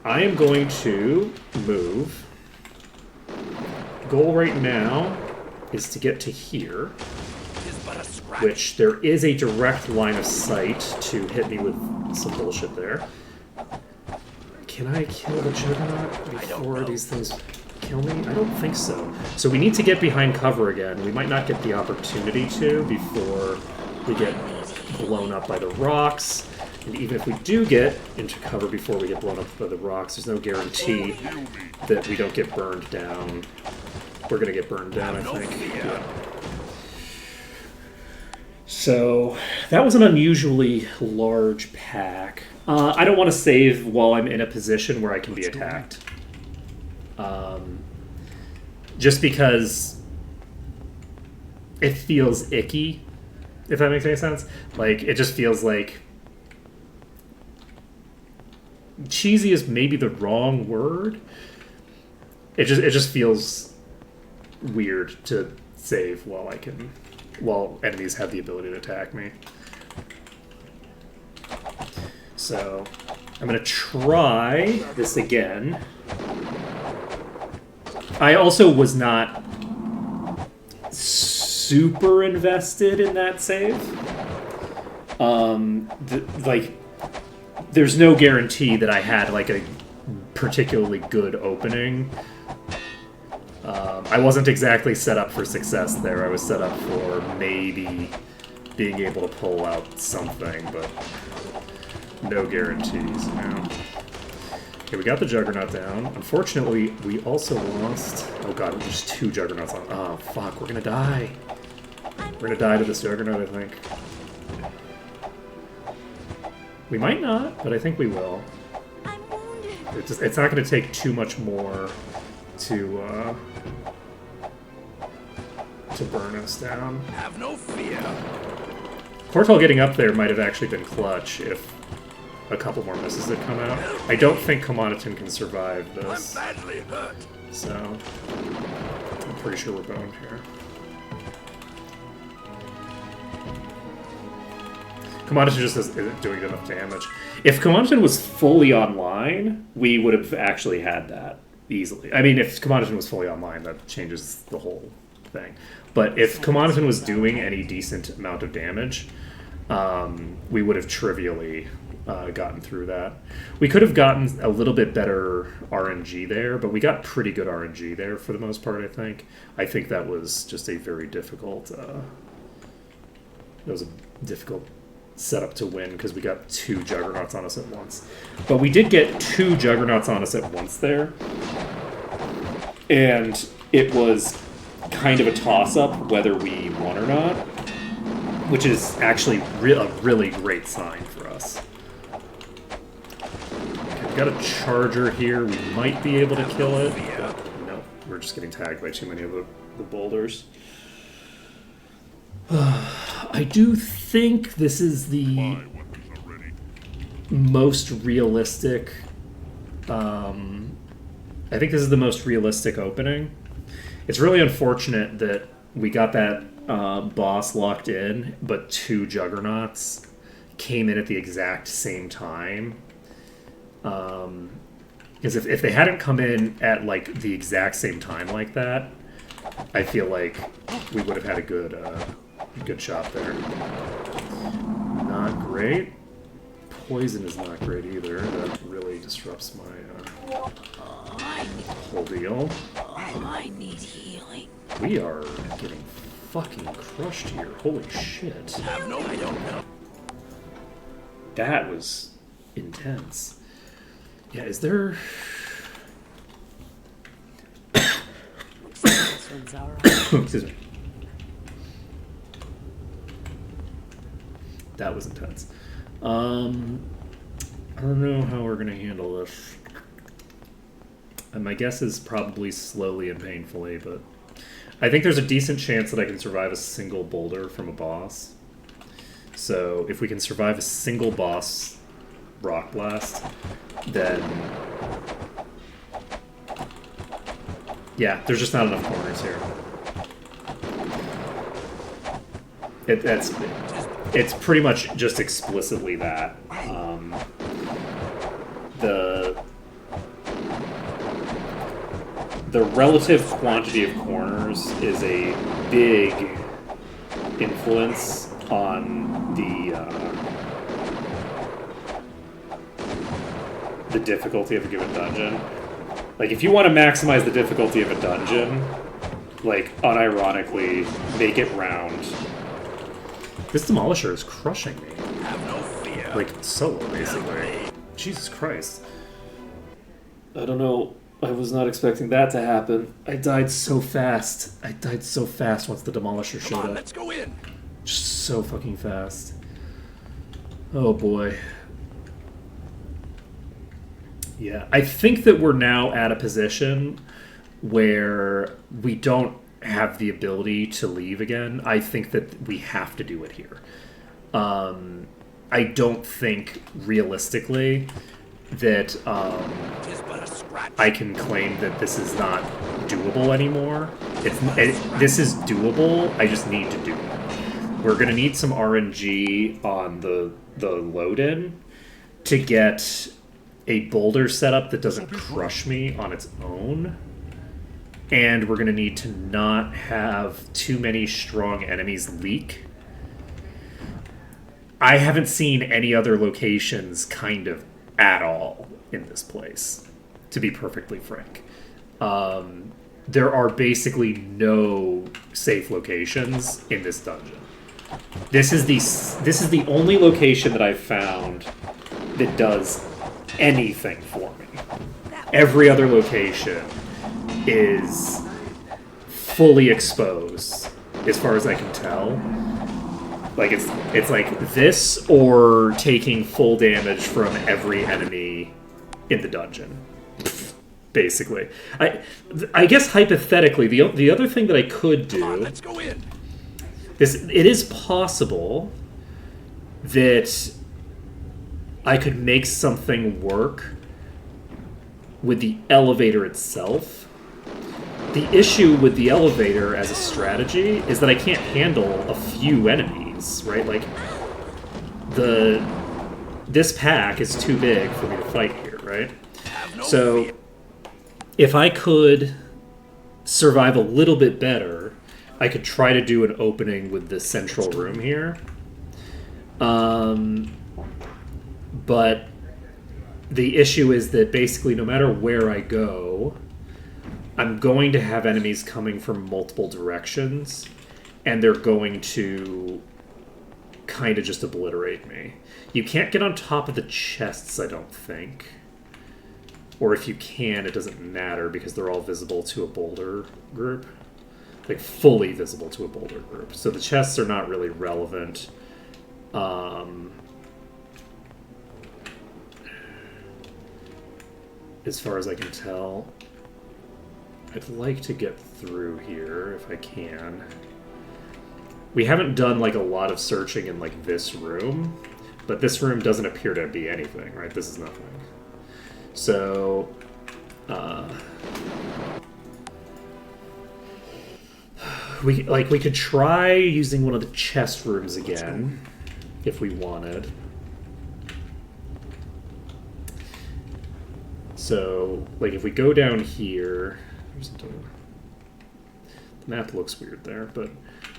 I am going to move. Goal right now is to get to here, which there is a direct line of sight to hit me with some bullshit there. Can I kill the Juggernaut before these things kill me? I don't think so. So we need to get behind cover again. We might not get the opportunity to before we get blown up by the rocks. And even if we do get into cover before we get blown up by the rocks, there's no guarantee that we don't get burned down. We're going to get burned down, I think. Yeah. So that was an unusually large pack. I don't want to save while I'm in a position where I can be attacked. Just because it feels icky, if that makes any sense. Like, it just feels like... cheesy is maybe the wrong word. It just feels weird to save while enemies have the ability to attack me. So I'm gonna try this again. I also was not super invested in that save. There's no guarantee that I had like a particularly good opening. I wasn't exactly set up for success there. I was set up for maybe being able to pull out something, but no guarantees, you know. Okay, we got the Juggernaut down. Unfortunately, we also lost... oh god, there's 2 Juggernauts on... oh, fuck, we're gonna die. We're gonna die to this Juggernaut, I think. We might not, but I think we will. It's not gonna take too much more to burn us down. Have no fear. Portal getting up there might have actually been clutch if a couple more misses had come out. I don't think Commoditon can survive this. I'm badly hurt. So, I'm pretty sure we're boned here. Commoditon just isn't doing enough damage. If Commoditon was fully online, we would have actually had that easily. I mean, if Commoditon was fully online, that changes the whole thing. But if Commoditon was doing any decent amount of damage, we would have trivially gotten through that. We could have gotten a little bit better RNG there, but we got pretty good RNG there for the most part, I think. I think that was just a very difficult... that was a difficult setup to win because we got 2 Juggernauts on us at once. But we did get 2 Juggernauts on us at once there. And it was kind of a toss-up whether we won or not, which is actually a really great sign for us. Okay, we got a Charger here. We might be able to kill it. But no, we're just getting tagged by too many of the boulders. I do think this is the most realistic... I think this is the most realistic opening. It's really unfortunate that we got that boss locked in, but 2 Juggernauts came in at the exact same time. Because if they hadn't come in at like the exact same time like that, I feel like we would have had a good shot there. Not great. Poison is not great either. That really disrupts my whole deal. I need healing. We are getting fucking crushed here. Holy shit. Have no, I don't know. That was intense. Yeah, is there... This one's alright. Excuse me. That was intense. I don't know how we're going to handle this. And my guess is probably slowly and painfully, but I think there's a decent chance that I can survive a single boulder from a boss. So if we can survive a single boss rock blast, then yeah, there's just not enough corners here. It's pretty much just explicitly that. The relative quantity of corners is a big influence on the difficulty of a given dungeon. Like, if you want to maximize the difficulty of a dungeon, like, unironically, make it round. This Demolisher is crushing me. Have no fear. Like, solo, basically. Jesus Christ. I don't know. I was not expecting that to happen. I died so fast. I died so fast once the Demolisher Come showed on, up. let's go in. Just so fucking fast. Oh boy. Yeah, I think that we're now at a position where we don't have the ability to leave again. I think that we have to do it here. I don't think realistically that Tis but a scratch. I can claim that this is not doable anymore. This is doable. I just need to do it. We're gonna need some RNG on the load-in to get a boulder setup that doesn't crush me on its own. And we're gonna need to not have too many strong enemies leak. I haven't seen any other locations kind of at all in this place, to be perfectly frank. There are basically no safe locations in this dungeon. This is the only location that I've found that does anything for me. Every other location is fully exposed, as far as I can tell. Like, it's like this or taking full damage from every enemy in the dungeon. Basically. I guess hypothetically, the other thing that I could do... Come on, let's go in. It is possible that I could make something work with the elevator itself. The issue with the elevator as a strategy is that I can't handle a few enemies, right? Like, this pack is too big for me to fight here, right? So, if I could survive a little bit better, I could try to do an opening with the central room here. But the issue is that basically no matter where I go, I'm going to have enemies coming from multiple directions, and they're going to kind of just obliterate me. You can't get on top of the chests, I don't think. Or if you can, it doesn't matter because they're all visible to a boulder group. Like, fully visible to a boulder group. So the chests are not really relevant. As far as I can tell. I'd like to get through here if I can. We haven't done, like, a lot of searching in, like, this room. But this room doesn't appear to be anything, right? This is nothing. So, we could try using one of the chest rooms again, if we wanted. So, like, if we go down here, the map looks weird there, but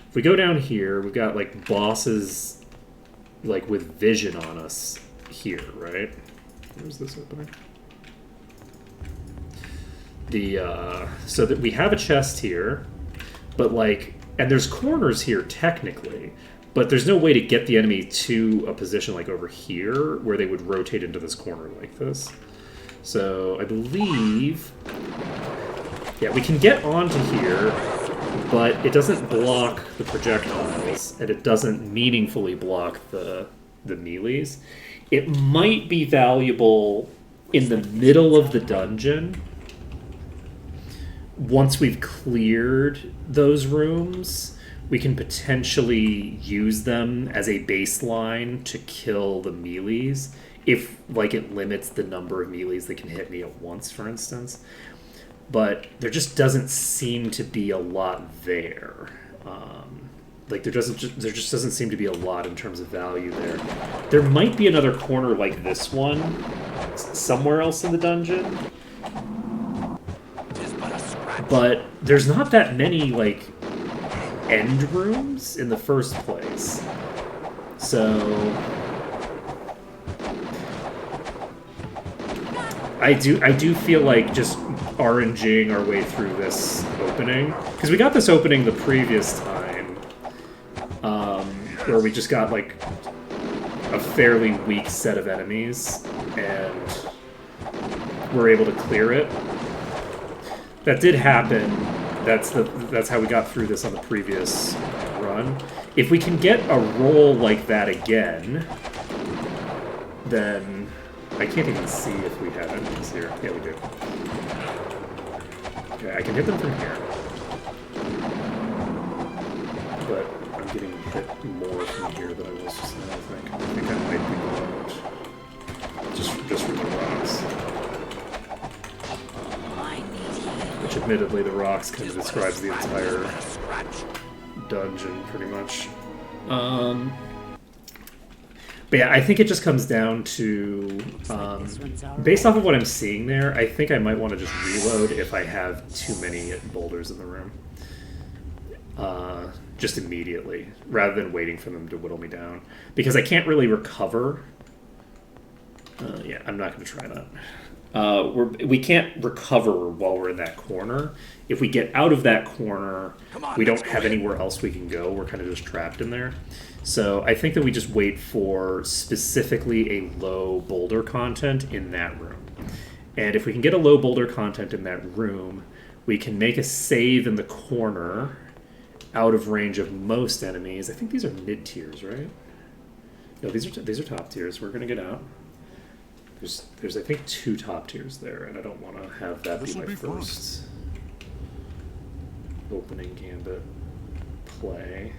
if we go down here, we've got, like, bosses, like, with vision on us here, right? Where's this opening? So that we have a chest here, but, like, and there's corners here technically, but there's no way to get the enemy to a position like over here where they would rotate into this corner like this. So I believe, yeah, we can get onto here, but it doesn't block the projectiles, and it doesn't meaningfully block the melees. It might be valuable in the middle of the dungeon. Once we've cleared those rooms, we can potentially use them as a baseline to kill the melees. If, like, it limits the number of melees that can hit me at once, for instance. But there just doesn't seem to be a lot there. Like there just doesn't seem to be a lot in terms of value there. There might be another corner like this one somewhere else in the dungeon, but there's not that many like end rooms in the first place. So I do feel like just RNGing our way through this opening, because we got this opening the previous time, where we just got like a fairly weak set of enemies and we're able to clear it. That did happen. That's how we got through this on the previous run. If we can get a roll like that again, then I can't even see if we have enemies here. Yeah, we do. Okay, I can hit them from here. But I'm getting hit more from here than I was just now, I think. I think I might be blocked. Just from the rocks. Which admittedly the rocks kind of describes the entire dungeon pretty much. But yeah, I think it just comes down to, based off of what I'm seeing there, I think I might want to just reload if I have too many boulders in the room. Just immediately, rather than waiting for them to whittle me down. Because I can't really recover. Yeah, I'm not going to try that. We can't recover while we're in that corner. If we get out of that corner, we don't have anywhere else we can go. We're kind of just trapped in there. So I think that we just wait for specifically a low boulder content in that room. And if we can get a low boulder content in that room, we can make a save in the corner out of range of most enemies. I think these are mid-tiers, right? No, these are top tiers. We're going to get out. There's I think 2 top tiers there, and I don't want to have that be my first opening gambit play.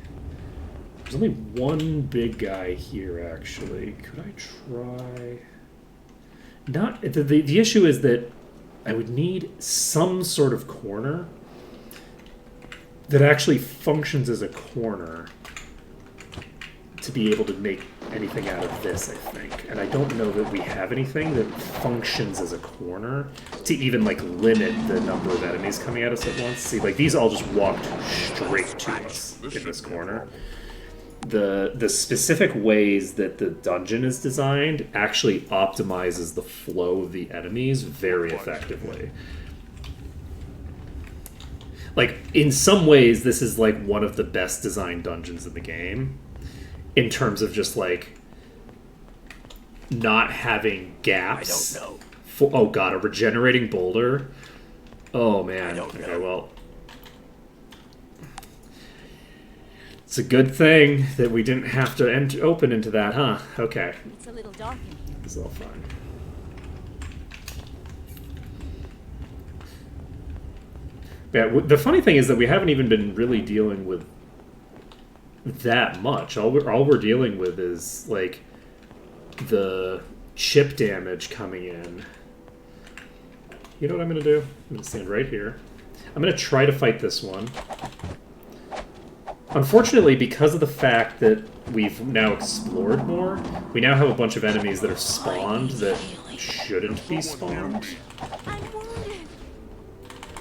There's only one big guy here, actually. Could I try? Not the issue is that I would need some sort of corner that actually functions as a corner to be able to make anything out of this, I think. And I don't know that we have anything that functions as a corner to even like limit the number of enemies coming at us at once. See, like these all just walked straight to us in this corner. The specific ways that the dungeon is designed actually optimizes the flow of the enemies very effectively. Like, in some ways, this is like one of the best designed dungeons in the game. In terms of just like not having gaps. I don't know. Oh god, a regenerating boulder. Oh man. Okay, well, it's a good thing that we didn't have to open into that, huh? Okay. It's a little dark in here. It's all fine. Yeah, the funny thing is that we haven't even been really dealing with that much. All we're dealing with is like the chip damage coming in. You know what I'm gonna do? I'm gonna stand right here. I'm gonna try to fight this one. Unfortunately, because of the fact that we've now explored more, we now have a bunch of enemies that are spawned that shouldn't be spawned. I'm wounded.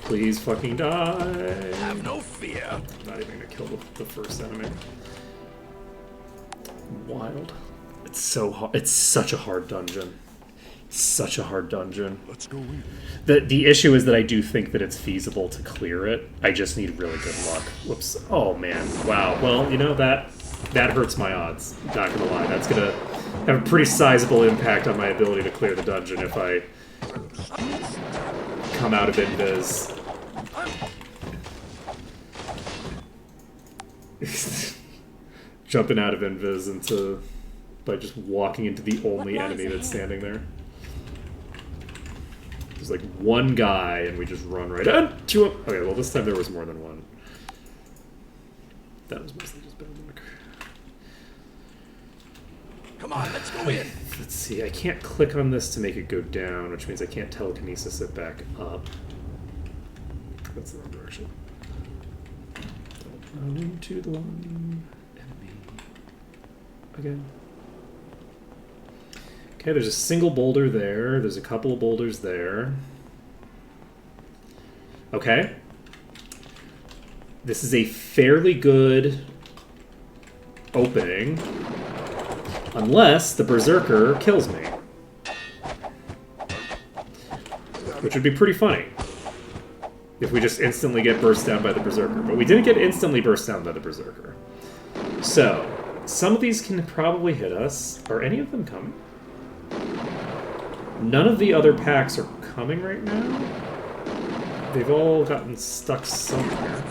Please fucking die. Have no fear. Not even gonna kill the first enemy. Wild. It's so hard. It's such a hard dungeon. Such a hard dungeon. Let's go in. The issue is that I do think that it's feasible to clear it. I just need really good luck. Whoops. Oh man. Wow. Well, you know, that hurts my odds. Not gonna lie. That's gonna have a pretty sizable impact on my ability to clear the dungeon if I come out of invis. Jumping out of invis into by just walking into the only enemy that's standing there. There's like one guy and we just run right into him. Okay, well this time there was more than one. That was mostly just bad luck. Come on, let's go in. Let's see, I can't click on this to make it go down, which means I can't telekinesis it back up. That's the wrong direction. Run into the one enemy again. Okay, there's a single boulder there. There's a couple of boulders there. Okay. This is a fairly good opening. Unless the Berserker kills me. Which would be pretty funny. If we just instantly get burst down by the Berserker. But we didn't get instantly burst down by the Berserker. So, some of these can probably hit us. Are any of them coming? None of the other packs are coming right now. They've all gotten stuck somewhere.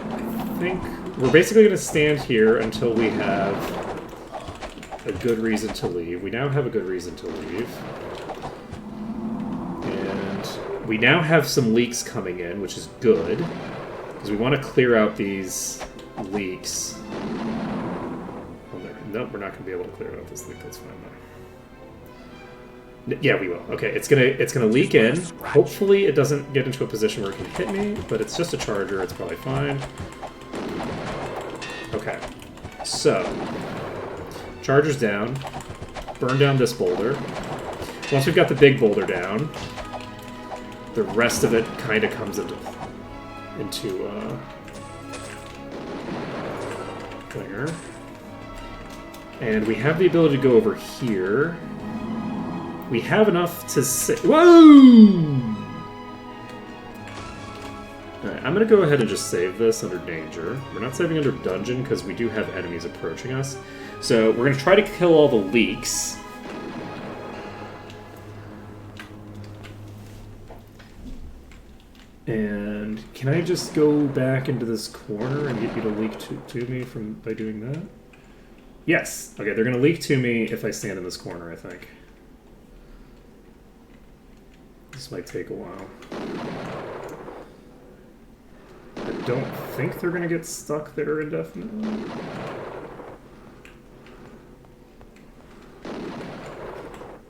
I think we're basically going to stand here until we have a good reason to leave. We now have a good reason to leave. And we now have some leaks coming in, which is good. Because we want to clear out these leaks. Nope, we're not going to be able to clear out this leak. That's fine though. Yeah, we will. Okay, it's gonna leak in. Hopefully it doesn't get into a position where it can hit me, but it's just a charger. It's probably fine. Okay, so charger's down. Burn down this boulder. Once we've got the big boulder down, the rest of it kind of comes into there. And we have the ability to go over here. We have enough to say... Whoa! Alright, I'm going to go ahead and just save this under danger. We're not saving under dungeon because we do have enemies approaching us. So we're going to try to kill all the leaks. And can I just go back into this corner and get you to leak to me by doing that? Yes. Okay, they're going to leak to me if I stand in this corner, I think. This might take a while. I don't think they're going to get stuck there indefinitely.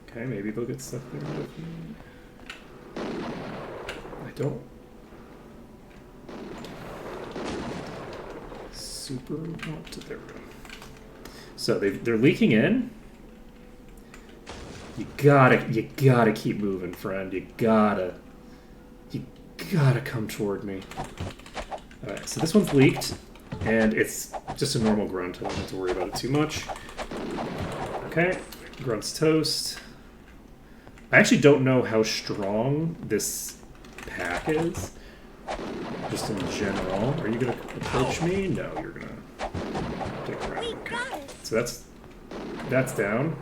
Okay, maybe they'll get stuck there indefinitely. I don't super want to... There we go. So they're leaking in. You gotta keep moving, friend. You gotta come toward me. Alright, so this one's leaked, and it's just a normal grunt. I don't have to worry about it too much. Okay, grunt's toast. I actually don't know how strong this pack is. Just in general. Are you gonna approach me? No, you're gonna take around. Okay. So that's down.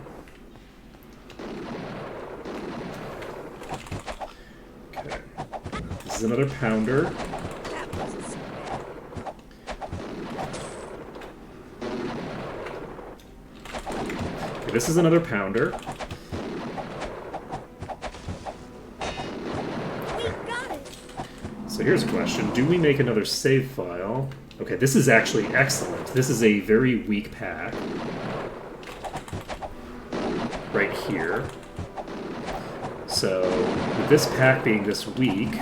Okay. This is another pounder. Okay, this is another pounder. So here's a question. Do we make another save file? Okay, this is actually excellent. This is a very weak pack. Right here. So, with this pack being this weak,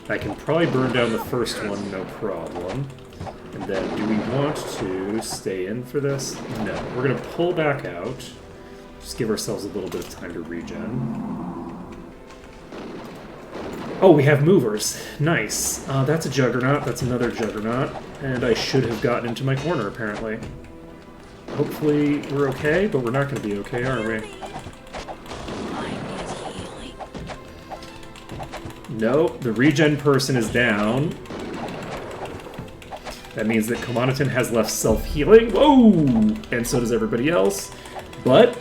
I can probably burn down the first one, no problem. And then, do we want to stay in for this? No. We're going to pull back out. Just give ourselves a little bit of time to regen. Oh, we have movers. Nice. That's a juggernaut. That's another juggernaut. And I should have gotten into my corner, apparently. Hopefully we're okay, but we're not going to be okay, are we? No, the regen person is down. That means that Komanatin has left self-healing. Whoa! And so does everybody else. But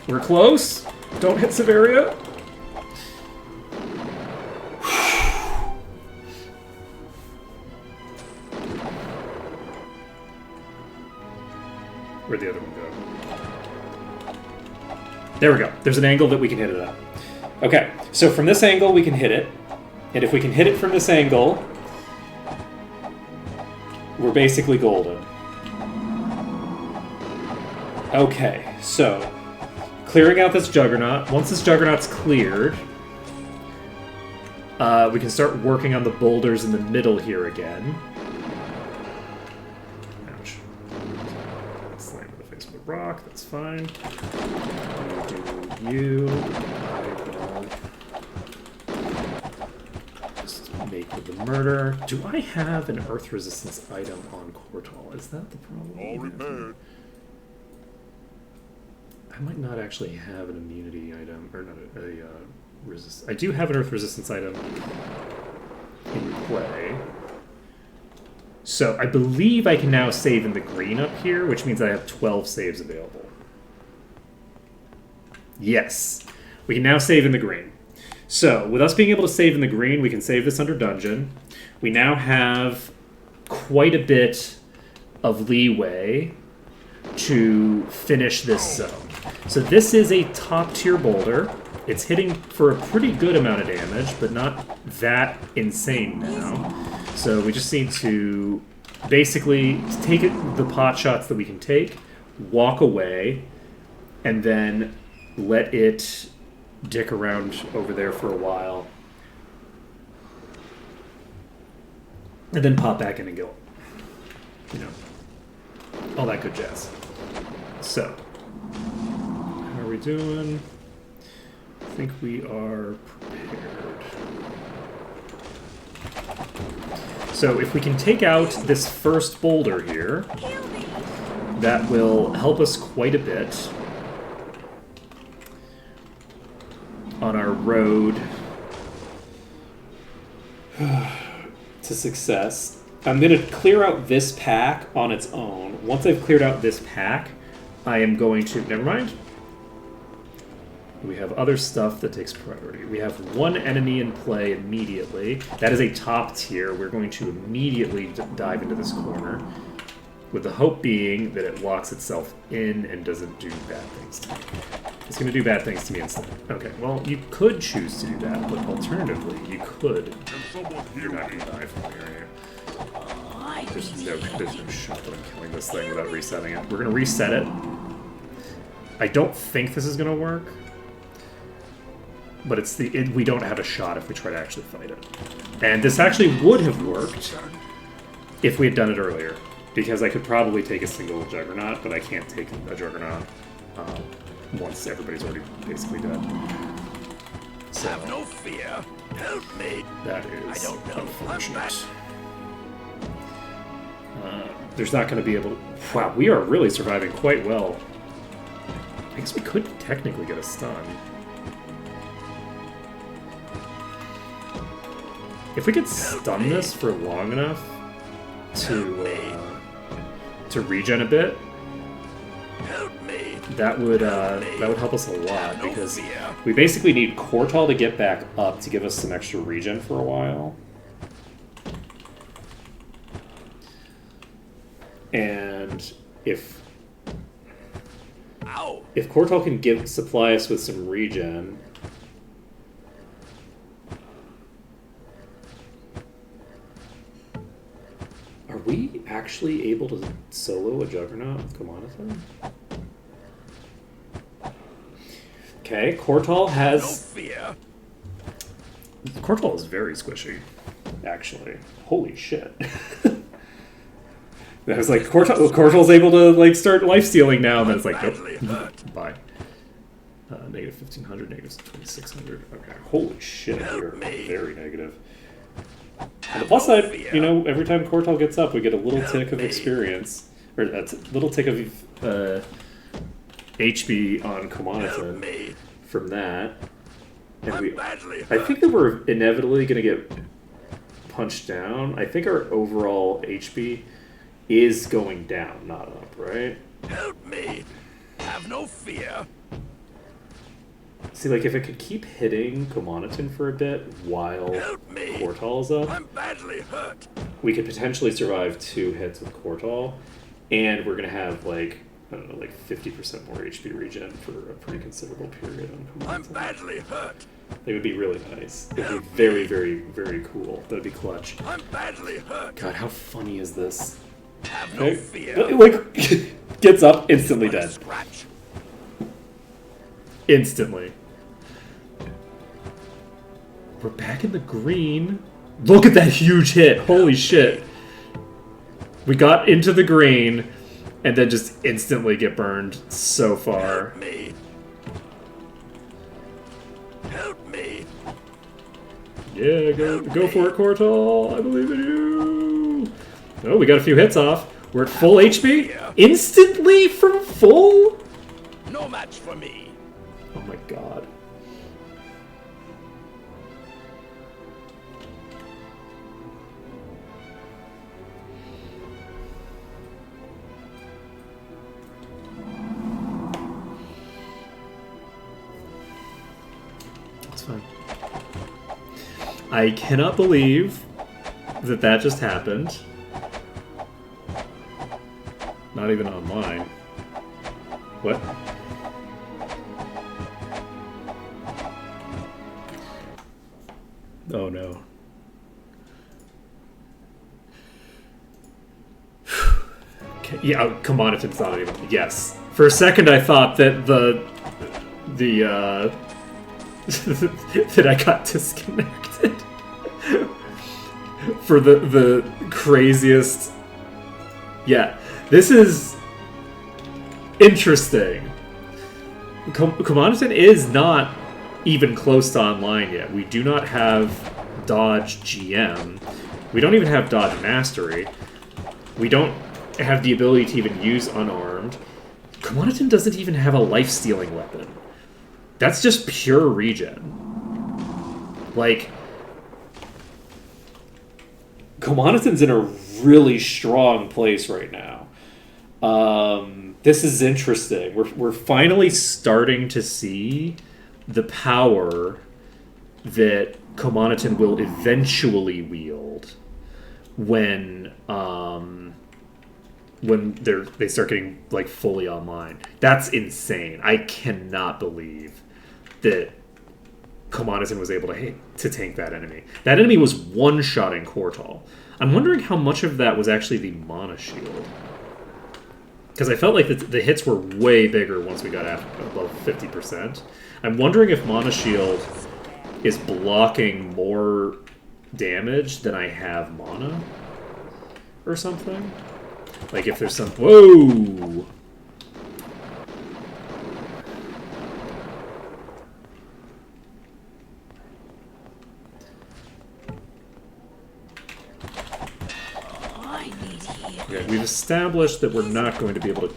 we're close. Don't hit Severia. Where'd the other one go? There we go. There's an angle that we can hit it at. Okay, so from this angle we can hit it. And if we can hit it from this angle, we're basically golden. Okay, so clearing out this juggernaut. Once this juggernaut's cleared, We can start working on the boulders in the middle here again. Ouch. Slam in the face with a rock, that's fine. You. I will just make with the murder. Do I have an earth resistance item on Cortal? Is that the problem? All repaired. I might not actually have an immunity item, or not a resist. I do have an earth resistance item in play. So I believe I can now save in the green up here, which means I have 12 saves available. Yes, we can now save in the green. So with us being able to save in the green, we can save this under dungeon. We now have quite a bit of leeway to finish this zone. So this is a top tier boulder. It's hitting for a pretty good amount of damage, but not that insane now. So we just need to basically take the pot shots that we can take, walk away, and then let it dick around over there for a while. And then pop back in and go. You know, all that good jazz. So, how are we doing? I think we are prepared. So if we can take out this first boulder here, that will help us quite a bit on our road to success. I'm going to clear out this pack on its own. Once I've cleared out this pack, I am going to... Never mind. We have other stuff that takes priority. We have one enemy in play immediately. That is a top tier. We're going to immediately dive into this corner, with the hope being that it locks itself in and doesn't do bad things to me. It's going to do bad things to me instead. Okay, well, you could choose to do that, but alternatively, you could. You're not going to die from here, are you? There's no shot that I'm killing this thing without resetting it. We're going to reset it. I don't think this is going to work. But we don't have a shot if we try to actually fight it. And this actually would have worked if we had done it earlier. Because I could probably take a single Juggernaut, but I can't take a Juggernaut once everybody's already basically dead. So, Have no fear. Help me. that is I don't know. unfortunate. There's not going to be able to... Wow, we are really surviving quite well. I guess we could technically get a stun. If we could stun this for long enough to regen a bit, that would help us a lot, because we basically need Cortal to get back up to give us some extra regen for a while. And if Cortal can supply us with some regen, are we actually able to solo a Juggernaut with Commodity? Okay, Cortal has... No fear. Cortal is very squishy, actually. Holy shit. I was like, Cortal's able to like start life-stealing now, and then it's like, nope, bye. Negative 1,500, negative 2,600. Okay, holy shit, we're very negative. On the plus side, you know, every time Cortal gets up, we get a little tick of experience, or a little tick of HP on Commodity from that. And I think that we're inevitably going to get punched down. I think our overall HP is going down, not up, right? Help me. Have no fear. See, like, if it could keep hitting Commodity for a bit while Cortal's up, I'm badly hurt. we could potentially survive 2 hits with Cortal, and we're going to have, like, I don't know, like 50% more HP regen for a pretty considerable period on I'm Commodity. badly hurt. It would be really nice. It would be very, very, very cool. That would be clutch. I'm badly hurt. God, how funny is this? Have no Okay. fear. Like, gets up, instantly dead. Scratch. Instantly. We're back in the green. Look at that huge hit. Holy shit. We got into the green and then just instantly get burned so far. Me. Help me. Yeah, go for it, Cortal. I believe in you. Oh, we got a few hits off. We're at full HP? Instantly from full? No match for me. Oh my god. That's fine. I cannot believe that that just happened. Not even online. What? Oh no. Okay, yeah, oh, come on, it's not even. Yes. For a second I thought that that I got disconnected. For the craziest. Yeah. This is interesting. Commandeton is not even close to online yet. We do not have Dodge GM. We don't even have Dodge Mastery. We don't have the ability to even use Unarmed. Commandeton doesn't even have a life-stealing weapon. That's just pure regen. Like, Commandeton's in a really strong place right now. This is interesting. We're finally starting to see the power that Commandeton will eventually wield when they start getting like fully online. That's insane. I cannot believe that Commandeton was able to tank that enemy. That enemy was one-shotting Cortal. I'm wondering how much of that was actually the Mana Shield. Because I felt like the hits were way bigger once we got above 50%. I'm wondering if Mana Shield is blocking more damage than I have mana or something. Like if there's some... Whoa! Okay, we've established that we're not going to be able to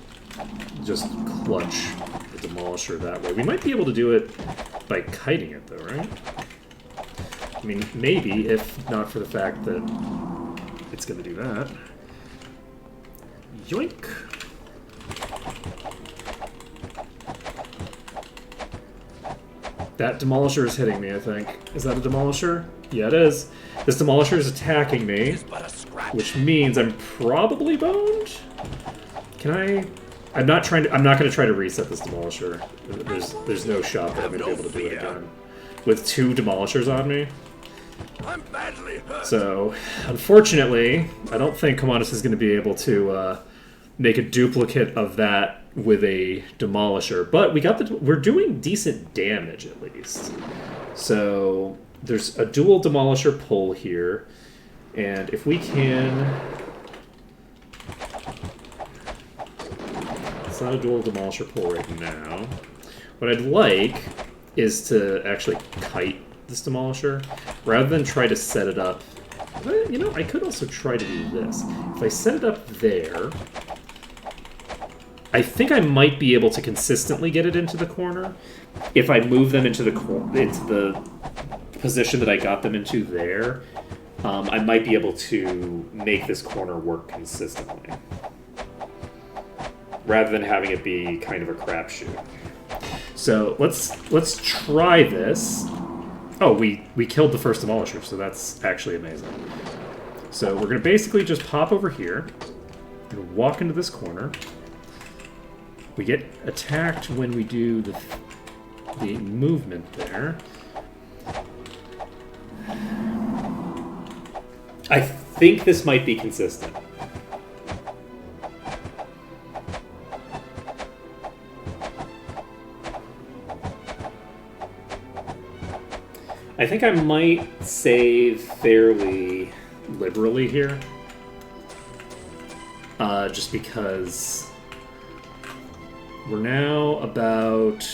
just clutch the Demolisher that way. We might be able to do it by kiting it, though, right? I mean, maybe, if not for the fact that it's going to do that. Yoink! That Demolisher is hitting me, I think. Is that a Demolisher? Yeah, it is. This Demolisher is attacking me, which means I'm probably boned? Can I... I'm not going to try to reset this Demolisher. There's no shot that I'm going to be able to do it again. With two Demolishers on me. I'm badly hurt. So, unfortunately, I don't think Commodus is going to be able to make a duplicate of that with a Demolisher. But we're doing decent damage, at least. So, there's a dual Demolisher pull here. And if we can... It's not a dual Demolisher pull right now. What I'd like is to actually kite this Demolisher, rather than try to set it up. You know, I could also try to do this. If I set it up there, I think I might be able to consistently get it into the corner. If I move them into the position that I got them into there, I might be able to make this corner work consistently, rather than having it be kind of a crapshoot. So let's try this. Oh, we killed the first Demolisher, so that's actually amazing. So we're going to basically just pop over here. We're going to walk into this corner. We get attacked when we do the movement there. I think this might be consistent. I think I might save fairly liberally here. Just because we're now about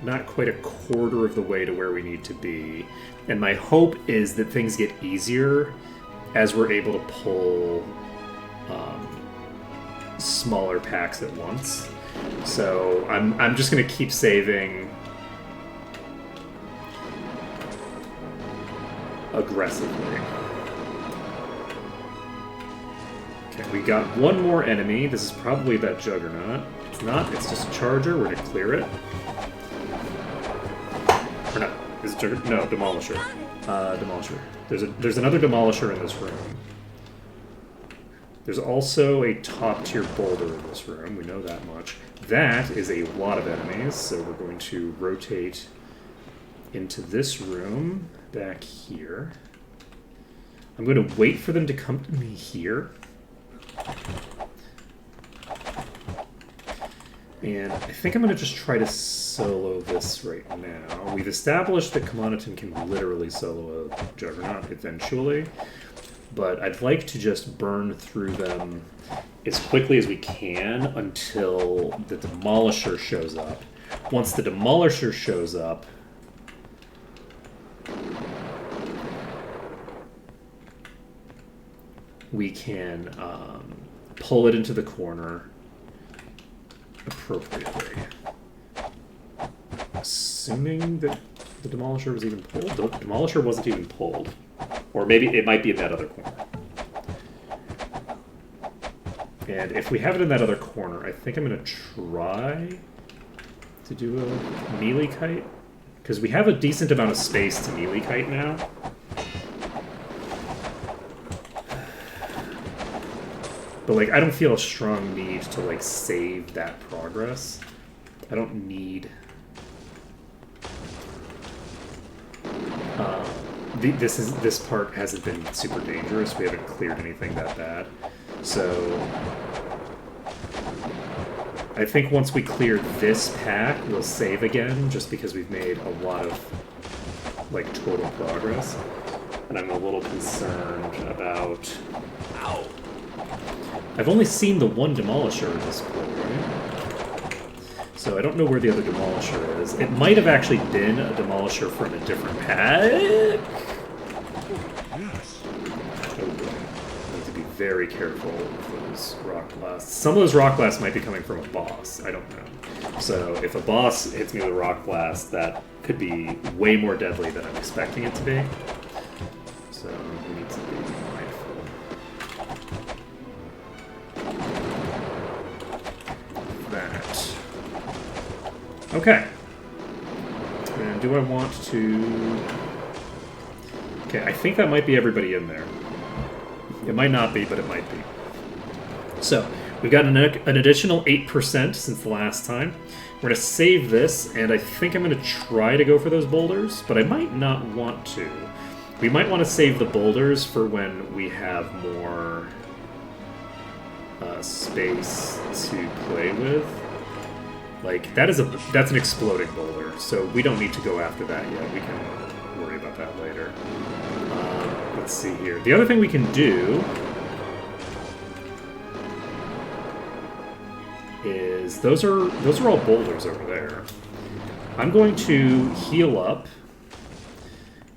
not quite a quarter of the way to where we need to be. And my hope is that things get easier as we're able to pull smaller packs at once. So I'm just going to keep saving aggressively. Okay, we got one more enemy. This is probably that Juggernaut. It's not. It's just a Charger. We're going to clear it. Or no. Is it Juggernaut? No, Demolisher. Demolisher. There's another Demolisher in this room. There's also a top-tier boulder in this room. We know that much. That is a lot of enemies, so we're going to rotate into this room back here. I'm going to wait for them to come to me here. And I think I'm going to just try to solo this right now. We've established that Kamanaton can literally solo a Juggernaut eventually. But I'd like to just burn through them as quickly as we can until the Demolisher shows up. Once the Demolisher shows up, we can pull it into the corner appropriately. Assuming that the Demolisher was even pulled? The Demolisher wasn't even pulled. Or maybe it might be in that other corner. And if we have it in that other corner, I think I'm going to try to do a melee kite. Because we have a decent amount of space to melee kite now. But, like, I don't feel a strong need to, like, save that progress. I don't need... This part hasn't been super dangerous. We haven't cleared anything that bad. So I think once we clear this pack, we'll save again, just because we've made a lot of like total progress. And I'm a little concerned about... Ow! I've only seen the one Demolisher at this point, right? So I don't know where the other Demolisher is. It might have actually been a Demolisher from a different pack. Yes. Oh boy. I need to be very careful with those rock blasts. Some of those rock blasts might be coming from a boss. I don't know. So if a boss hits me with a rock blast, that could be way more deadly than I'm expecting it to be. So we need to be mindful. That. Okay. And do I want to... Okay, I think that might be everybody in there. It might not be, but it might be. So, we've got an additional 8% since the last time. We're going to save this, and I think I'm going to try to go for those boulders, but I might not want to. We might want to save the boulders for when we have more space to play with. Like, that's an exploding boulder, so we don't need to go after that yet. We can worry about that later. Let's see here. The other thing we can do is those are all boulders over there. I'm going to heal up,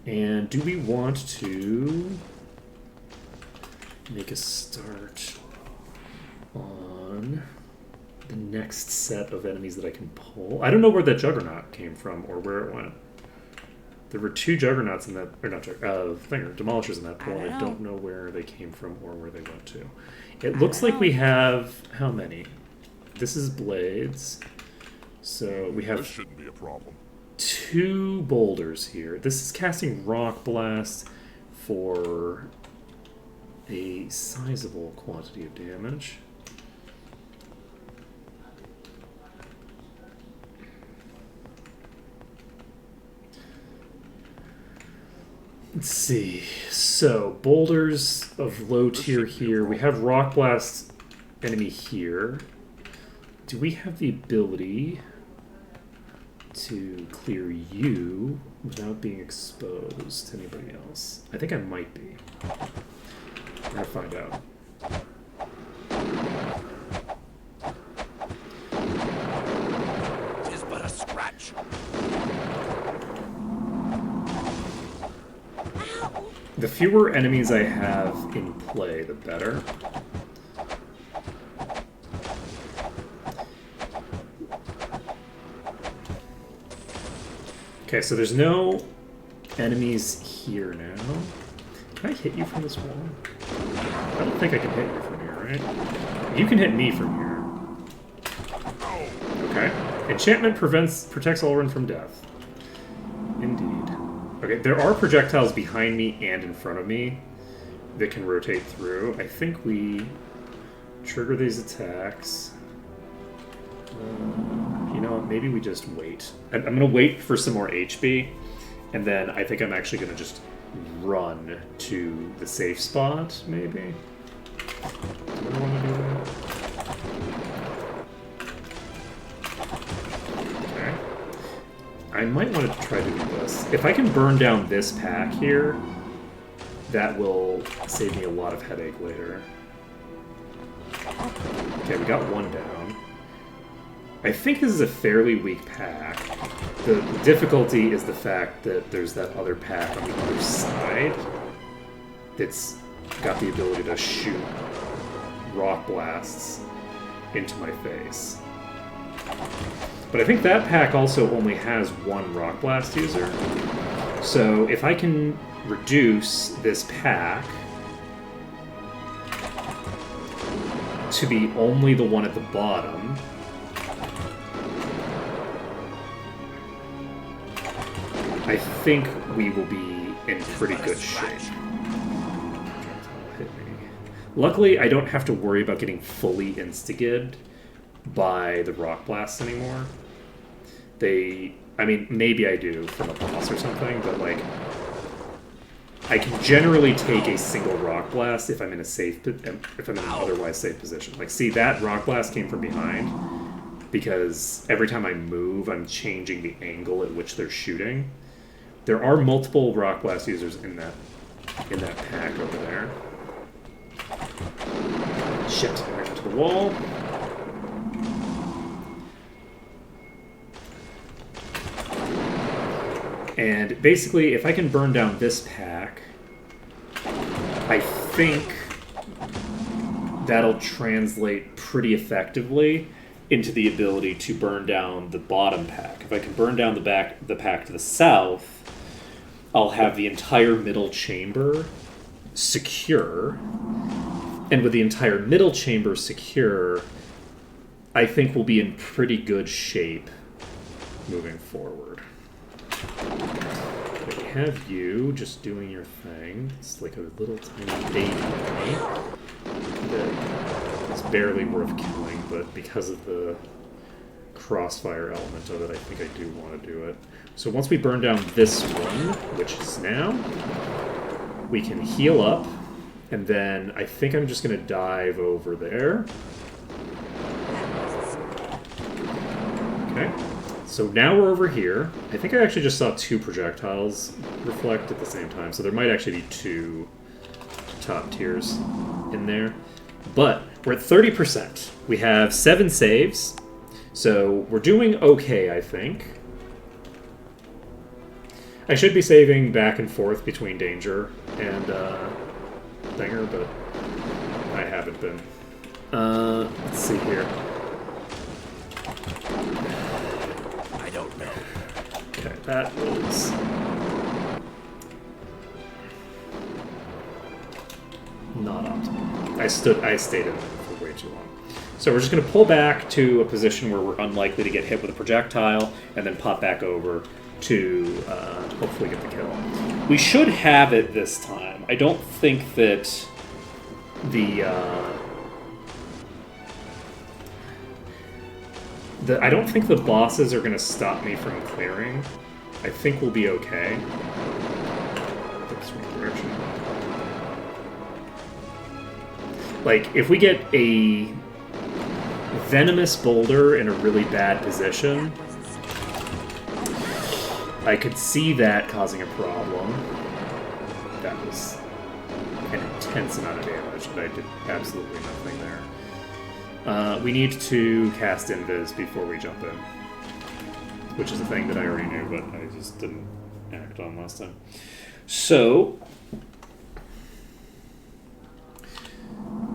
and do we want to make a start on the next set of enemies that I can pull? I don't know where that Juggernaut came from or where it went. There were two Juggernauts in that, or not Demolishers in that pool. I don't know where they came from or where they went to. It looks like we have, how many? This is blades. So we have... This shouldn't be a problem. 2 boulders here. This is casting Rock Blast for a sizable quantity of damage. Let's see. So, boulders of low tier here. We have Rock Blast enemy here. Do we have the ability to to clear you without being exposed to anybody else. I think I might be. We're gonna find out. Tis but a scratch. The fewer enemies I have in play, the better. Okay, so there's no enemies here now. Can I hit you from this wall? I don't think I can hit you from here, right? You can hit me from here. Okay. Enchantment protects all run from death. Indeed. Okay, there are projectiles behind me and in front of me that can rotate through. I think we trigger these attacks. You know what? Maybe we just wait. I'm going to wait for some more HP, and then I think I'm actually going to just run to the safe spot, maybe? Do I want to do that? Okay. I might want to try to do this. If I can burn down this pack here, that will save me a lot of headache later. Okay, we got one down. I think this is a fairly weak pack. The difficulty is the fact that there's that other pack on the other side that's got the ability to shoot rock blasts into my face. But I think that pack also only has one rock blast user. So if I can reduce this pack to be only the one at the bottom, I think we will be in pretty good shape. Hit me. Luckily, I don't have to worry about getting fully insta-gibbed by the rock blasts anymore. I mean, maybe I do from a boss or something, but like, I can generally take a single rock blast if I'm in a if I'm in an otherwise safe position. Like, see, that rock blast came from behind because every time I move, I'm changing the angle at which they're shooting. There are multiple rock blast users in that pack over there. Shit, right into the wall. And basically, if I can burn down this pack, I think that'll translate pretty effectively into the ability to burn down the bottom pack. If I can burn down the pack to the south, I'll have the entire middle chamber secure. And with the entire middle chamber secure, I think we'll be in pretty good shape moving forward. We have you just doing your thing. It's like a little tiny baby that is barely worth killing, but because of the crossfire element of it, I think I do want to do it. So once we burn down this one, which is now, we can heal up, and then I think I'm just going to dive over there. Okay. So now we're over here. I think I actually just saw two projectiles reflect at the same time, so there might actually be two top tiers in there. But we're at 30%. We have 7 saves, so we're doing okay, I think. I should be saving back and forth between danger and Dinger, but I haven't been. Let's see here. I don't know. Okay, that was not optimal. I stayed in it for way too long. So we're just going to pull back to a position where we're unlikely to get hit with a projectile, and then pop back over to hopefully get the kill. We should have it this time. I don't think that I don't think the bosses are going to stop me from clearing. I think we'll be okay. That's one direction. Like, if we get a venomous boulder in a really bad position, I could see that causing a problem. That was an intense amount of damage, but I did absolutely nothing there. We need to cast Invis before we jump in, which is a thing that I already knew, but I just didn't act on last time. So,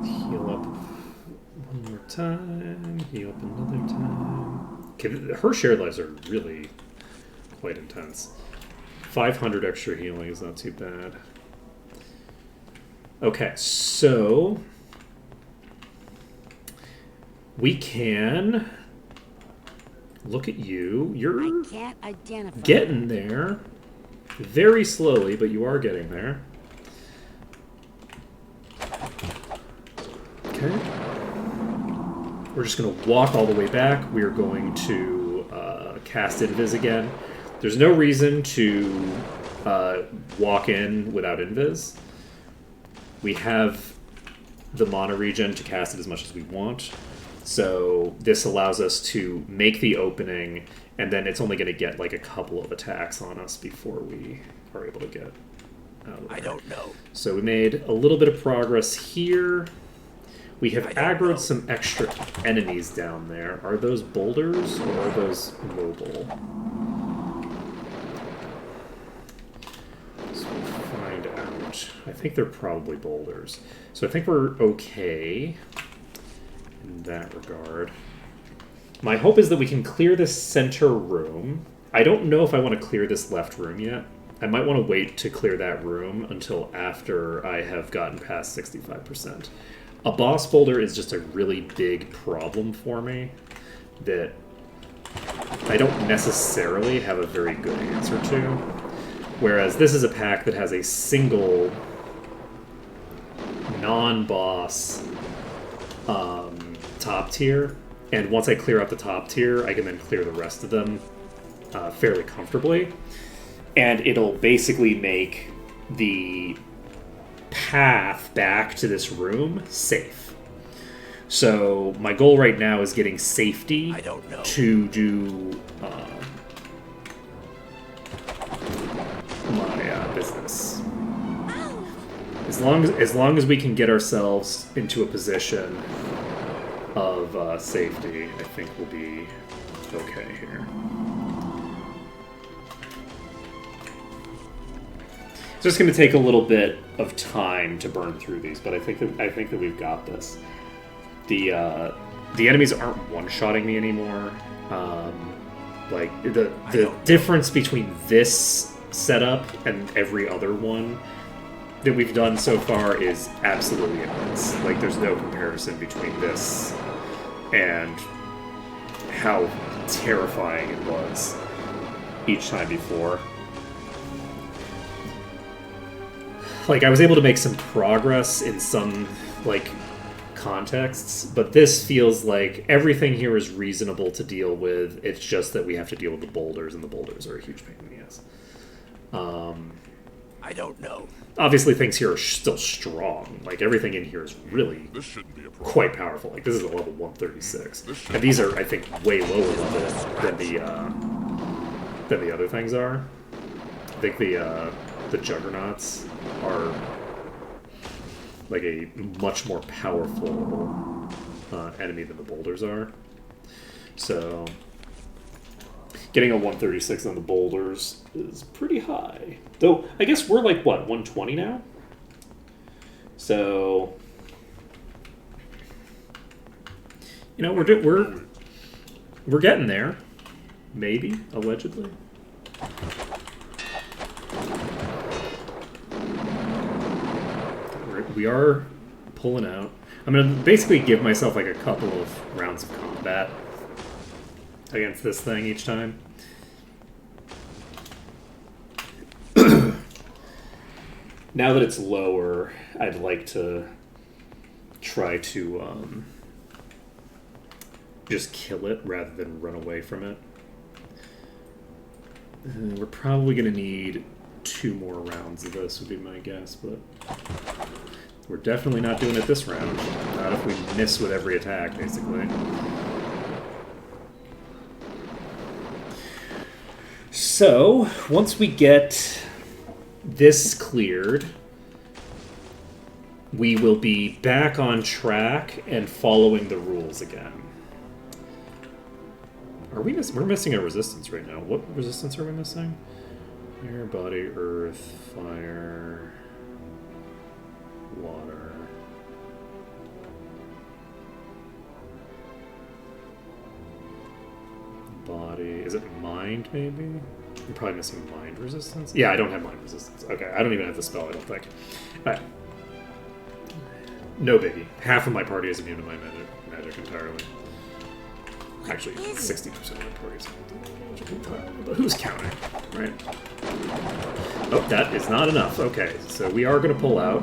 heal up one more time, heal up another time. Okay, her shared lives are really quite intense. 500 extra healing is not too bad. Okay, so we can look at you. You're I can't identify. getting there very slowly, but you are getting there. Okay. We're just going to walk all the way back. We are going to cast Invis again. There's no reason to walk in without Invis. We have the mana regen to cast it as much as we want. So this allows us to make the opening, and then it's only going to get like a couple of attacks on us before we are able to get out of there. I don't know. So we made a little bit of progress here. We have aggroed some extra enemies down there. Are those boulders or are those mobile? So we'll find out. I think they're probably boulders. So I think we're okay in that regard. My hope is that we can clear this center room. I don't know if I want to clear this left room yet. I might want to wait to clear that room until after I have gotten past 65%. A boss boulder is just a really big problem for me that I don't necessarily have a very good answer to. Whereas this is a pack that has a single non-boss top tier, and once I clear out the top tier, I can then clear the rest of them fairly comfortably. And it'll basically make the path back to this room safe. So my goal right now is getting safety to do my business. As long as we can get ourselves into a position of safety, I think we'll be okay here. It's just going to take a little bit of time to burn through these, but I think that we've got this. The enemies aren't one-shotting me anymore. Like the difference between this setup and every other one that we've done so far is absolutely immense. Like there's no comparison between this and how terrifying it was each time before. Like, I was able to make some progress in some, like, contexts, but this feels like everything here is reasonable to deal with. It's just that we have to deal with the boulders, and the boulders are a huge pain in the ass. I don't know. Obviously, things here are still strong. Like, everything in here is really quite powerful. Like, this is a level 136. And these are, I think, way lower level than the other things are. I think the Juggernauts are like a much more powerful enemy than the boulders are. So getting a 136 on the boulders is pretty high. Though I guess we're like what, 120 now? So you know, we're getting there. Maybe, allegedly. We are pulling out. I'm going to basically give myself like a couple of rounds of combat against this thing each time. Now that it's lower, I'd like to try to just kill it rather than run away from it. We're probably going to need 2 more rounds of this, would be my guess, but we're definitely not doing it this round. Not if we miss with every attack, basically. So, once we get this cleared, we will be back on track and following the rules again. Are we we're missing a resistance right now. What resistance are we missing? Air, body, earth, fire, water. Body. Is it mind, maybe? I'm probably missing mind resistance. Yeah, I don't have mind resistance. Okay, I don't even have the spell, I don't think. Alright. No biggie. Half of my party is immune to my magic entirely. Actually, 60% of my party is immune to my magic entirely. But who's counting, right? Oh, that is not enough. Okay, so we are going to pull out.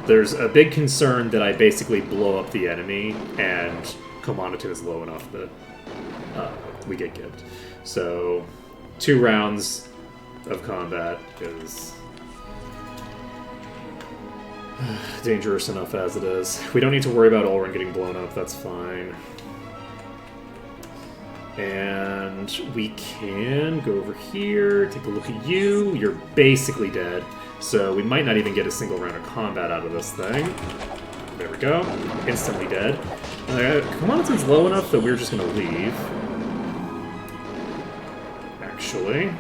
There's a big concern that I basically blow up the enemy, and Commoditum is low enough that we get gibbed. So, 2 rounds of combat is dangerous enough as it is. We don't need to worry about Ulrun getting blown up, that's fine. And we can go over here, take a look at you. You're basically dead, so we might not even get a single round of combat out of this thing. There we go. Instantly dead. Commoditum's low enough that we're just going to leave. Actually.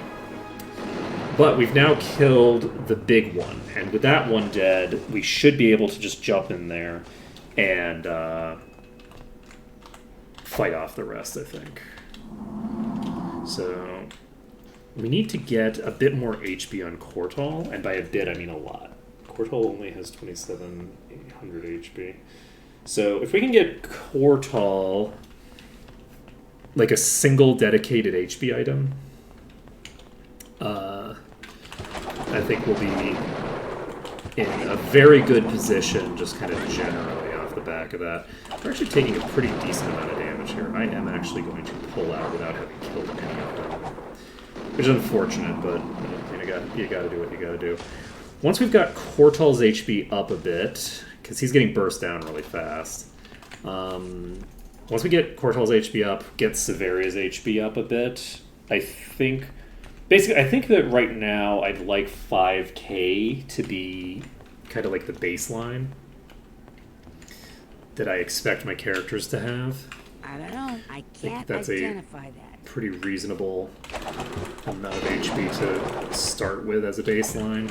But we've now killed the big one, and with that one dead, we should be able to just jump in there and fight off the rest, I think. So, we need to get a bit more HP on Kortal, and by a bit I mean a lot. Kortal only has 2,700 HP. So, if we can get Kortal like a single dedicated HP item, I think we'll be in a very good position, just kind of generally off the back of that. We're actually taking a pretty decent amount of damage here. I am actually going to pull out without having killed any of them, which is unfortunate, but you gotta do what you gotta do. Once we've got Kortal's HP up a bit, because he's getting burst down really fast. Once we get Kortal's HP up, get Severia's HP up a bit, I think... Basically, I think that right now I'd like 5k to be kind of like the baseline that I expect my characters to have. I don't know. I can't that's identify that. Pretty reasonable amount of HP to start with as a baseline.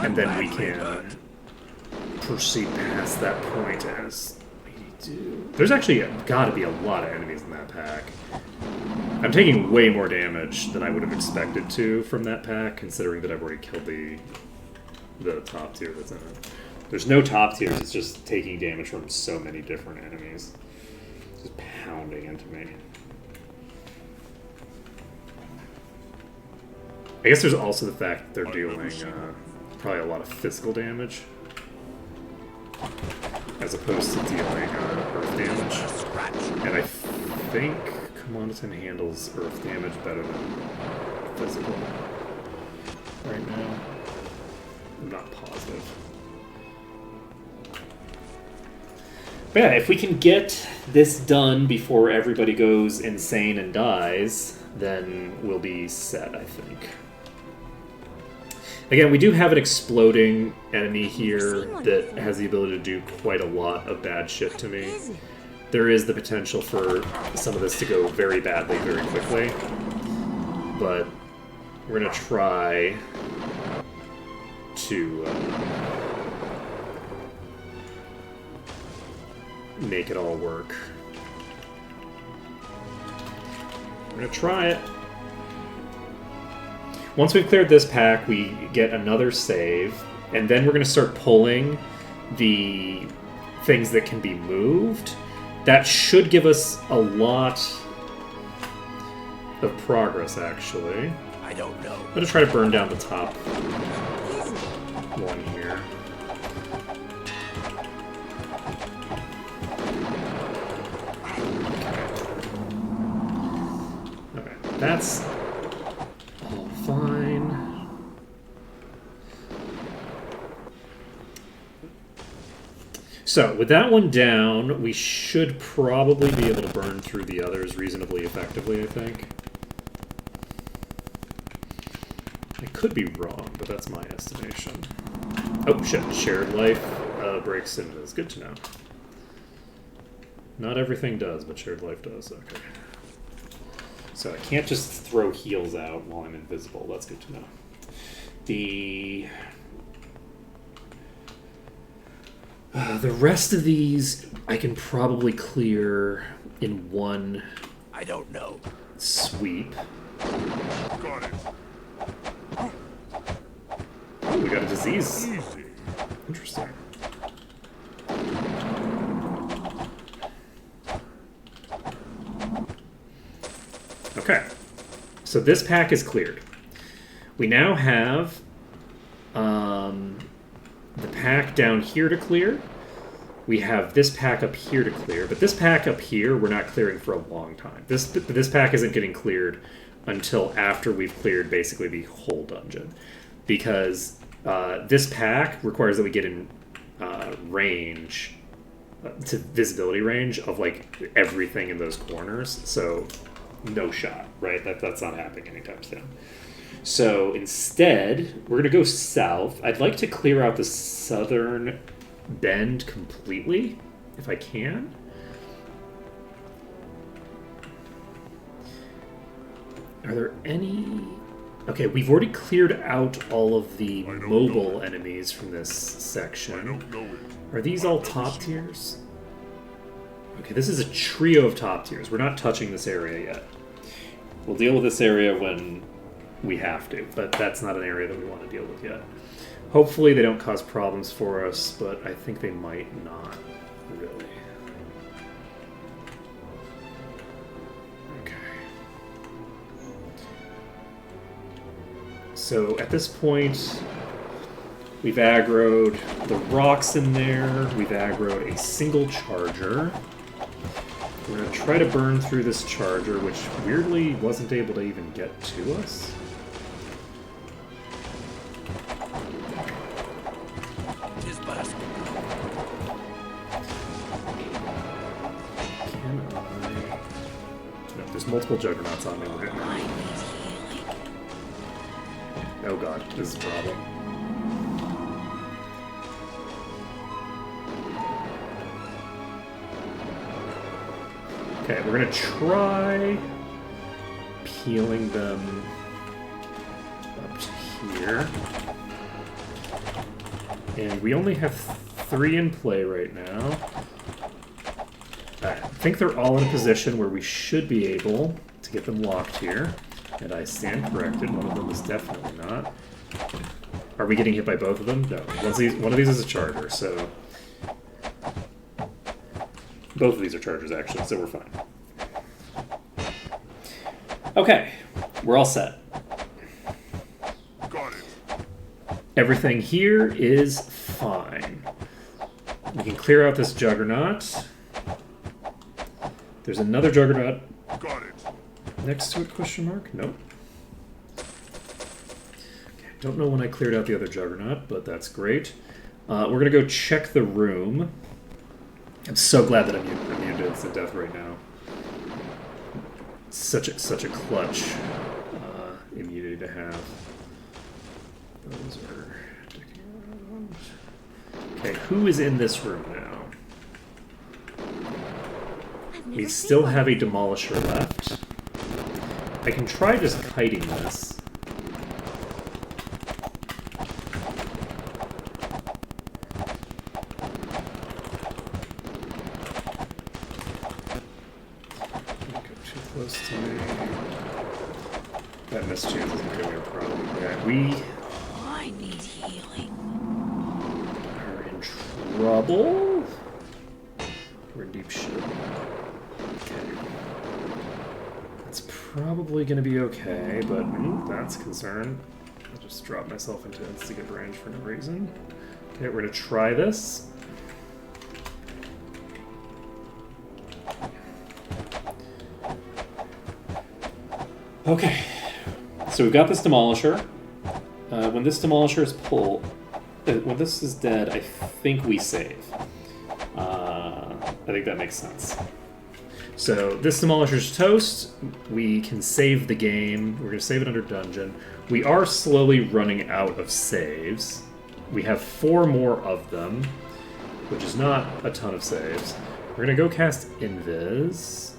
And then we can proceed past that point as we do. There's actually got to be a lot of enemies in that pack. I'm taking way more damage than I would have expected to from that pack, considering that I've already killed the top tier that's in it. There's no top tiers, it's just taking damage from so many different enemies. Just pounding into me. I guess there's also the fact that they're dealing probably a lot of physical damage, as opposed to dealing earth damage. And I think Commoditum handles earth damage better than physical right now. I'm not positive. But yeah, if we can get this done before everybody goes insane and dies, then we'll be set, I think. Again, we do have an exploding enemy here that has the ability to do quite a lot of bad shit to me. There is the potential for some of this to go very badly very quickly, but we're going to try to make it all work. We're going to try it. Once we've cleared this pack, we get another save, and then we're going to start pulling the things that can be moved. That should give us a lot of progress, actually. I don't know. I'm going to try to burn down the top one here. Okay, that's all fine. So, with that one down, we should probably be able to burn through the others reasonably effectively, I think. I could be wrong, but that's my estimation. Oh shit, shared life breaks into this. Good to know. Not everything does, but shared life does. Okay. So I can't just throw heals out while I'm invisible. That's good to know. The rest of these I can probably clear in one I don't know. sweep. Got it. Oh, we got a disease. Easy. Interesting. Okay. So this pack is cleared. We now have the pack down here to clear. We have this pack up here to clear, but this pack up here we're not clearing for a long time. This pack isn't getting cleared until after we've cleared basically the whole dungeon, because this pack requires that we get in range to visibility range of like everything in those corners. So no shot, right? That's not happening anytime soon. So instead, we're gonna go south. I'd like to clear out the southern bend completely, if I can. Are there any... Okay, we've already cleared out all of the mobile enemies from this section. Are these all top tiers? Okay, this is a trio of top tiers. We're not touching this area yet. We'll deal with this area when we have to, but that's not an area that we want to deal with yet. Hopefully they don't cause problems for us, but I think they might not, really. Okay. So at this point, we've aggroed the rocks in there. We've aggroed a single charger. We're going to try to burn through this charger, which weirdly wasn't able to even get to us. Can I... No, there's multiple juggernauts on me. Oh god, this is a problem. Okay, we're gonna try peeling them up to here. And we only have 3 in play right now. I think they're all in a position where we should be able to get them locked here. And I stand corrected, one of them is definitely not. Are we getting hit by both of them? No. One of these is a charger, so... Both of these are chargers, actually, so we're fine. Okay, we're all set. Got it. Everything here is fine. We can clear out this juggernaut. There's another juggernaut Got it. next to it, question mark? Nope. Okay, don't know when I cleared out the other juggernaut, but that's great. We're going to go check the room. I'm so glad that I'm immune to instant death right now. Such a clutch immunity to have. Those are sticking around. Okay, who is in this room now? We still have a demolisher left. I can try just kiting this. Close to me. That mischance isn't really a problem. Yeah, we I need healing. are in trouble. We're in deep shit. Okay. That's probably going to be okay, but that's a concern. I'll just drop myself into instigate range for no reason. Okay, we're going to try this. Okay, so we've got this demolisher. When this demolisher is pulled, when this is dead, I think we save. I think that makes sense. So this demolisher's toast. We can save the game. We're going to save it under dungeon. We are slowly running out of saves. We have 4 more of them, which is not a ton of saves. We're going to go cast Invis.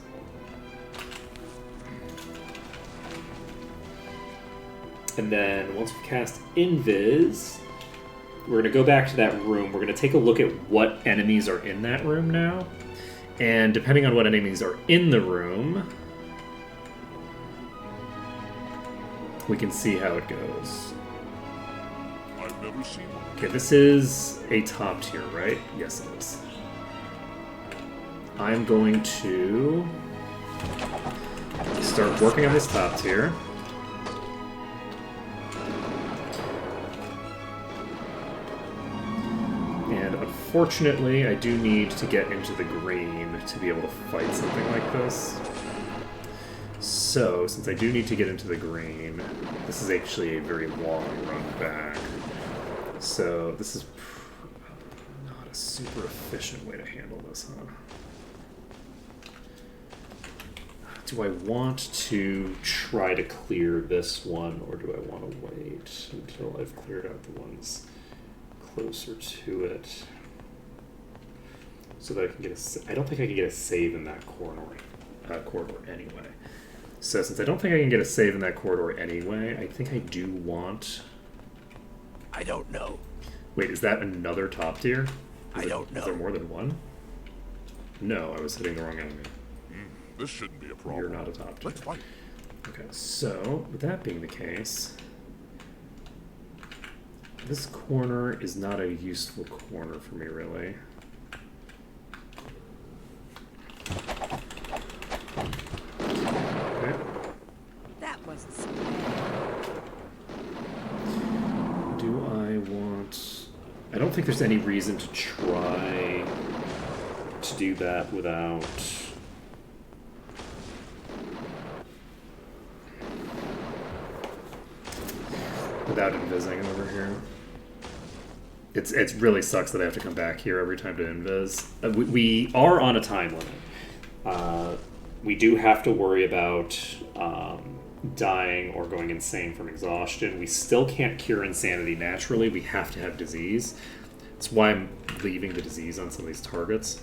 And then once we cast Invis, we're going to go back to that room. We're going to take a look at what enemies are in that room now. And depending on what enemies are in the room, we can see how it goes. I've never seen one. Okay, this is a top tier, right? Yes, it is. I'm going to start working on this top tier. And unfortunately, I do need to get into the green to be able to fight something like this. So, since I do need to get into the green, this is actually a very long run back. So, this is not a super efficient way to handle this, huh? Do I want to try to clear this one, or do I want to wait until I've cleared out the ones closer to it? So that I can get I don't think I can get a save in that corridor anyway. So since I don't think I can get a save in that corridor anyway, I think I do want... I don't know. Wait, is that another top tier? I don't know. Is there more than one? No, I was hitting the wrong enemy. This shouldn't be a problem. You're not a top tier. Let's fight. Okay, so with that being the case, this corner is not a useful corner for me, really. Okay. That wasn't so bad. Do I want... I don't think there's any reason to try to do that without... invising over here. It really sucks that I have to come back here every time to invis. We are on a time limit. We do have to worry about dying or going insane from exhaustion. We still can't cure insanity naturally. We have to have disease. That's why I'm leaving the disease on some of these targets,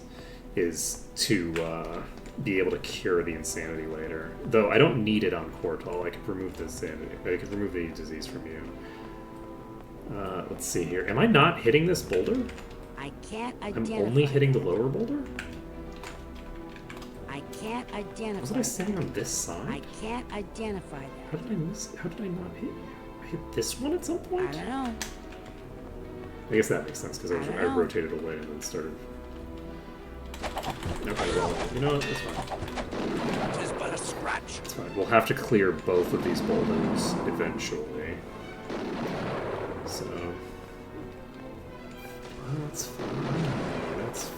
is to be able to cure the insanity later. Though I don't need it on Quartal. I could remove the insanity. I could remove the disease from you. Let's see here. Am I not hitting this boulder? I can't I'm identify. only hitting the lower boulder? I can't identify. Wasn't I standing on this I side? can't identify that. How did I miss? How did I not hit? I hit this one at some I point? don't know. I guess that makes sense because I don't I know. rotated away and then started. Okay, well, you know what? It's fine. It is but a scratch. It's fine. We'll have to clear both of these boulders eventually. So. Well, that's fine. That's fine.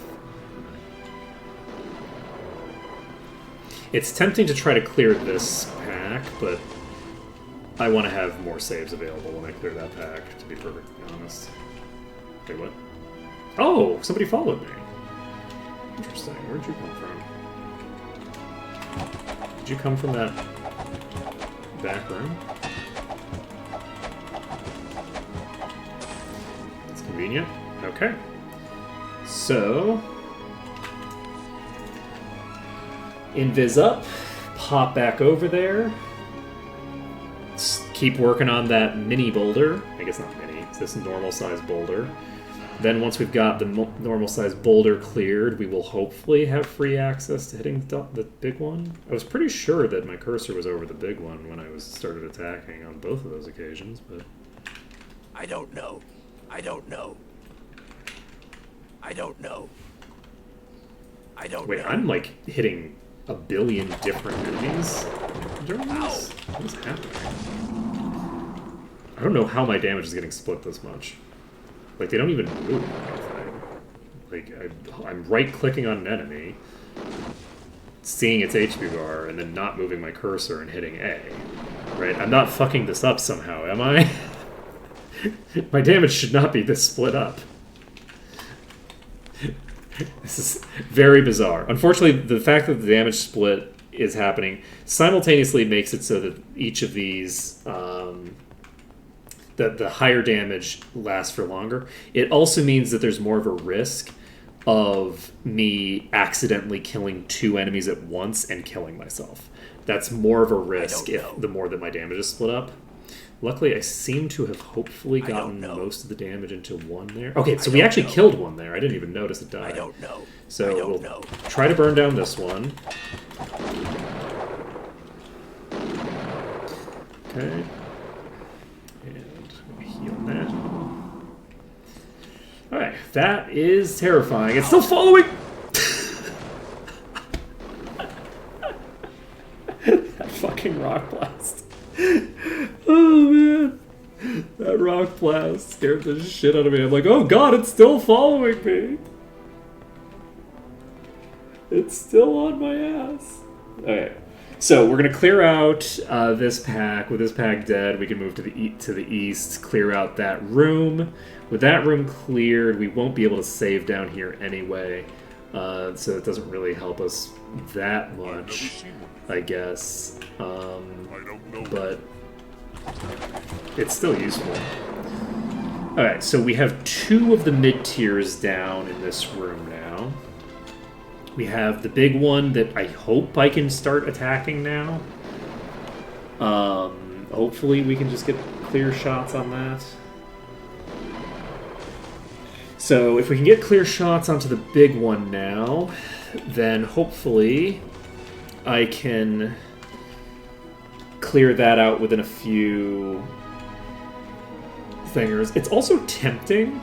It's tempting to try to clear this pack, but I want to have more saves available when I clear that pack, to be perfectly honest. Wait, what? Oh, somebody followed me. Interesting. Where'd you come from? Did you come from that back room? That's convenient. Okay. So, invis up, pop back over there, keep working on that mini boulder. I guess not mini, it's this normal size boulder. Then once we've got the normal size boulder cleared, we will hopefully have free access to hitting the big one. I was pretty sure that my cursor was over the big one when I started attacking on both of those occasions, but... I don't know. I don't know. I don't know. I don't Wait, know. I'm like hitting a billion different enemies during this? What is happening? I don't know how my damage is getting split this much. Like, they don't even move or anything. Like, I'm right-clicking on an enemy, seeing its HP bar, and then not moving my cursor and hitting A. Right? I'm not fucking this up somehow, am I? My damage should not be this split up. This is very bizarre. Unfortunately, the fact that the damage split is happening simultaneously makes it so that each of these, the higher damage lasts for longer. It also means that there's more of a risk of me accidentally killing 2 enemies at once and killing myself. That's more of a risk the more that my damage is split up. Luckily, I seem to have hopefully gotten most of the damage into one there. Okay, so we actually killed one there. I didn't even notice it died. So we'll try to burn down this one. Okay. And heal that. Alright, that is terrifying. It's still following! That fucking rock blast. Oh, man. That rock blast scared the shit out of me. I'm like, oh god, it's still following me. It's still on my ass. Okay. So we're gonna clear out this pack. With this pack dead, we can move to the east, clear out that room. With that room cleared, we won't be able to save down here anyway, so it doesn't really help us that much, I guess. But it's still useful. Alright, so we have 2 of the mid-tiers down in this room now. We have the big one that I hope I can start attacking now. Hopefully we can just get clear shots on that. So if we can get clear shots onto the big one now, then hopefully I can clear that out within a few thingers. It's also tempting,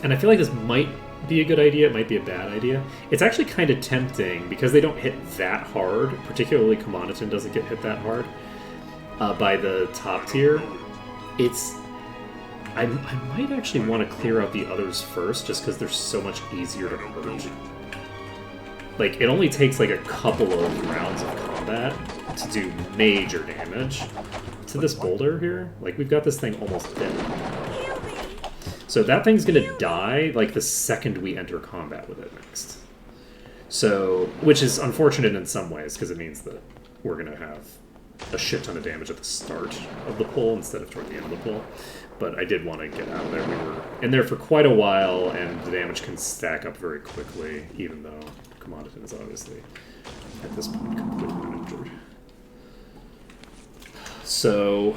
and I feel like this might be a good idea, it might be a bad idea. It's actually kind of tempting, because they don't hit that hard, particularly Commoditon doesn't get hit that hard by the top tier. I might actually want to clear out the others first, just because they're so much easier to purge. Like, it only takes like a couple of rounds of combat to do major damage to this boulder here. Like, we've got this thing almost dead. So that thing's gonna die, like, the second we enter combat with it next. So, which is unfortunate in some ways, because it means that we're gonna have a shit ton of damage at the start of the pull instead of toward the end of the pull. But I did want to get out of there. We were in there for quite a while, and the damage can stack up very quickly, even though Commoditon is obviously, at this point, completely uninjured. So...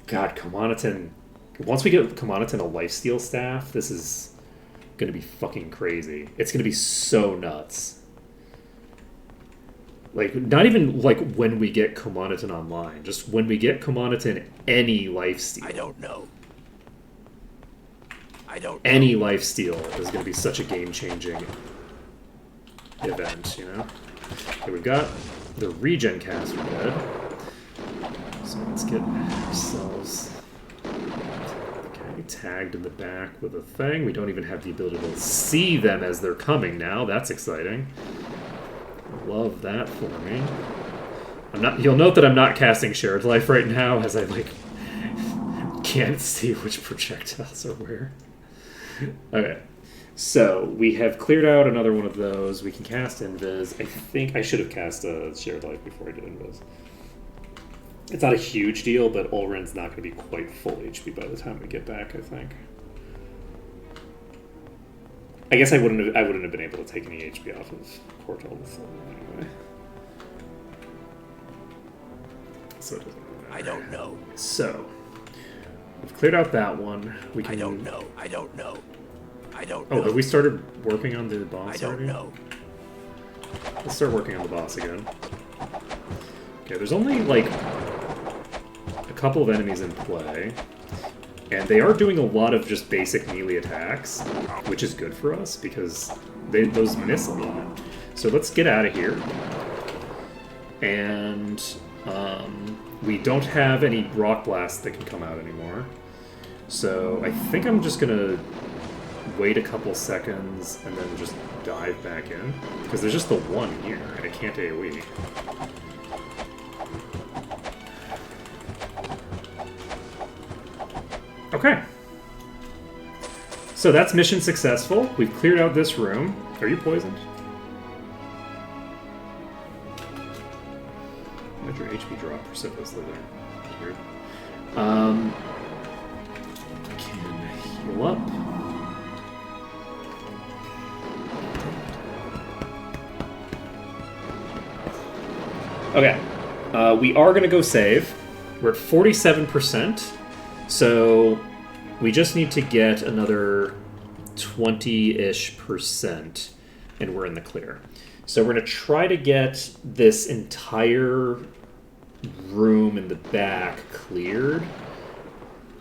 God, Commoditon... Once we get Commoditon a lifesteal staff, this is going to be fucking crazy. It's going to be so nuts. Like, not even, like, when we get Commoditon online. Just when we get Commoditon any lifesteal. I don't know. Any lifesteal is going to be such a game-changing event, you know? Okay, we've got the regen caster dead. So let's get ourselves tagged in the back with a thing. We don't even have the ability to see them as they're coming now. That's exciting. Love that for me. You'll note that I'm not casting Shared Life right now, as I, like, can't see which projectiles are where. Okay. So, we have cleared out another one of those. We can cast Invis. I think I should have cast a Shared Life before I did Invis. It's not a huge deal, but Ulrin's not going to be quite full HP by the time we get back, I think. I guess I wouldn't have been able to take any HP off of Cortal with Ulrin anyway. So it doesn't really matter. I don't know. So, we've cleared out that one. We can... I don't know. Oh, have we started working on the boss I don't already? know. Let's start working on the boss again. Okay, there's only, like, a couple of enemies in play, and they are doing a lot of just basic melee attacks, which is good for us, because those miss a lot. So let's get out of here. And we don't have any rock blasts that can come out anymore. So I think I'm just going to wait a couple seconds and then just dive back in, because there's just the one here, and it can't AoE. Okay. So that's mission successful. We've cleared out this room. Are you poisoned? Why'd your HP drop precipitously there? Weird. Can heal up. Okay. We are going to go save. We're at 47%. So we just need to get another 20-ish percent, and we're in the clear. So we're going to try to get this entire room in the back cleared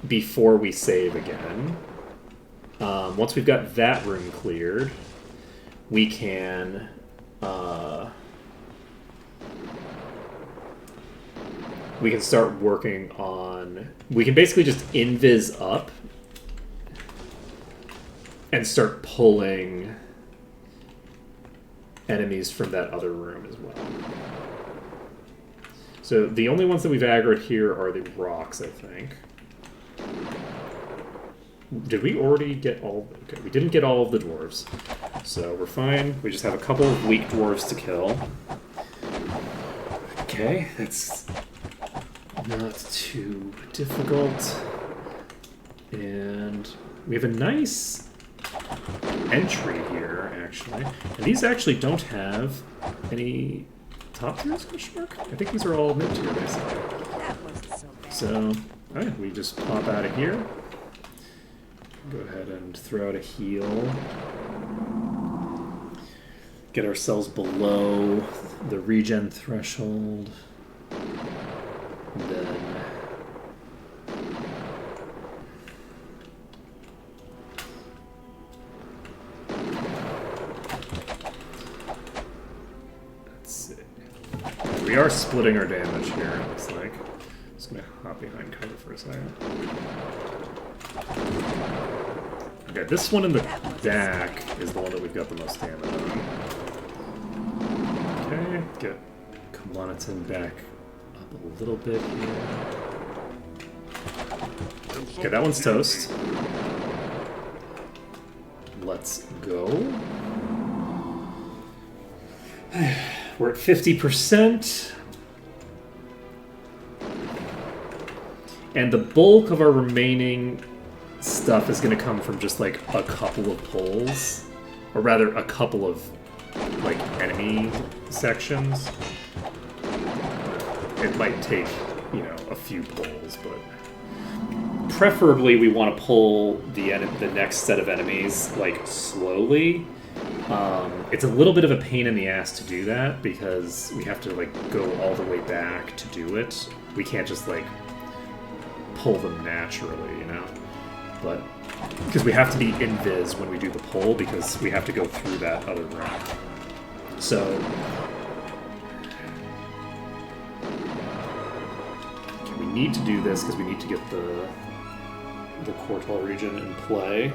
before we save again. Once we've got that room cleared, we can start working on... We can basically just invis up and start pulling enemies from that other room as well. So the only ones that we've aggroed here are the rocks, I think. Did we already get all... Okay, we didn't get all of the dwarves. So we're fine. We just have a couple of weak dwarves to kill. Okay, that's not too difficult. And we have a nice entry here, actually. And these actually don't have any top tiers, question mark? I think these are all mid tier, basically. That wasn't so bad. So, alright, we just pop out of here. Go ahead and throw out a heal. Get ourselves below the regen threshold. And then... let's see. We are splitting our damage here, it looks like. Just gonna hop behind cover for a second. Okay, this one in the back is the one that we've got the most damage on. Okay, get Kamanatin back up a little bit here. Okay, that one's toast. Let's go. We're at 50%. And the bulk of our remaining stuff is going to come from just like a couple of pulls, or rather a couple of like enemy sections. It might take, you know, a few pulls, but preferably we want to pull the next set of enemies like slowly. It's a little bit of a pain in the ass to do that because we have to like go all the way back to do it. We can't just like pull them naturally, you know? But because we have to be invis when we do the pull because we have to go through that other room. So okay, we need to do this because we need to get the Quartal region in play.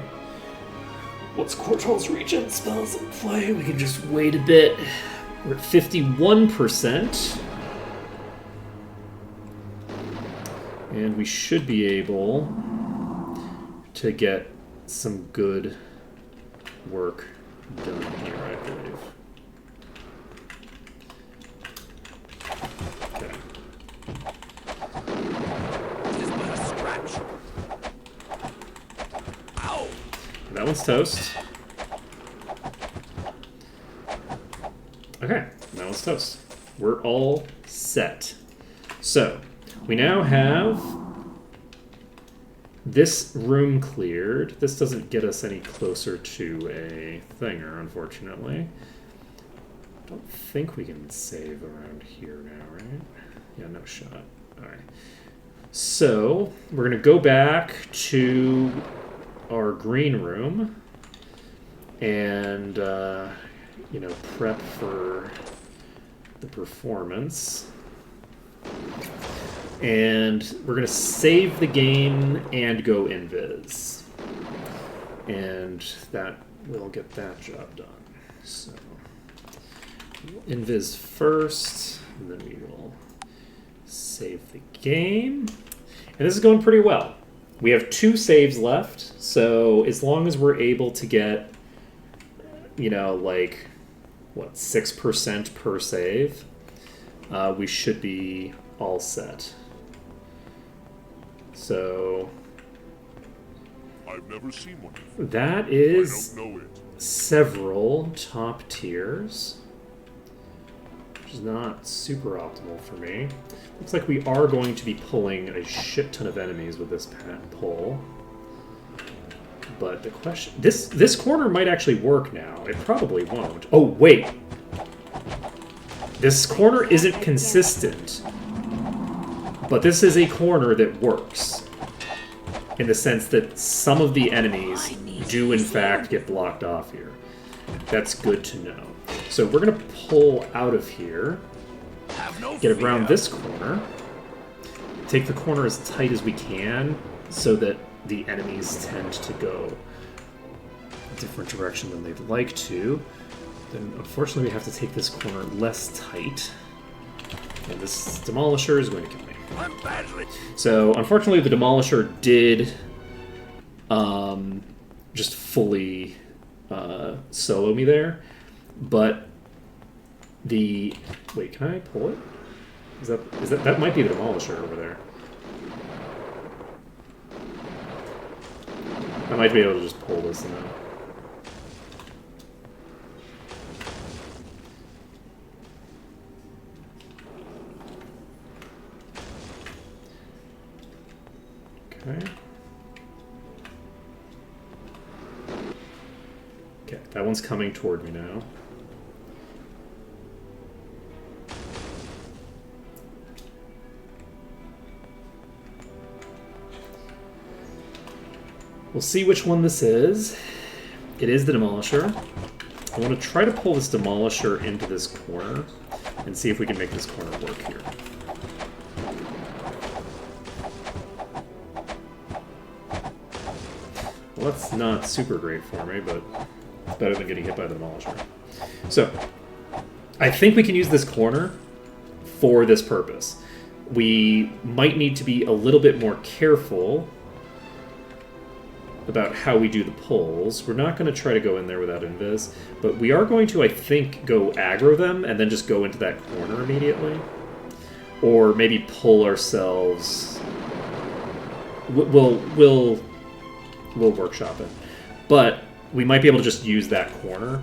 What's Quartal's region spells in play? We can just wait a bit. We're at 51%. And we should be able to get some good work done here, I believe. Okay. Just but a scratch. Ow! That one's toast. Okay, that one's toast. We're all set. So, we now have this room cleared. This doesn't get us any closer to a thinger, unfortunately. I don't think we can save around here now, right? Yeah, no shot. Alright. So, we're going to go back to our green room and, you know, prep for the performance. And we're going to save the game and go invis. And that will get that job done. So, we'll invis first, and then we will save the game. And this is going pretty well. We have 2 saves left, so as long as we're able to get, you know, like, what, 6% per save, we should be all set. So I've never seen one. that is I don't know it. several top tiers, which is not super optimal for me. Looks like we are going to be pulling a shit ton of enemies with this pull. But the question... This corner might actually work now. It probably won't. Oh, wait. This corner isn't consistent. But this is a corner that works. In the sense that some of the enemies do, in fact, get blocked off here. That's good to know. So we're going to pull out of here. Get around this corner. Take the corner as tight as we can so that the enemies tend to go a different direction than they'd like to. Then, unfortunately, we have to take this corner less tight. And this Demolisher is going to kill me. So, unfortunately, the Demolisher did just fully solo me there. But the... Wait, can I pull it? Is that that might be the Demolisher over there. I might be able to just pull this now. Okay. Okay, that one's coming toward me now. We'll see which one this is. It is the Demolisher. I want to try to pull this Demolisher into this corner and see if we can make this corner work here. Well, that's not super great for me, but it's better than getting hit by the Demolisher. So, I think we can use this corner for this purpose. We might need to be a little bit more careful about how we do the pulls. We're not going to try to go in there without invis, but we are going to, I think, go aggro them and then just go into that corner immediately. Or maybe pull ourselves... We'll workshop it. But we might be able to just use that corner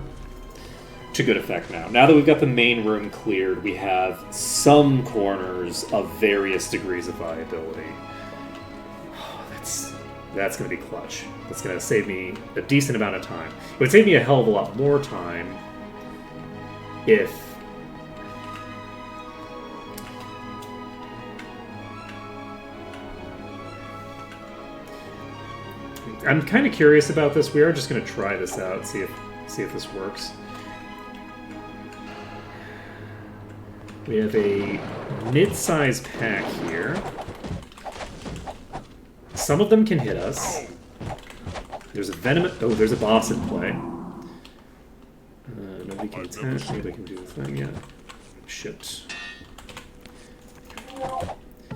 to good effect now. Now that we've got the main room cleared, we have some corners of various degrees of viability. That's going to be clutch. That's going to save me a decent amount of time. It would save me a hell of a lot more time if... I'm kind of curious about this. We are just going to try this out, see if this works. We have a mid-size pack here. Some of them can hit us. There's a venom. Oh, there's a boss in play. Nobody can attack. Nobody can do the thing yet. Shit.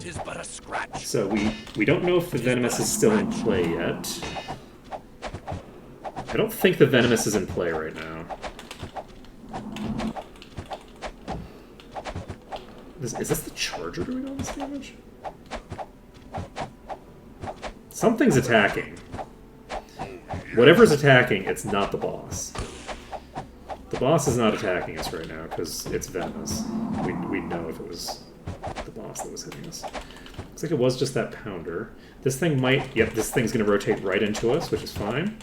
Tis but a scratch. So we don't know if the Venomous is still in play yet. I don't think the Venomous is in play right now. Is this the Charger doing all this damage? Something's attacking. Whatever's attacking, it's not the boss. The boss is not attacking us right now because it's venomous. We'd know if it was the boss that was hitting us. Looks like it was just that pounder. This thing might... Yep, this thing's going to rotate right into us, which is fine.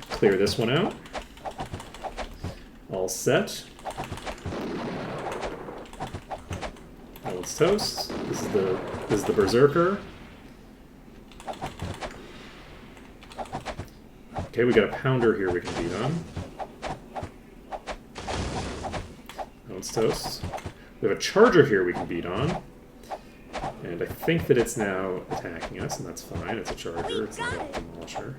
Clear this one out. All set. That one's toast. This is the Berserker. Okay, we got a pounder here we can beat on. That one's toast. We have a charger here we can beat on. And I think that it's now attacking us, and that's fine. It's a charger, it's not a demolisher.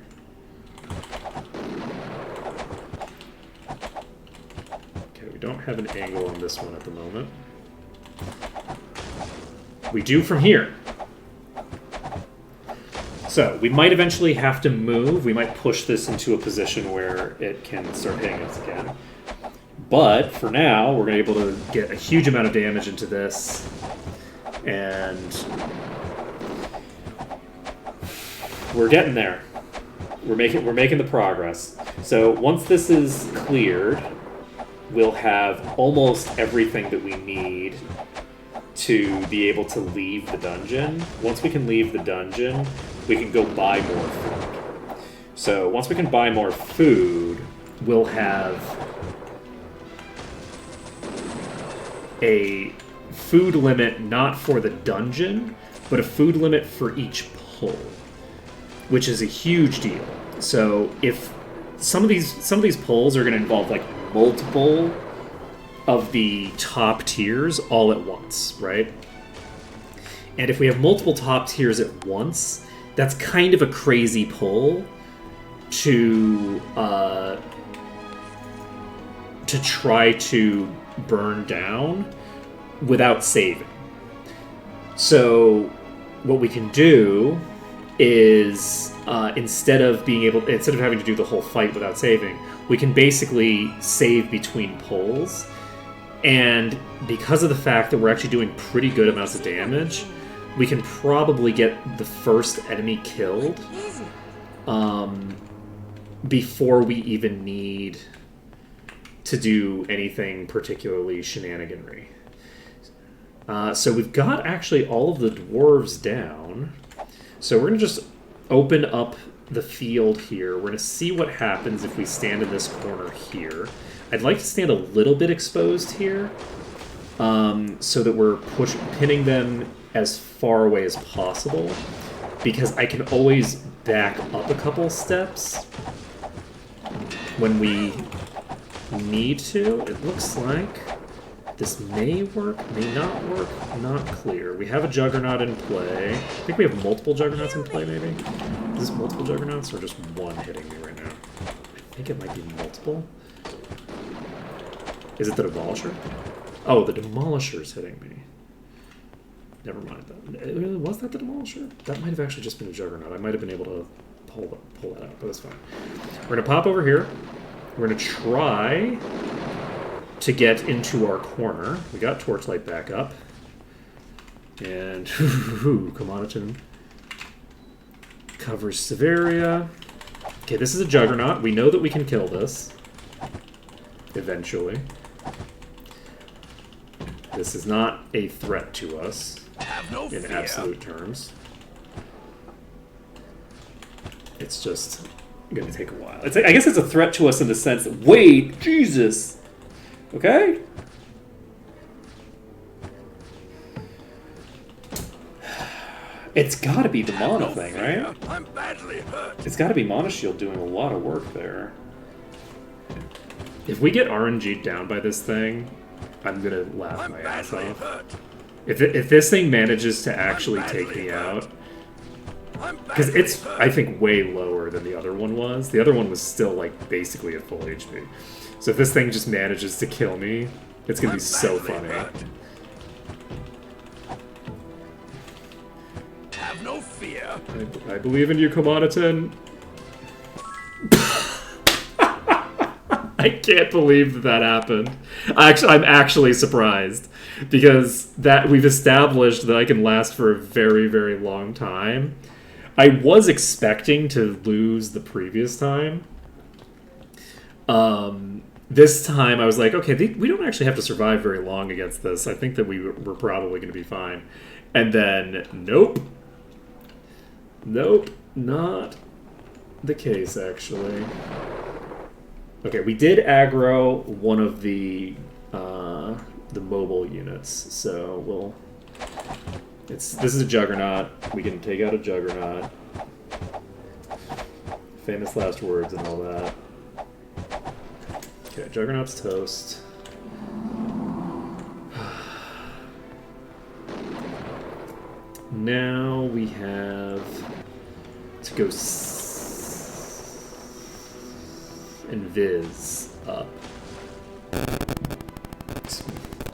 Okay, we don't have an angle on this one at the moment. We do from here. So, we might eventually have to move. We might push this into a position where it can start hitting us again. But, for now, we're going to be able to get a huge amount of damage into this. And we're getting there. We're making the progress. So, once this is cleared, we'll have almost everything that we need to be able to leave the dungeon. Once we can leave the dungeon, we can go buy more food. So once we can buy more food, we'll have a food limit not for the dungeon, but a food limit for each pull, which is a huge deal. So if some of these pulls are going to involve like multiple of the top tiers all at once, right? And if we have multiple top tiers at once, that's kind of a crazy pull to try to burn down without saving. So what we can do is instead of having to do the whole fight without saving, we can basically save between pulls. And because of the fact that we're actually doing pretty good amounts of damage, we can probably get the first enemy killed before we even need to do anything particularly shenaniganry. So we've got actually all of the dwarves down. So we're going to just open up the field here. We're going to see what happens if we stand in this corner here. I'd like to stand a little bit exposed here, so that we're pinning them as far away as possible, because I can always back up a couple steps when we need to. It looks like this may work, may not work, not clear. We have a Juggernaut in play. I think we have multiple Juggernauts in play, maybe? Is this multiple Juggernauts or just one hitting me right now? I think it might be multiple. Is it the Demolisher? Oh, the Demolisher's hitting me. Never mind. Was that the Demolisher? That might have actually just been a Juggernaut. I might have been able to pull that out, but that's fine. We're going to pop over here. We're going to try to get into our corner. We got Torchlight back up. And, Kamanaton covers Severia. Okay, this is a Juggernaut. We know that we can kill this. Eventually. This is not a threat to us in absolute terms. It's just going to take a while. I guess it's a threat to us in the sense that, wait, Jesus! Okay? It's got to be the Mana thing, right? I'm badly hurt. It's got to be Mana Shield doing a lot of work there. If we get RNG'd down by this thing, I'm gonna laugh my ass off. If this thing manages to actually take me out, because it's, I think, way lower than the other one was. The other one was still, like, basically at full HP. So if this thing just manages to kill me, it's gonna be so funny. Have no fear. I believe in you, Kamanaton. I can't believe that happened. I'm actually surprised, because that we've established that I can last for a very, very long time. I was expecting to lose the previous time. This time I was like, okay, we don't actually have to survive very long against this. I think that we're probably going to be fine. And then, nope. Nope, not the case, actually. Okay, we did aggro one of the mobile units, so this is a Juggernaut. We can take out a Juggernaut. Famous last words and all that. Okay, Juggernaut's toast. Now we have to go Invis up.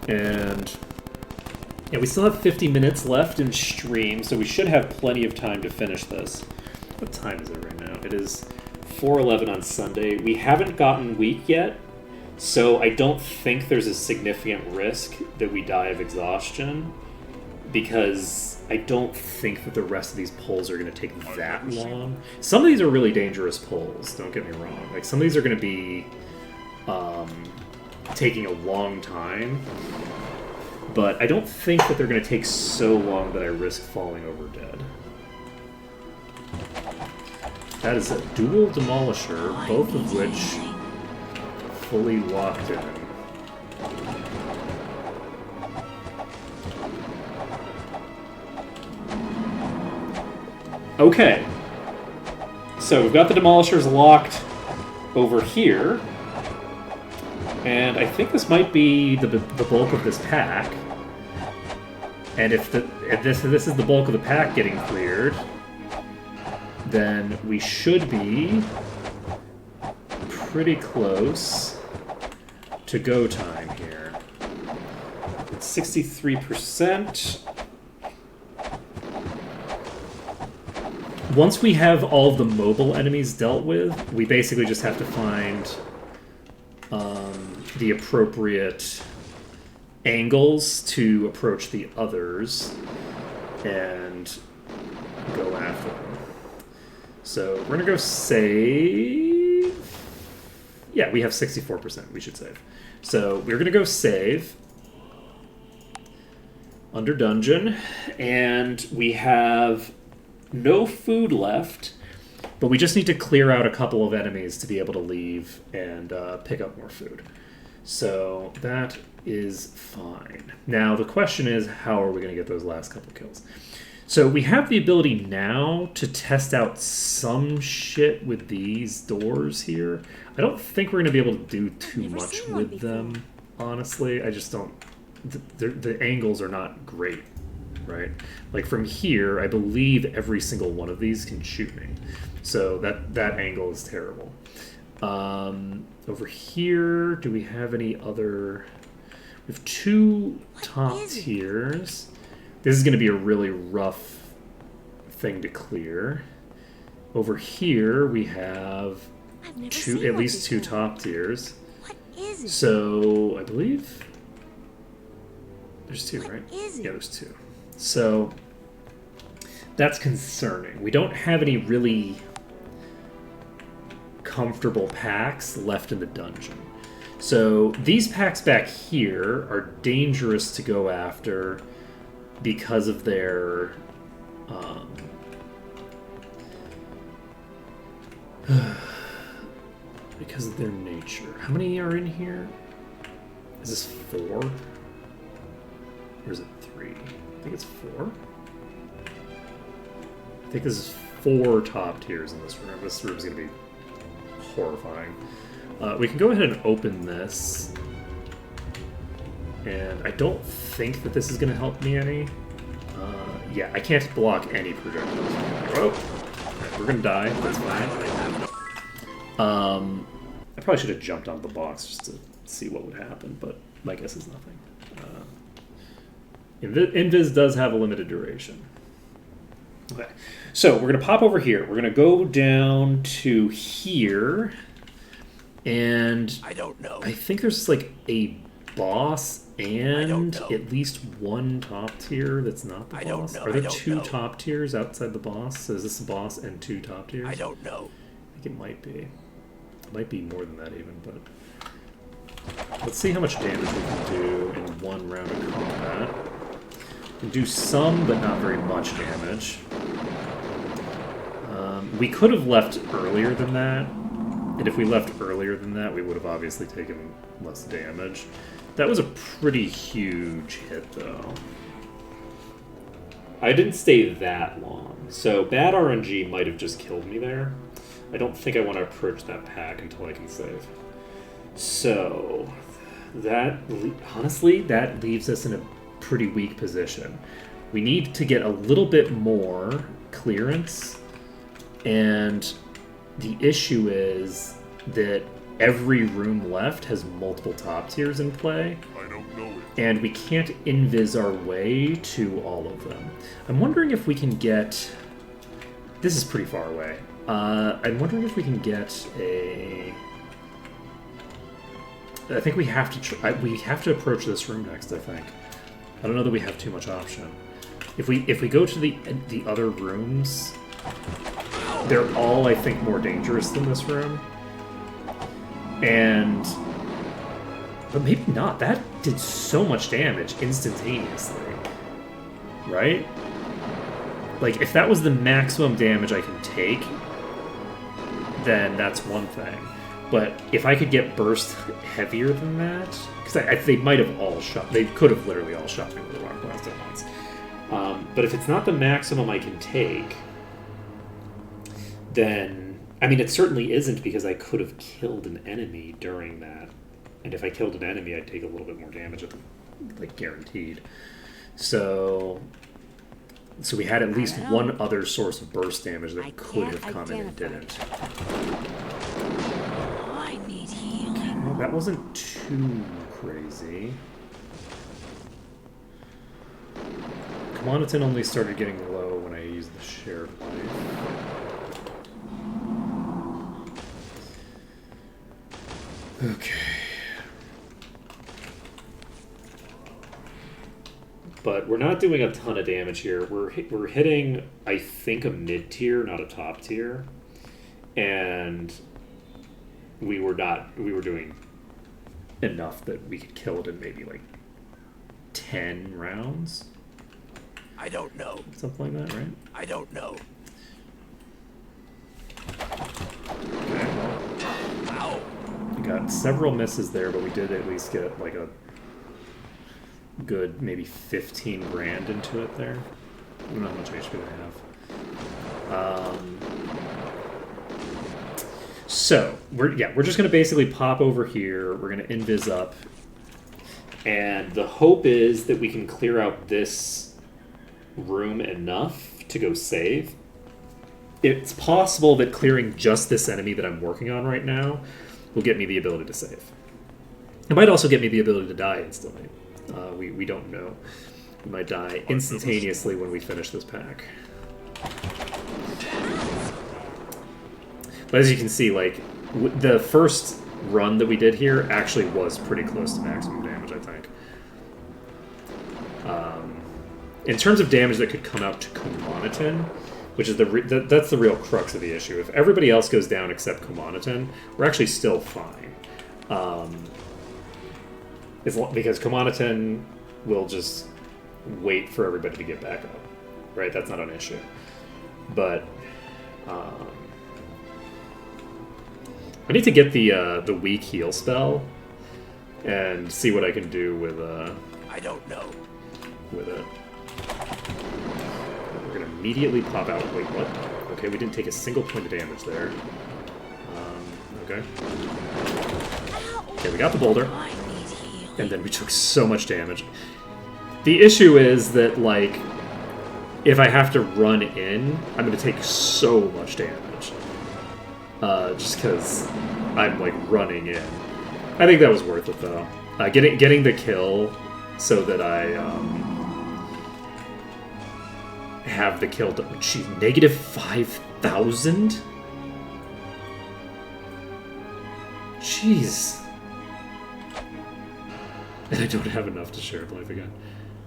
And yeah, we still have 50 minutes left in stream, so we should have plenty of time to finish this. What time is it right now? It is 4:11 on Sunday. We haven't gotten weak yet, so I don't think there's a significant risk that we die of exhaustion, because I don't think that the rest of these pulls are going to take that long. Some of these are really dangerous pulls, don't get me wrong. Like, some of these are going to be taking a long time, but I don't think that they're going to take so long that I risk falling over dead. That is a dual demolisher, both of which fully locked in. Okay. So we've got the demolishers locked over here. And I think this might be the bulk of this pack. And if this is the bulk of the pack getting cleared, then we should be pretty close to go time here. It's 63%. Once we have all of the mobile enemies dealt with, we basically just have to find the appropriate angles to approach the others and go after them. So we're gonna go save. Yeah, we have 64%. We should save. So we're gonna go save under dungeon, and we have no food left, but we just need to clear out a couple of enemies to be able to leave and pick up more food. So that is fine. Now the question is, how are we going to get those last couple kills? So we have the ability now to test out some shit with these doors here. I don't think we're going to be able to do too much with them, honestly. I just don't... The angles are not great, right? Like from here, I believe every single one of these can shoot me. So that angle is terrible. Over here, do we have any other... We have two top tiers. This is going to be a really rough thing to clear. Over here, we have at least two top tiers. What is it? So, I believe... There's two, right? Yeah, there's two. So, that's concerning. We don't have any really comfortable packs left in the dungeon. So, these packs back here are dangerous to go after because of their... because of their nature. How many are in here? Is this 4? Or is it 3? I think it's 4. I think this is 4 top tiers in this room. This room's going to be horrifying. We can go ahead and open this. And I don't think that this is going to help me any. Yeah, I can't block any projectiles. Oh, okay, we're going to die. That's fine. I probably should have jumped on the box just to see what would happen, but my guess is nothing. Invis does have a limited duration. Okay, so we're going to pop over here. We're going to go down to here, and I don't know. I think there's like a boss and at least one top tier that's not the boss. Are there two top tiers outside the boss? So is this the boss and 2 top tiers? I don't know. I think it might be. It might be more than that even, but let's see how much damage we can do in one round of combat. We can do some, but not very much damage. We could have left earlier than that, and if we left earlier than that, we would have obviously taken less damage. That was a pretty huge hit, though. I didn't stay that long, so bad RNG might have just killed me there. I don't think I want to approach that pack until I can save. So, honestly, that leaves us in a pretty weak position. We need to get a little bit more clearance, and the issue is that every room left has multiple top tiers in play, I don't know it. and we can't invis our way to all of them. I'm wondering if we can get This is pretty far away. I'm wondering if we can get a... I think we have to we have to approach this room next, I think. I don't know that we have too much option. If we go to the other rooms, they're all, I think, more dangerous than this room. But maybe not. That did so much damage instantaneously. Right? Like, if that was the maximum damage I can take, then that's one thing. But if I could get burst heavier than that, because they might have all shot, they could have literally all shot me with a rock blast at once. But if it's not the maximum I can take, then, I mean, it certainly isn't, because I could have killed an enemy during that. And if I killed an enemy, I'd take a little bit more damage, like, guaranteed. So we had at least one other source of burst damage that could have come in and didn't. I need healing. Well, that wasn't too crazy. Commoniton only started getting low when I used the shared life. Okay. But we're not doing a ton of damage here. We're hitting, I think, a mid tier, not a top tier, and we were doing enough that we could kill it in maybe like 10 rounds. I don't know. Something like that, right? I don't know. Okay. Ow. We got several misses there, but we did at least get like a good maybe 15 grand into it there. I don't know how much HP they have. So we're just gonna basically pop over here. We're gonna invis up, and the hope is that we can clear out this room enough to go save. It's possible that clearing just this enemy that I'm working on right now will get me the ability to save. It might also get me the ability to die instantly. We don't know. We might die instantaneously when we finish this pack. But as you can see, like, the first run that we did here actually was pretty close to maximum damage, I think. In terms of damage that could come out to Commoniton, which is that's the real crux of the issue. If everybody else goes down except Commoniton, we're actually still fine. Because Commoniton will just wait for everybody to get back up, right? That's not an issue. But I need to get the weak heal spell and see what I can do with I don't know. with it. We're gonna immediately pop out. Wait, what? Okay, we didn't take a single point of damage there. Okay. Okay, we got the boulder. I need healing. And then we took so much damage. The issue is that, like, if I have to run in, I'm going to take so much damage. Just because I'm, like, running in. I think that was worth it, though. Getting the kill so that I have the kill. Geez, negative 5,000? Jeez. And I don't have enough to share life again.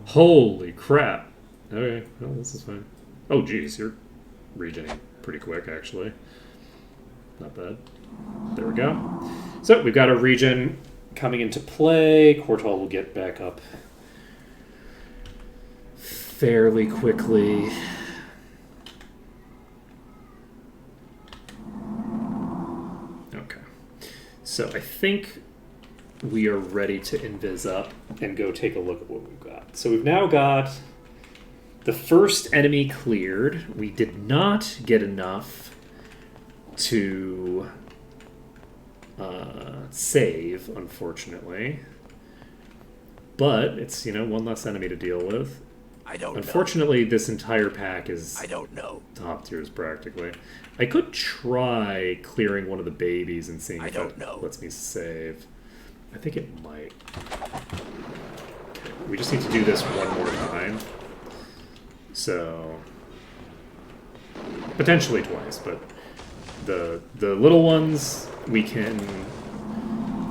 Holy crap. Okay, well, this is fine. Oh, geez, you're regening pretty quick, actually. Not bad. There we go. So, we've got our regen coming into play. Cortol will get back up fairly quickly. Okay. So, I think we are ready to invis up and go take a look at what we've got. So we've now got the first enemy cleared. We did not get enough to save, unfortunately. But it's, one less enemy to deal with. I don't know. Unfortunately, this entire pack is I don't know. top tiers practically. I could try clearing one of the babies and seeing if that lets me save. I think it might. Okay, we just need to do this one more time. So Potentially twice, but the little ones we can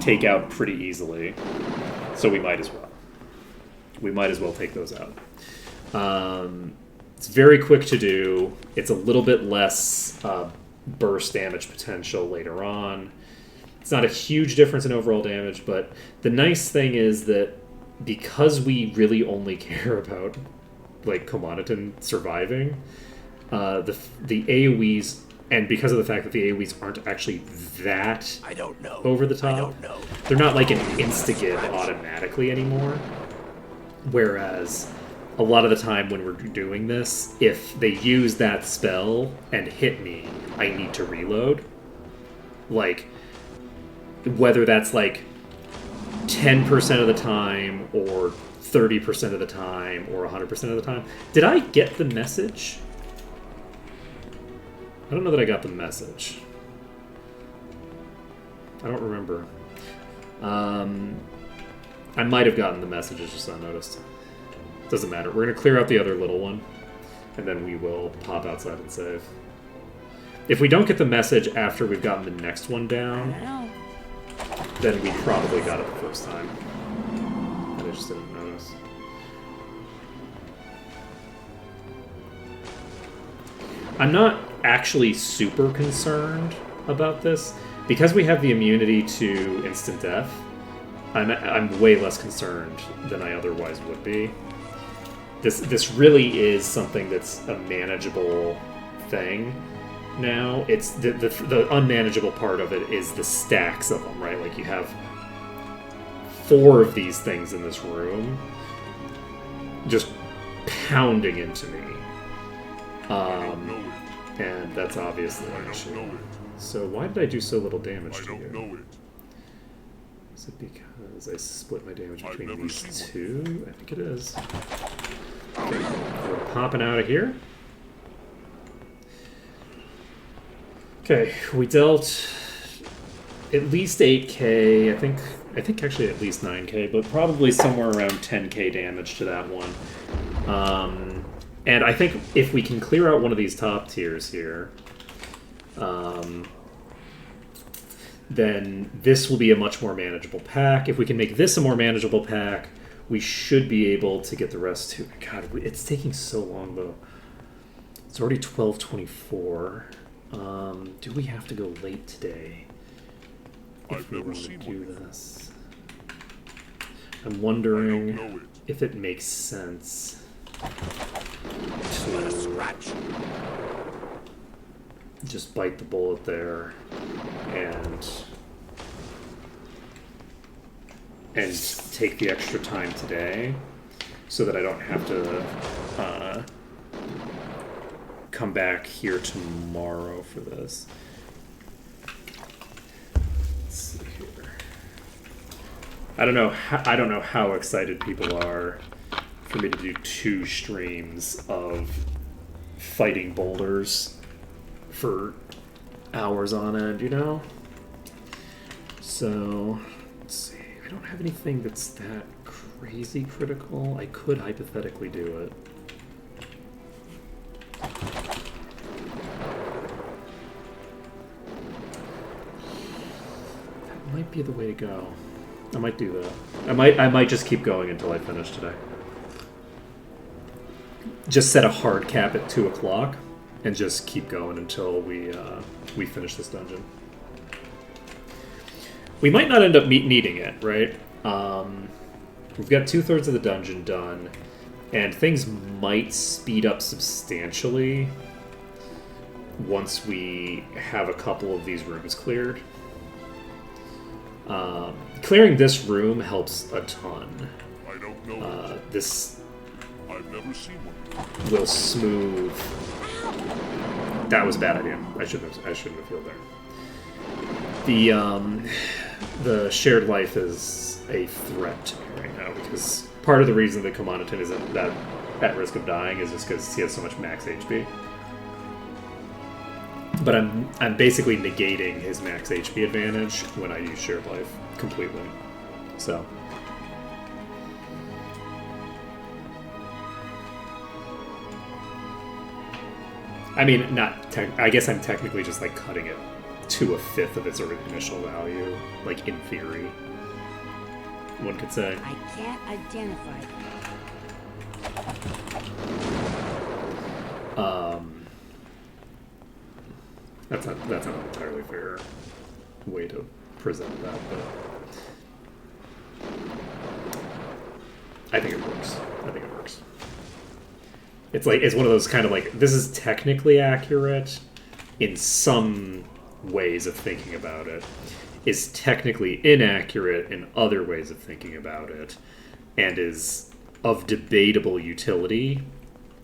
take out pretty easily, so we might as well. We might as well take those out. It's very quick to do. It's a little bit less burst damage potential later on. It's not a huge difference in overall damage, but the nice thing is that because we really only care about like Commoditon surviving, the AoEs, and because of the fact that the AoEs aren't actually that I don't know. over the top, I don't know. they're not like an insta-give automatically anymore. Whereas a lot of the time when we're doing this, if they use that spell and hit me, I need to reload. Like, whether that's like 10% of the time or 30% of the time or 100% of the time. Did I get the message? I don't know that I got the message. I don't remember. I might have gotten the message, it's just unnoticed. Doesn't matter. We're going to clear out the other little one, and then we will pop outside and save. If we don't get the message after we've gotten the next one I down, don't know. then we probably got it the first time. I just didn't notice. I'm not actually super concerned about this. Because we have the immunity to instant death, I'm way less concerned than I otherwise would be. This really is something that's a manageable thing now. It's the unmanageable part of it is the stacks of them, right? Like you have 4 of these things in this room just pounding into me. And that's obviously an issue. So why did I do so little damage to you? Is it because I split my damage between these two? I think it is. Okay, we're popping out of here. Okay, we dealt at least 8k, I think actually at least 9k, but probably somewhere around 10k damage to that one. And I think if we can clear out one of these top tiers here, then this will be a much more manageable pack. If we can make this a more manageable pack, we should be able to get the rest too. God, it's taking so long though. It's already 12:24. Do we have to go late today if we want to do this? I'm wondering if it makes sense to just bite the bullet there and take the extra time today so that I don't have to come back here tomorrow for this. Let's see here. I don't know how excited people are for me to do 2 streams of fighting boulders for hours on end, you know? So, let's see. I don't have anything that's that crazy critical. I could hypothetically do it. That might be the way to go. I might do that. I might just keep going until I finish today. Just set a hard cap at 2 o'clock and just keep going until we finish this dungeon. We might not end up needing it, right? We've got 2/3 of the dungeon done, and things might speed up substantially once we have a couple of these rooms cleared. Clearing this room helps a ton. I don't know. This I've never seen one. will smooth. That was a bad idea. I shouldn't have healed there. The shared life is a threat to me right now because part of the reason that Commoditon isn't that at risk of dying is just because he has so much max HP. But I'm basically negating his max HP advantage when I use shared life completely. So. I mean, not. I guess I'm technically just like cutting it to a fifth of its initial value, like in theory. One could say. I can't identify them. That's not an entirely fair way to present that, but I think it works. It's one of those kind of like, this is technically accurate in some ways of thinking about it, is technically inaccurate in other ways of thinking about it, and is of debatable utility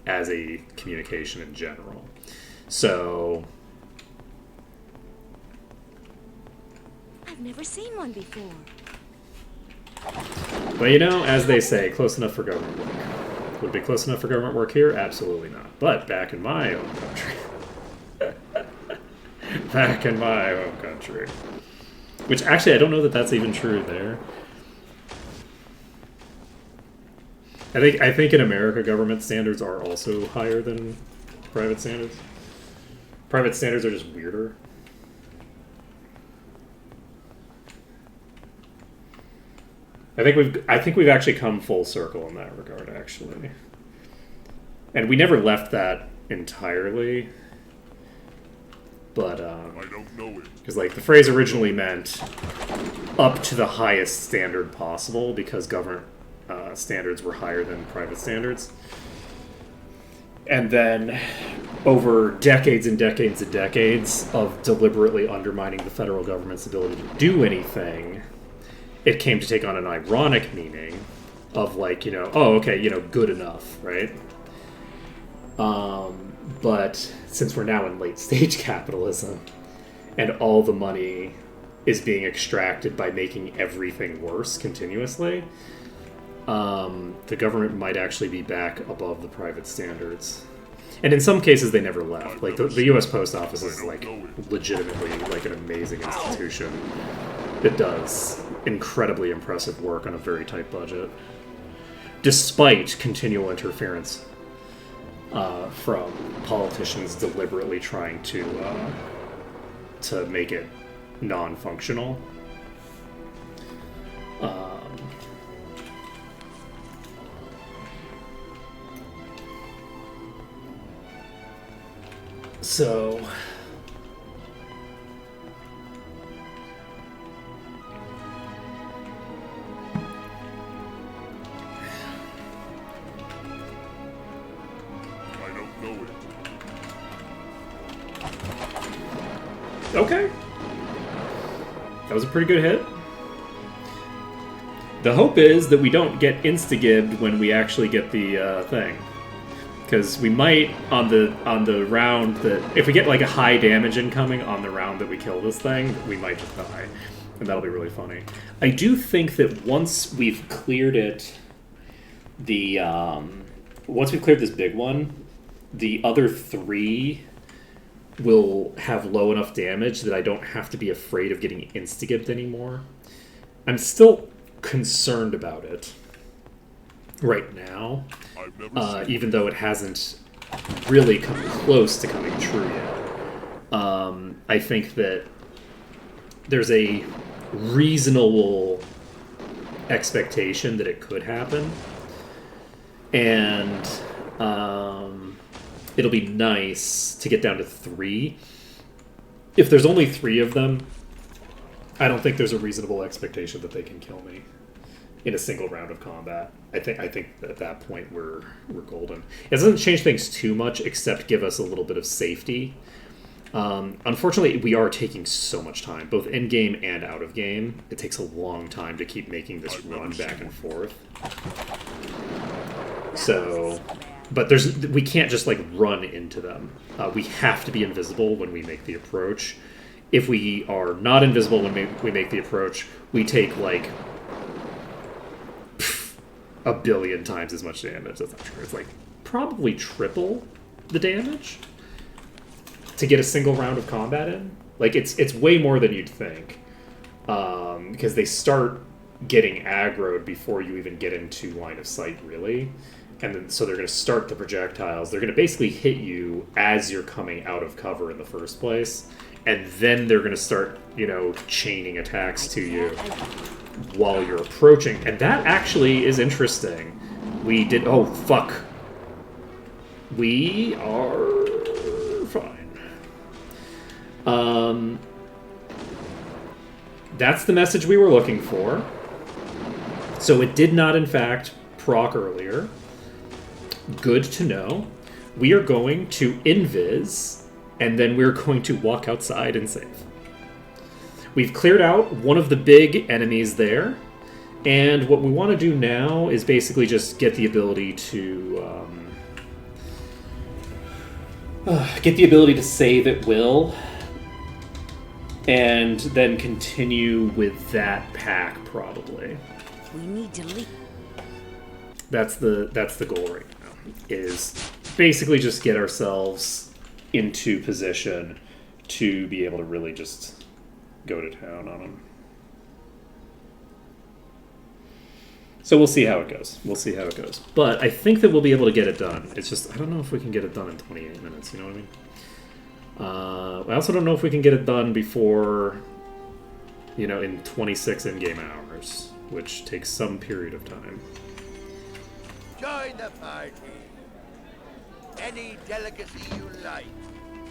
as a communication in general. So I've never seen one before. well, you know, as they say, close enough for government work. Would it be close enough for government work here? Absolutely not. But back in my own country. Which actually, I don't know that that's even true there. I think in America, government standards are also higher than private standards. Private standards are just weirder. I think we've actually come full circle in that regard, actually. And we never left that entirely. But I don't know it. because like the phrase originally meant up to the highest standard possible, because government standards were higher than private standards. And then over decades and decades and decades of deliberately undermining the federal government's ability to do anything, it came to take on an ironic meaning of like, you know, oh, okay, you know, good enough, right? But since we're now in late stage capitalism and all the money is being extracted by making everything worse continuously, the government might actually be back above the private standards. And in some cases, they never left. Like the U.S. Post Office is like legitimately like an amazing institution. It does incredibly impressive work on a very tight budget, despite continual interference from politicians deliberately trying to make it non-functional. So I don't know it. okay, that was a pretty good hit. The hope is that we don't get insta-gibbed when we actually get the thing. Because we might, on the round that... If we get, like, a high damage incoming on the round that we kill this thing, we might just die. And that'll be really funny. I do think that once we've cleared it... Once we've cleared this big one, the other three will have low enough damage that I don't have to be afraid of getting insta-gibbed anymore. I'm still concerned about it right now. Even though it hasn't really come close to coming true yet. I think that there's a reasonable expectation that it could happen. And it'll be nice to get down to 3. If there's only 3 of them, I don't think there's a reasonable expectation that they can kill me in a single round of combat. I think at that point we're golden. It doesn't change things too much, except give us a little bit of safety. Unfortunately, we are taking so much time, both in game and out of game. It takes a long time to keep making this run back and forth. So, but we can't just like run into them. We have to be invisible when we make the approach. If we are not invisible when we make the approach, we take like 1 billion times as much damage. That's not true. It's like probably triple the damage to get a single round of combat in. Like it's way more than you'd think, because they start getting aggroed before you even get into line of sight, really. and then so they're going to start the projectiles. They're going to basically hit you as you're coming out of cover in the first place, and then they're going to start, you know, chaining attacks to you while you're approaching. And that actually is interesting. We did... Oh, fuck. We are fine. That's the message we were looking for. So it did not, in fact, proc earlier. Good to know. We are going to invis, and then we're going to walk outside and save. We've cleared out one of the big enemies there, and what we want to do now is basically just get the ability to save at will, and then continue with that pack probably. We need to leave. That's the goal right now. Is basically just get ourselves into position to be able to really just go to town on them. So we'll see how it goes. But I think that we'll be able to get it done. It's just, I don't know if we can get it done in 28 minutes, you know what I mean? I also don't know if we can get it done before, you know, in 26 in-game hours, which takes some period of time. Join the party. Any delicacy you like.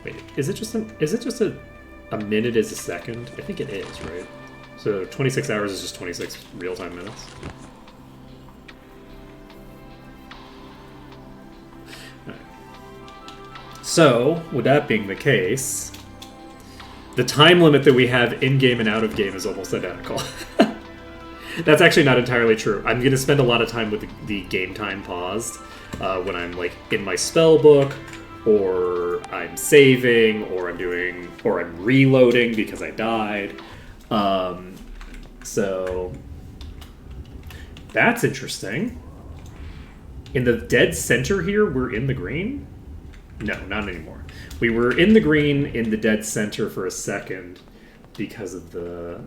Wait, is it just a minute is a second? I think it is, right? So 26 hours is just 26 real-time minutes. So, with that being the case, the time limit that we have in-game and out-of-game is almost identical. That's actually not entirely true. I'm going to spend a lot of time with the game time paused when I'm like in my spell book, or I'm saving, or I'm reloading because I died. So that's interesting. In the dead center here, we're in the green? No, not anymore. We were in the green in the dead center for a second because of the...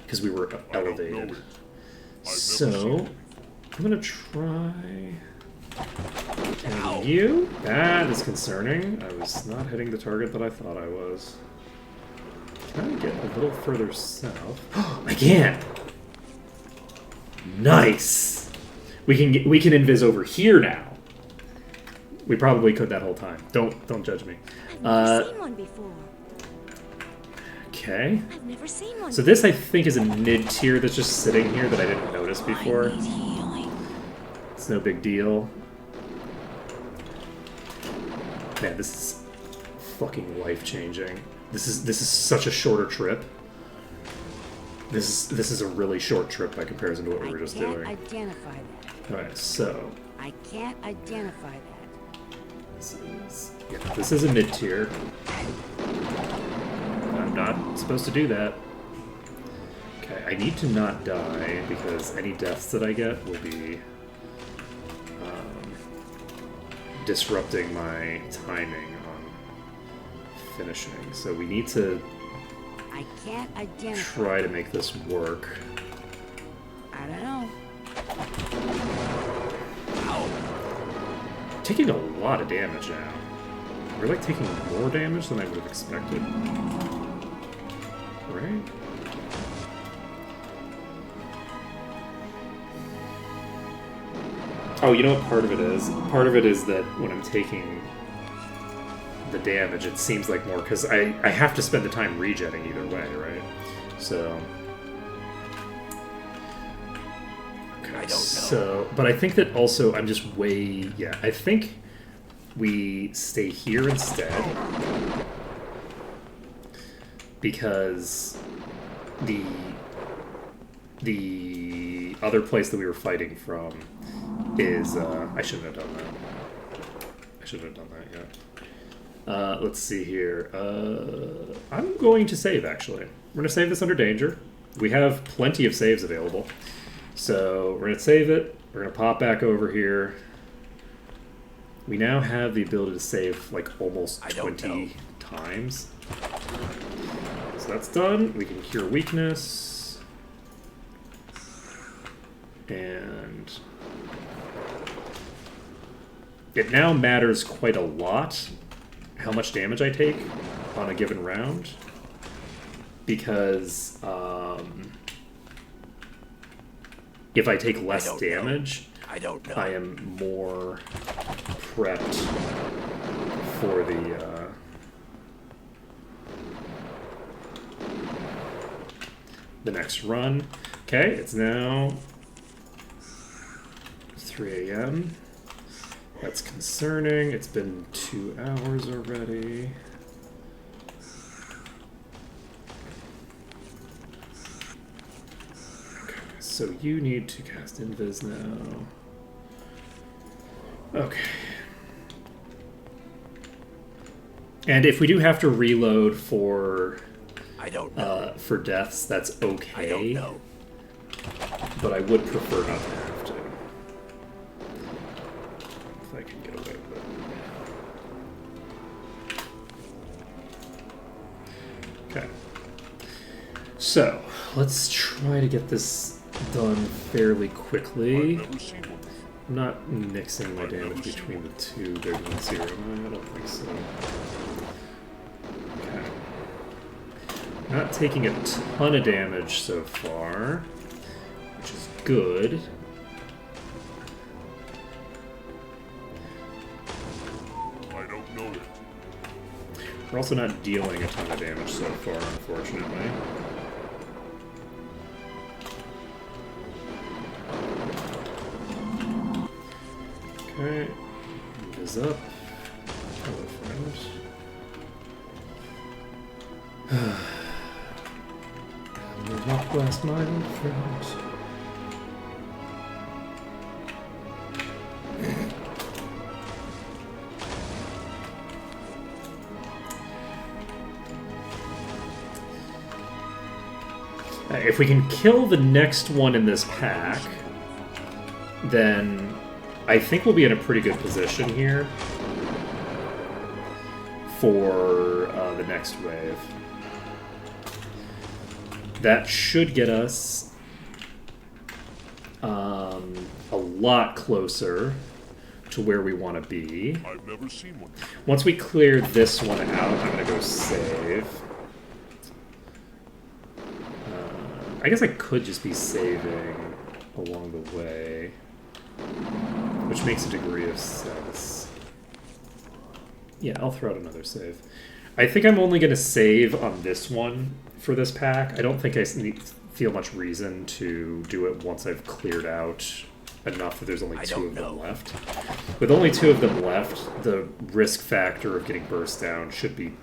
because we were elevated. So, I'm gonna try... And you? That is concerning. I was not hitting the target that I thought I was. Can I get a little further south? I can! Nice! We can invis over here now. We probably could that whole time. Don't judge me. I've never seen one before. Okay. I've never seen one. So this, I think, is a mid-tier that's just sitting here that I didn't notice before. I need healing. It's no big deal. Man, this is fucking life-changing. This is such a shorter trip. This is a really short trip by comparison to what we were just doing. I can't identify that. Alright, so... I can't identify that. This is a mid-tier. I'm not supposed to do that. Okay, I need to not die, because any deaths that I get will be disrupting my timing on finishing. So we need to I can't identify. try to make this work. I don't know. Taking a lot of damage now. We're like taking more damage than I would have expected. Right? Oh, you know what part of it is? Part of it is that when I'm taking the damage, it seems like more, because I have to spend the time regenning either way, right? So... I don't know. So, but I think that also I'm just way... Yeah, I think we stay here instead. Because the other place that we were fighting from is... I shouldn't have done that. I shouldn't have done that yet. Let's see here. I'm going to save, actually. We're going to save this under danger. We have plenty of saves available. So we're going to save it. We're going to pop back over here. We now have the ability to save like almost 20 times. So that's done. We can cure weakness. And it now matters quite a lot how much damage I take on a given round, because if I take less damage, I don't know. I am more prepped for the next run. Okay, it's now 3 a.m. That's concerning. It's been 2 hours already. Okay, so you need to cast Invis now. Okay. And if we do have to reload for I don't know. for deaths, that's okay. I don't know. But I would prefer not to have to. If I can get away with it. Okay. So, let's try to get this done fairly quickly. I've never seen one. I'm not mixing my damage between the two big ones here, am I? I don't think so. Okay. Not taking a ton of damage so far, which is good. I don't know it. We're also not dealing a ton of damage so far, unfortunately. Okay, is up. Hello, friends. We'll walk past my old friends. If we can kill the next one in this pack, then I think we'll be in a pretty good position here for the next wave. That should get us a lot closer to where we want to be. I've never seen one. Once we clear this one out, I'm going to go save. I guess I could just be saving along the way, which makes a degree of sense. Yeah, I'll throw out another save. I think I'm only going to save on this one for this pack. I don't think I feel much reason to do it once I've cleared out enough that there's only two of them left. With only two of them left, the risk factor of getting burst down should be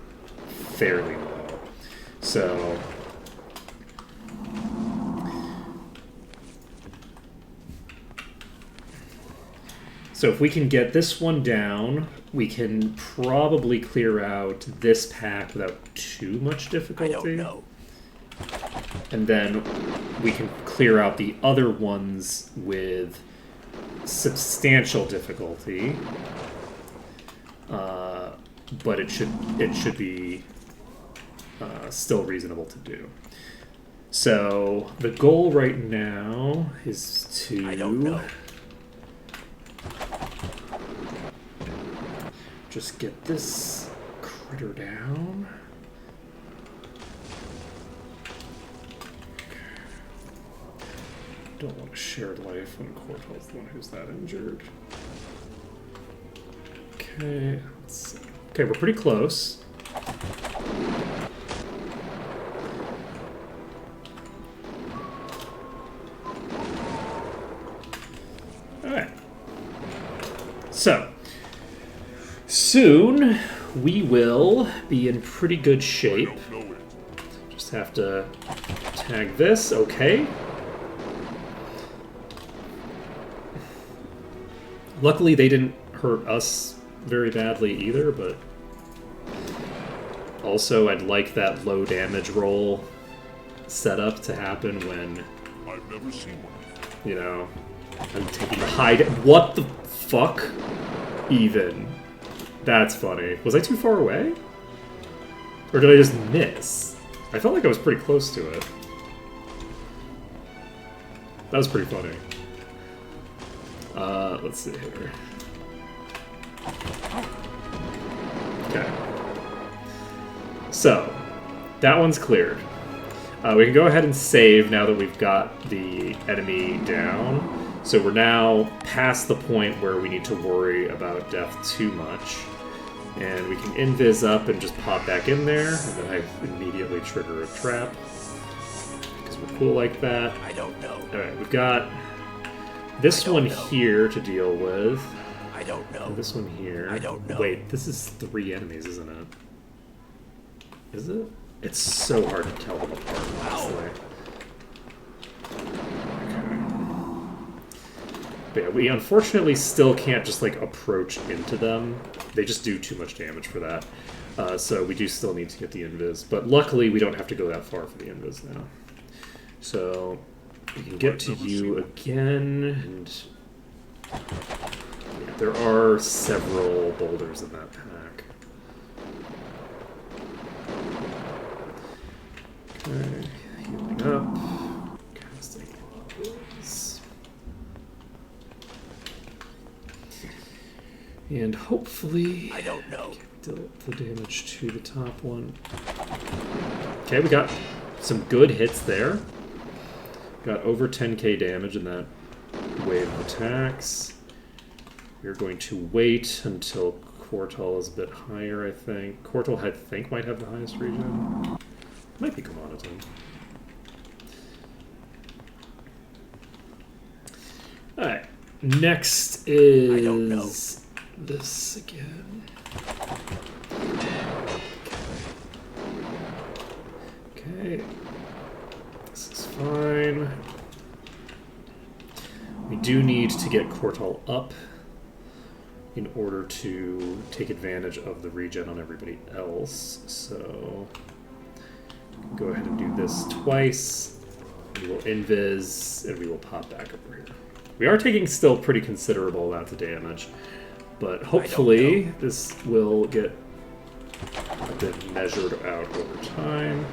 fairly low. So if we can get this one down, we can probably clear out this pack without too much difficulty. I don't know. And then we can clear out the other ones with substantial difficulty. But it should be still reasonable to do. So the goal right now is to... I don't know. Just get this critter down. Don't want a shared life when Cortell's the one who's that injured. Okay, let's see. Okay, we're pretty close. Alright. So, soon we will be in pretty good shape. I don't know it. Just have to tag this, okay. Luckily they didn't hurt us very badly either, but also I'd like that low damage roll setup to happen when, I've never seen one. you know, I'm taking the high... What the fuck? Even. That's funny. Was I too far away? Or did I just miss? I felt like I was pretty close to it. That was pretty funny. Let's see here. Okay. So, that one's cleared. We can go ahead and save now that we've got the enemy down. So we're now past the point where we need to worry about death too much. And we can invis up and just pop back in there, and then I immediately trigger a trap. Because we're cool like that. I don't know. Alright, we've got this one here to deal with. I don't know. And this one here. I don't know. Wait, this is 3 enemies, isn't it? Is it? It's so hard to tell them apart, honestly. But yeah, we unfortunately still can't just, like, approach into them. They just do too much damage for that. So we do still need to get the invis. But luckily, we don't have to go that far for the invis now. So we can get to you again, and yeah, there are several boulders in that pack. Okay, healing up. Casting invis. And hopefully I don't know. deal the damage to the top one. Okay, we got some good hits there. Got over 10k damage in that wave of attacks. We're going to wait until Quartal is a bit higher, I think. Quartal, I think, might have the highest regen. Might be Commoditon. Alright, next is... I don't know. This again. Okay. This is fine. We do need to get Quartal up in order to take advantage of the regen on everybody else. So go ahead and do this twice. We will invis and we will pop back over here. We are taking still pretty considerable amounts of damage. But hopefully this will get a bit measured out over time.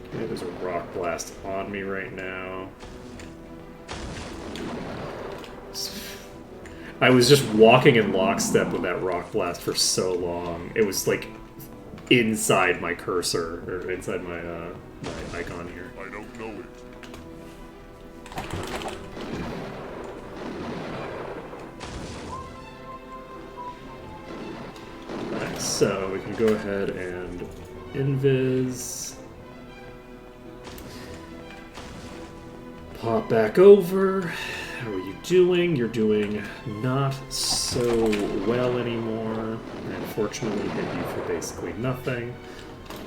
Okay, there's a rock blast on me right now. I was just walking in lockstep with that rock blast for so long. It was like inside my cursor, or inside my, my icon here. I don't know it. So we can go ahead and invis. Pop back over. How are you doing? You're doing not so well anymore. I unfortunately hit you for basically nothing.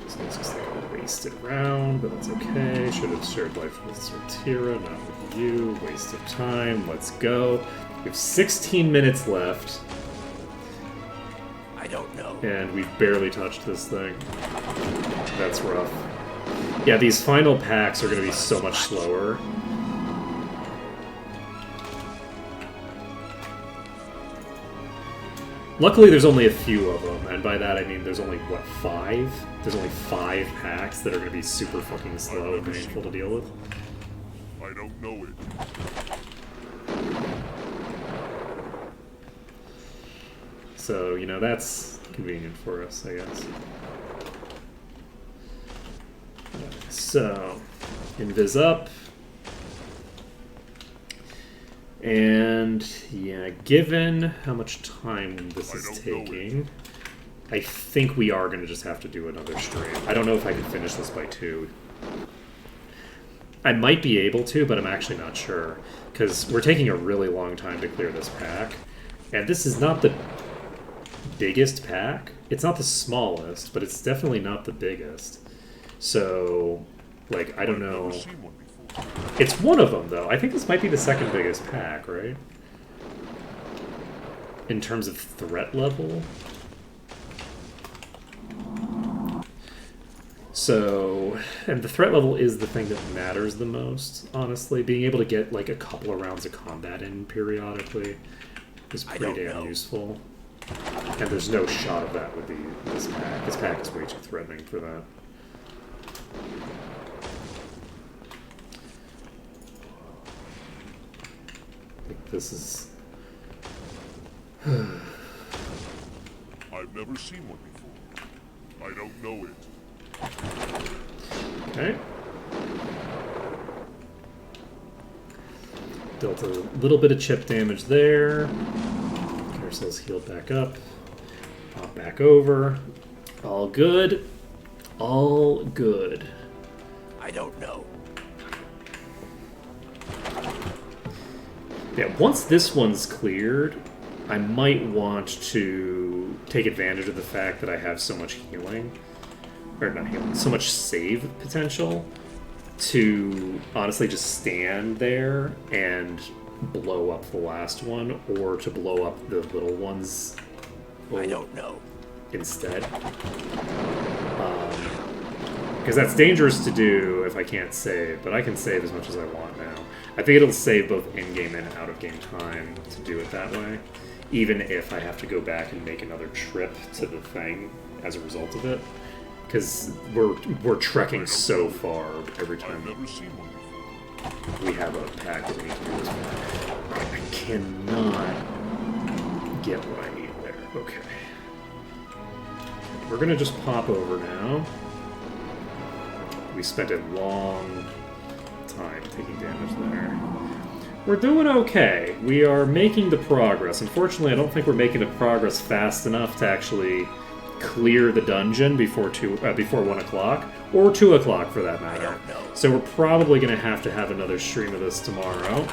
So it's just like a wasted round, but that's okay. Should have shared life with Sortira, not with you. Waste of time. Let's go. We have 16 minutes left. I don't know. And we've barely touched this thing. That's rough. Yeah, these final packs are going to be so much slower. Luckily, there's only a few of them, and by that I mean there's only, what, 5? There's only 5 packs that are going to be super fucking slow and painful to deal with. I don't know it. So, you know, that's convenient for us, I guess. So, invis up. And, yeah, given how much time this is taking, I think we are going to just have to do another stream. I don't know if I can finish this by 2. I might be able to, but I'm actually not sure. Because we're taking a really long time to clear this pack. And this is not the biggest pack. It's not the smallest, but it's definitely not the biggest. So, like, I don't know. It's one of them, though. I think this might be the second biggest pack, right? In terms of threat level. So, and the threat level is the thing that matters the most, honestly. Being able to get, like, a couple of rounds of combat in periodically is pretty damn useful. And there's no shot of that with this pack. This pack is way too threatening for that. I think this is... I've never seen one before. I don't know it. Okay. Dealt a little bit of chip damage there. Get ourselves healed back up. Pop back over. All good. All good. I don't know. Yeah, once this one's cleared, I might want to take advantage of the fact that I have so much healing. Or not healing, so much save potential to honestly just stand there and blow up the last one, or to blow up the little ones I don't know. instead. Because that's dangerous to do if I can't save, but I can save as much as I want now. I think it'll save both in-game and out-of-game time to do it that way, even if I have to go back and make another trip to the thing as a result of it. Because we're trekking so far every I've time never seen one before. we have a pack that we need to do this for. I cannot get what I need there. Okay. We're gonna just pop over now. We spent a long time taking damage there. We're doing okay. We are making the progress. Unfortunately, I don't think we're making the progress fast enough to actually clear the dungeon before 1 o'clock, or 2 o'clock for that matter. I don't know. So we're probably going to have another stream of this tomorrow.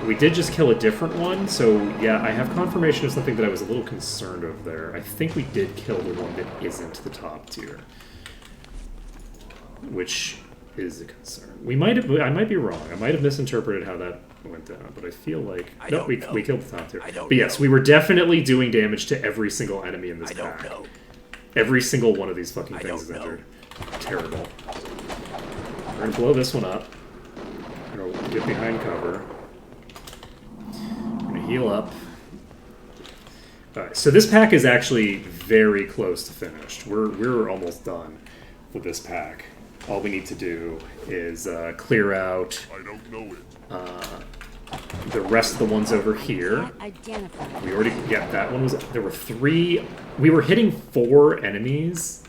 We did just kill a different one, so yeah, I have confirmation of something that I was a little concerned of there. I think we did kill the one that isn't the top tier, which is a concern. I might be wrong. I might have misinterpreted how that went down, but I feel like we killed the top tier. But yes, we were definitely doing damage to every single enemy in this pack. Every single one of these fucking things is injured. Terrible. We're gonna blow this one up. We're gonna get behind cover. We're gonna heal up. Alright, so this pack is actually very close to finished. We're almost done with this pack. All we need to do is clear out I don't know it. the rest of the ones over here. We already, yeah, that one was, there were 3, we were hitting 4 enemies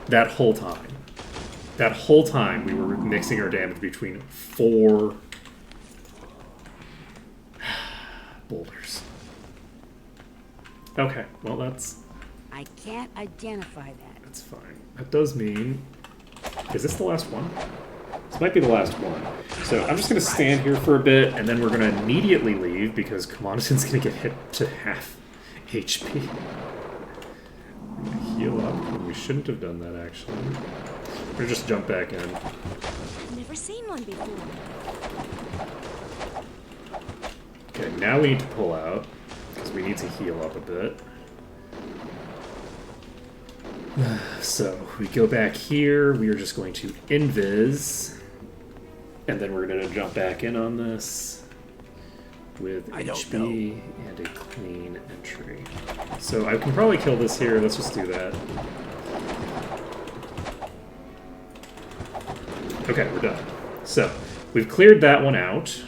that whole time. That whole time we were mixing our damage between 4 boulders. Okay, well that's... I can't identify that. That's fine. That does mean... Is this the last one? This might be the last one. So I'm just going to stand here for a bit, and then we're going to immediately leave, because Commandant's going to get hit to half HP. We're going to heal up, and we shouldn't have done that, actually. We're going to just jump back in. I've never seen one before. Okay, now we need to pull out, because we need to heal up a bit. So, we go back here, we are just going to invis, and then we're going to jump back in on this with HP and a clean entry. So I can probably kill this here, let's just do that. Okay, we're done. So, we've cleared that one out.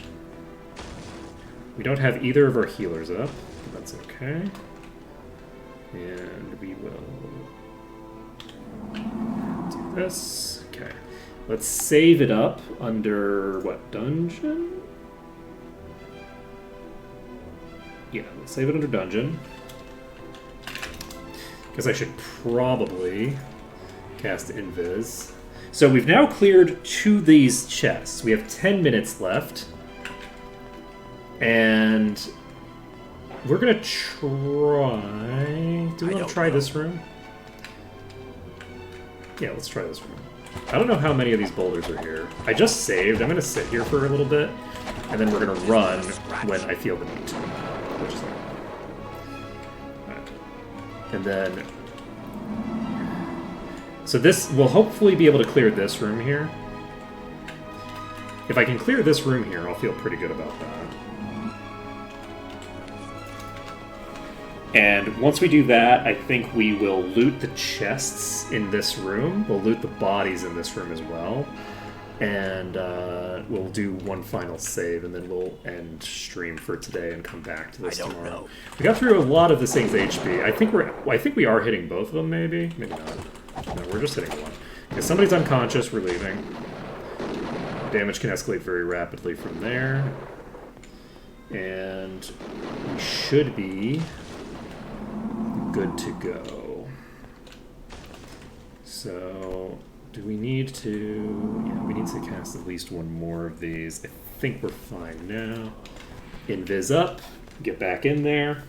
We don't have either of our healers up, but that's okay. And we will... do this. Okay. Let's save it up under what, dungeon? Yeah, let's save it under dungeon. Because I should probably cast invis. So we've now cleared 2 of these chests. We have 10 minutes left. And we're gonna try... Do we want to try this room? Yeah, let's try this room. I don't know how many of these boulders are here. I just saved. I'm going to sit here for a little bit, and then we're going to run when I feel the need to. Which is Alright. And then... So this will hopefully be able to clear this room here. If I can clear this room here, I'll feel pretty good about that. And once we do that, I think we will loot the chests in this room. We'll loot the bodies in this room as well. and we'll do one final save, and then we'll end stream for today and come back to this tomorrow. know. We got through a lot of this thing's HP. I think we are hitting both of them, maybe not. No, we're just hitting one. If somebody's unconscious, we're leaving. Damage can escalate very rapidly from there, and we should be good to go. So, do we need to... Yeah, we need to cast at least one more of these. I think we're fine now. Invis up, get back in there.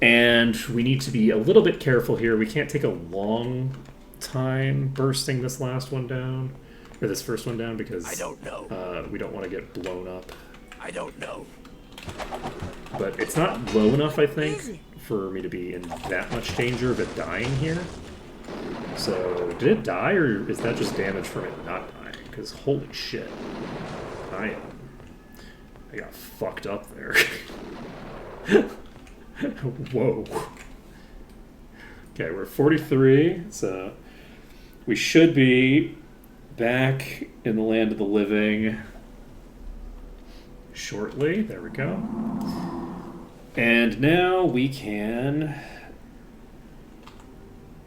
And we need to be a little bit careful here. We can't take a long time bursting this last one down, or this first one down, because I don't know. We don't want to get blown up. I don't know. But it's not low enough, I think, for me to be in that much danger of it dying here. So, did it die, or is that just damage from it not dying? Because holy shit, I got fucked up there. Whoa. Okay, we're 43, so we should be back in the land of the living shortly. There we go. And now we can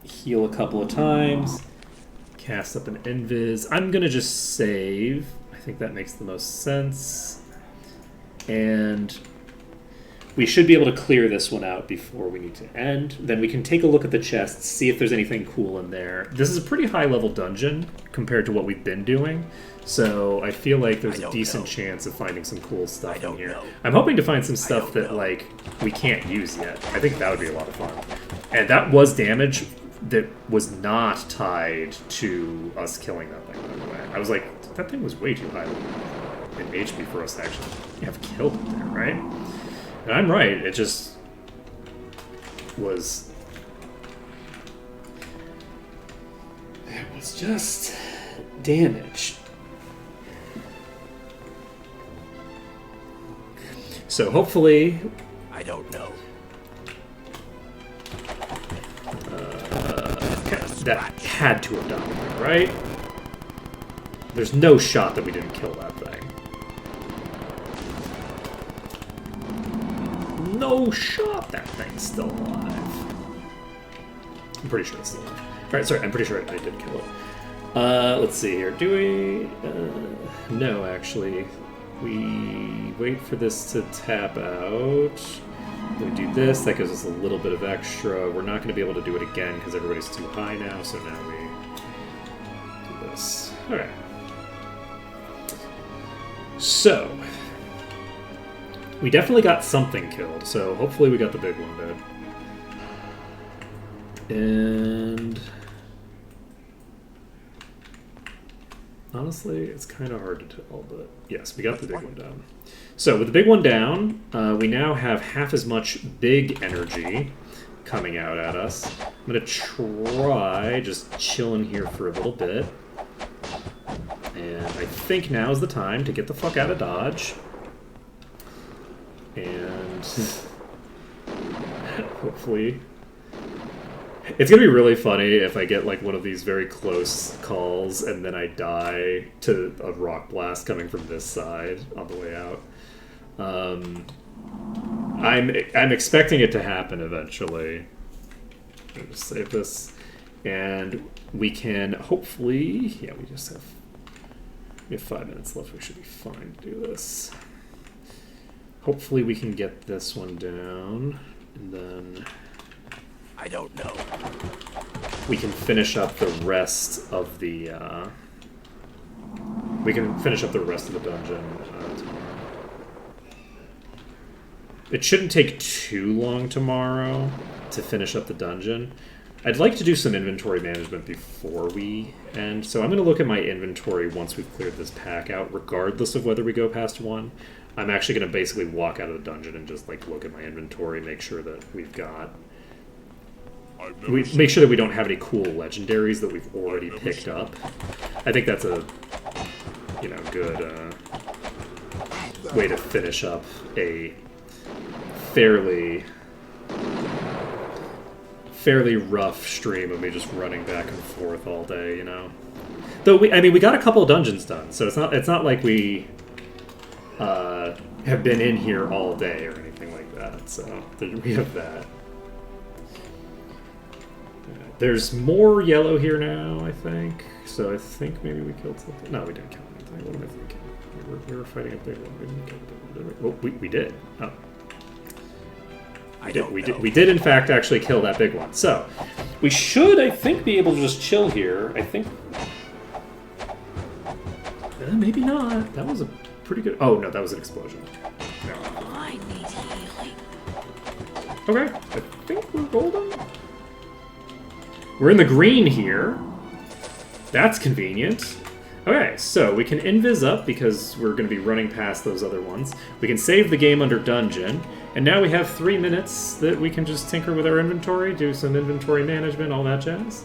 heal a couple of times, cast up an invis. I'm gonna just save. I think that makes the most sense. And we should be able to clear this one out before we need to end. Then we can take a look at the chests, see if there's anything cool in there. This is a pretty high level dungeon compared to what we've been doing, so I feel like there's a decent chance of finding some cool stuff in here. I'm hoping to find some stuff that like we can't use yet. I think that would be a lot of fun. And that was damage that was not tied to us killing that thing, by the way. I was like, that thing was way too high in HP for us to actually have killed it there, right? And I'm right, it just was... It was just damage. So hopefully... I don't know. That had to have done it, right? There's no shot that we didn't kill that thing. No shot that thing's still alive. I'm pretty sure it's still alive. Alright, sorry, I'm pretty sure I did kill it. Let's see here. Do we... no, actually. We wait for this to tap out. We do this, that gives us a little bit of extra. We're not going to be able to do it again because everybody's too high now, so now we do this. Alright. So, we definitely got something killed, so hopefully we got the big one dead. And... honestly, it's kind of hard to tell, but yes, we got the big one down. So with the big one down, we now have half as much big energy coming out at us. I'm going to try just chilling here for a little bit. And I think now is the time to get the fuck out of Dodge. And hopefully... It's going to be really funny if I get like one of these very close calls and then I die to a rock blast coming from this side on the way out. I'm expecting it to happen eventually. Let me just save this. And we can hopefully... yeah, we have 5 minutes left. We should be fine to do this. Hopefully we can get this one down. And then... I don't know. we can finish up the rest of the... we can finish up the rest of the dungeon tomorrow. It shouldn't take too long tomorrow to finish up the dungeon. I'd like to do some inventory management before we end, so I'm going to look at my inventory once we've cleared this pack out, regardless of whether we go past 1. I'm actually going to basically walk out of the dungeon and just like look at my inventory, make sure that we've got... make sure that we don't have any cool legendaries that we've already picked up. I think that's a, good way to finish up a fairly rough stream of me just running back and forth all day, Though we got a couple of dungeons done, so it's not like we have been in here all day or anything like that. So we have that. There's more yellow here now, I think. So I think maybe we killed something. No, we didn't kill anything. What am I thinking? We were fighting a big one. We didn't kill a big one, did we? Well, we did. Oh. We did in fact actually kill that big one. So we should, I think, be able to just chill here. I think. Maybe not. That was a pretty good. Oh no, that was an explosion. No. I need healing. Okay, I think we're golden. We're in the green here. That's convenient. Okay, so we can invis up because we're going to be running past those other ones. We can save the game under dungeon. And now we have 3 minutes that we can just tinker with our inventory, do some inventory management, all that jazz.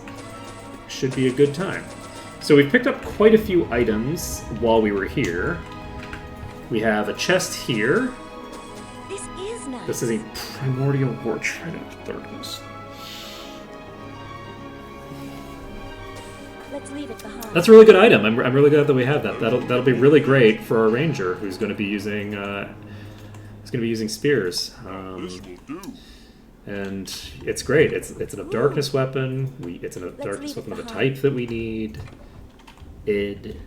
Should be a good time. So we've picked up quite a few items while we were here. We have a chest here. This is nice. This is a primordial war trident of darkness. Let's leave it behind. That's a really good item. I'm really glad that we have that. That'll be really great for our ranger who's going to be using spears. This will do. And it's great. It's an darkness weapon. It's a darkness weapon of a type that we need. Id.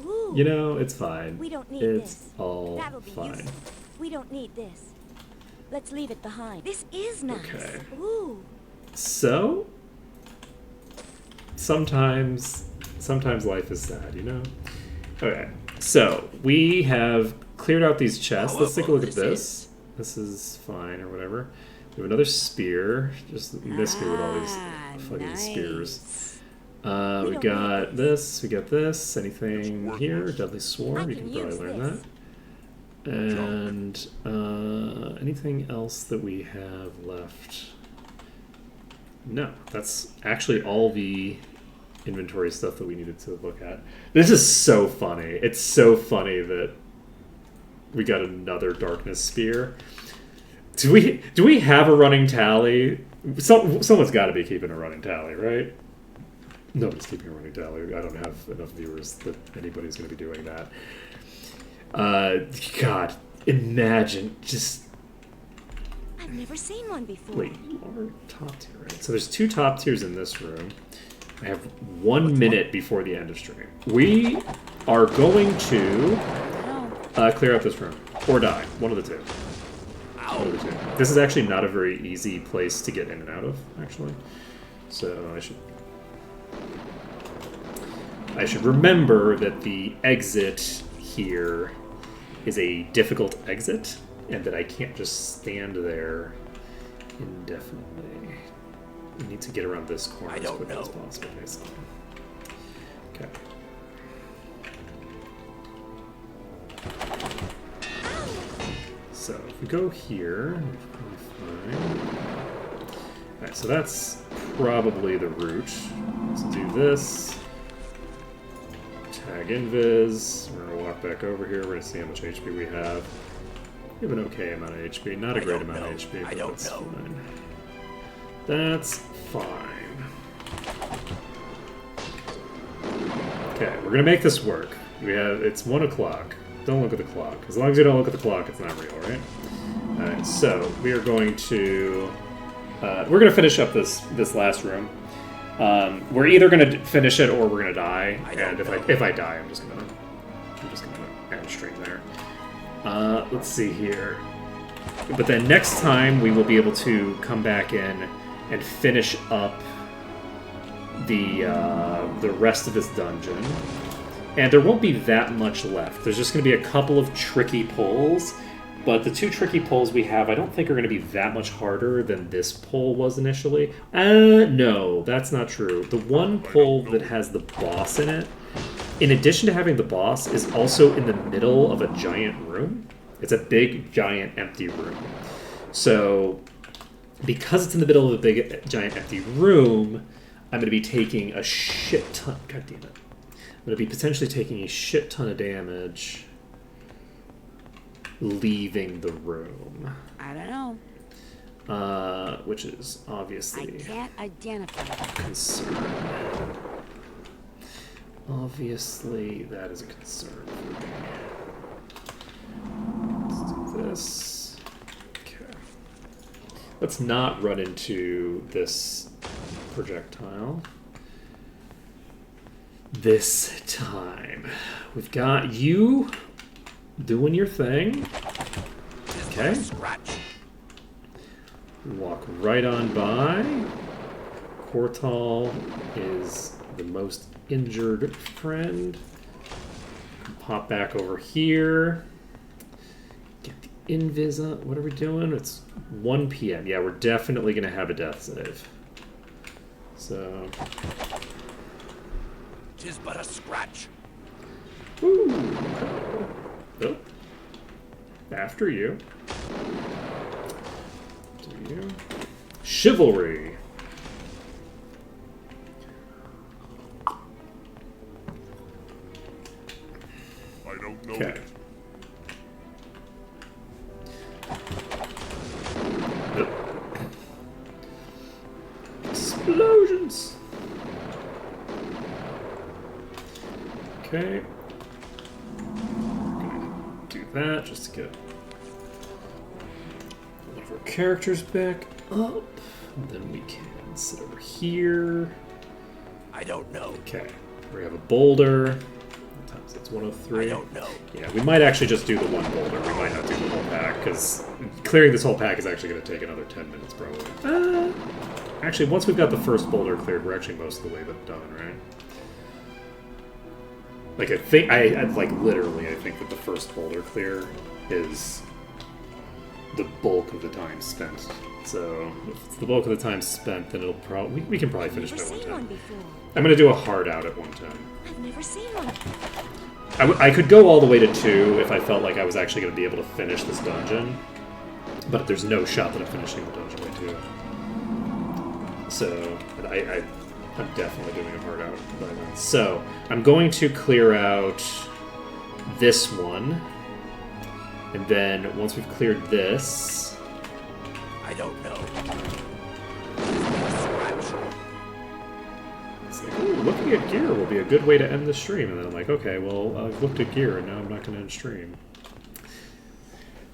Ooh, You know, it's fine. we don't need It's this. all That'll be fine. useful. We don't need this. Let's leave it behind. This is nice. Okay. Ooh. So, sometimes life is sad, you know? Okay, so we have cleared out these chests. Let's take a look at this. This is fine, or whatever. We have another spear. Just miss me with all these fucking spears. We got this, we got this. Anything here? Deadly Swarm, you can probably learn that. And anything else that we have left? No, that's actually all the inventory stuff that we needed to look at. This is so funny. It's so funny that we got another darkness spear. Do we have a running tally? Someone's got to be keeping a running tally, right? Nobody's keeping a running tally. I don't have enough viewers that anybody's going to be doing that. God, imagine just. I've never seen one before. Wait, you are top tier, right? So there's 2 top tiers in this room. I have 1 minute before the end of stream. We are going to clear out this room or die. One of the two. One of the two. This is actually not a very easy place to get in and out of, actually. So I should remember that the exit here is a difficult exit, and that I can't just stand there indefinitely. We need to get around this corner as quickly as possible, basically. Okay. So if we go here, we're fine. Alright, so that's probably the route. Let's do this. Tag invis. We're gonna walk back over here. We're gonna see how much HP we have. We have an okay amount of HP, not a great amount of HP, but that's fine. That's fine. Okay, we're gonna make this work. It's 1 o'clock. Don't look at the clock. As long as you don't look at the clock, it's not real, right? Alright, so we are going to finish up this last room. We're either gonna finish it or we're gonna die. And if I die, I'm just gonna end stream there. Let's see here. But then next time we will be able to come back in and finish up the rest of this dungeon. And there won't be that much left. There's just going to be a couple of tricky pulls. But the 2 tricky pulls we have, I don't think are going to be that much harder than this pull was initially. No, that's not true. The one pull that has the boss in it, in addition to having the boss, is also in the middle of a giant room. It's a big, giant, empty room. So, because it's in the middle of a big, giant, empty room, I'm going to be taking a shit ton... God damn it. I'm going to be potentially taking a shit ton of damage leaving the room. I don't know. which is I obviously can't identify that. concern. Obviously, that is a concern for me. Let's do this. Okay. Let's not run into this projectile. This time. We've got you doing your thing. Okay. Scratch. Walk right on by. Cortal is the most injured friend. Pop back over here. Get the invis up. What are we doing? It's 1 p.m. Yeah, we're definitely going to have a death save. So. 'Tis but a scratch. Woo. Oh. After you. Do you? Chivalry. I don't know Okay. it. Explosions. Okay. Gonna do that just to get one of our characters back up. And then we can sit over here. I don't know. Okay. We have a boulder. What time is it? It's 103. I don't know. Yeah, we might actually just do the one boulder. We might not do the whole pack, because clearing this whole pack is actually going to take another 10 minutes, probably. Actually, once we've got the first boulder cleared, we're actually most of the way done, right? Like, I think, like, literally, I think that the first boulder clear is the bulk of the time spent. So, if it's the bulk of the time spent, then it'll probably, we can probably finish I've by never seen 110. one before. I'm going to do a hard out at 110. I've never seen one. I could go all the way to 2 if I felt like I was actually going to be able to finish this dungeon, but there's no shot that I'm finishing the dungeon by 2. So, I'm definitely doing a hard out by then. So, I'm going to clear out this one, and then once we've cleared this... I don't know. It's like, ooh, looking at gear will be a good way to end the stream. And then I'm like, okay, well, I've looked at gear, and now I'm not going to end stream.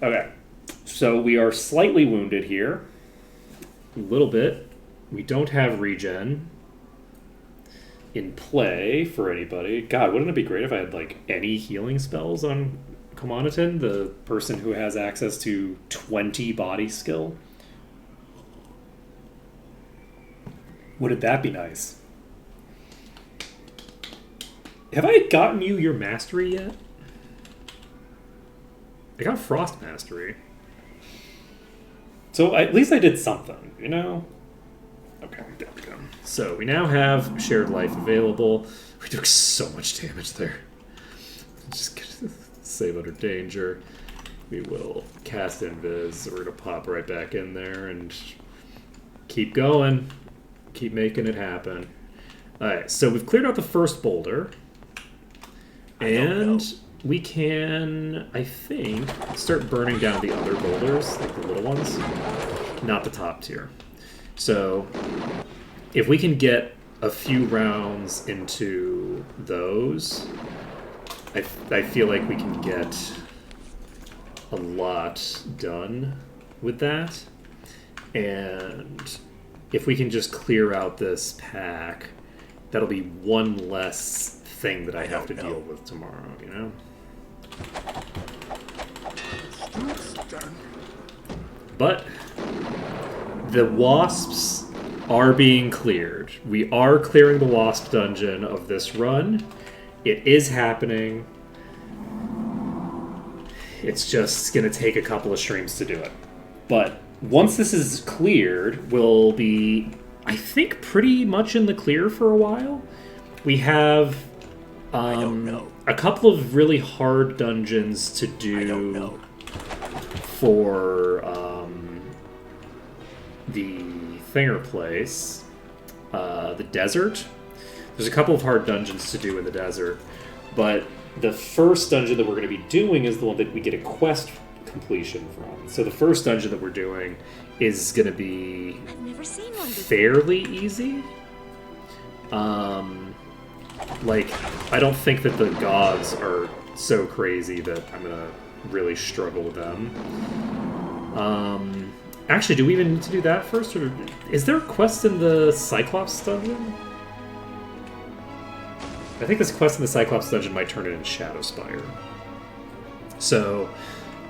Okay, so we are slightly wounded here. A little bit. We don't have regen in play for anybody. God, wouldn't it be great if I had, like, any healing spells on Komanatin, the person who has access to 20 body skill? Wouldn't that be nice? Have I gotten you your mastery yet? I got Frost Mastery. So at least I did something, you know? Okay, there we go. So we now have Shared Life available. We took so much damage there. Just gonna save under danger. We will cast Invis. We're gonna pop right back in there and keep going. Keep making it happen. Alright, so we've cleared out the first boulder. And we can, I think, start burning down the other boulders, like the little ones. Not the top tier. So, if we can get a few rounds into those, I feel like we can get a lot done with that. And if we can just clear out this pack, that'll be one less thing that I have to deal with tomorrow, you know? But the wasps are being cleared. We are clearing the wasp dungeon of this run. It is happening. It's just going to take a couple of streams to do it. But once this is cleared, we'll be, I think, pretty much in the clear for a while. We have a couple of really hard dungeons to do for the Thinger place. The desert. There's a couple of hard dungeons to do in the desert, but the first dungeon that we're going to be doing is the one that we get a quest completion from. So the first dungeon that we're doing is going to be I've never seen one before. fairly easy. Like, I don't think that the gods are so crazy that I'm going to really struggle with them. Actually, do we even need to do that first? Or is there a quest in the Cyclops dungeon? I think this quest in the Cyclops dungeon might turn it in Shadowspire. So,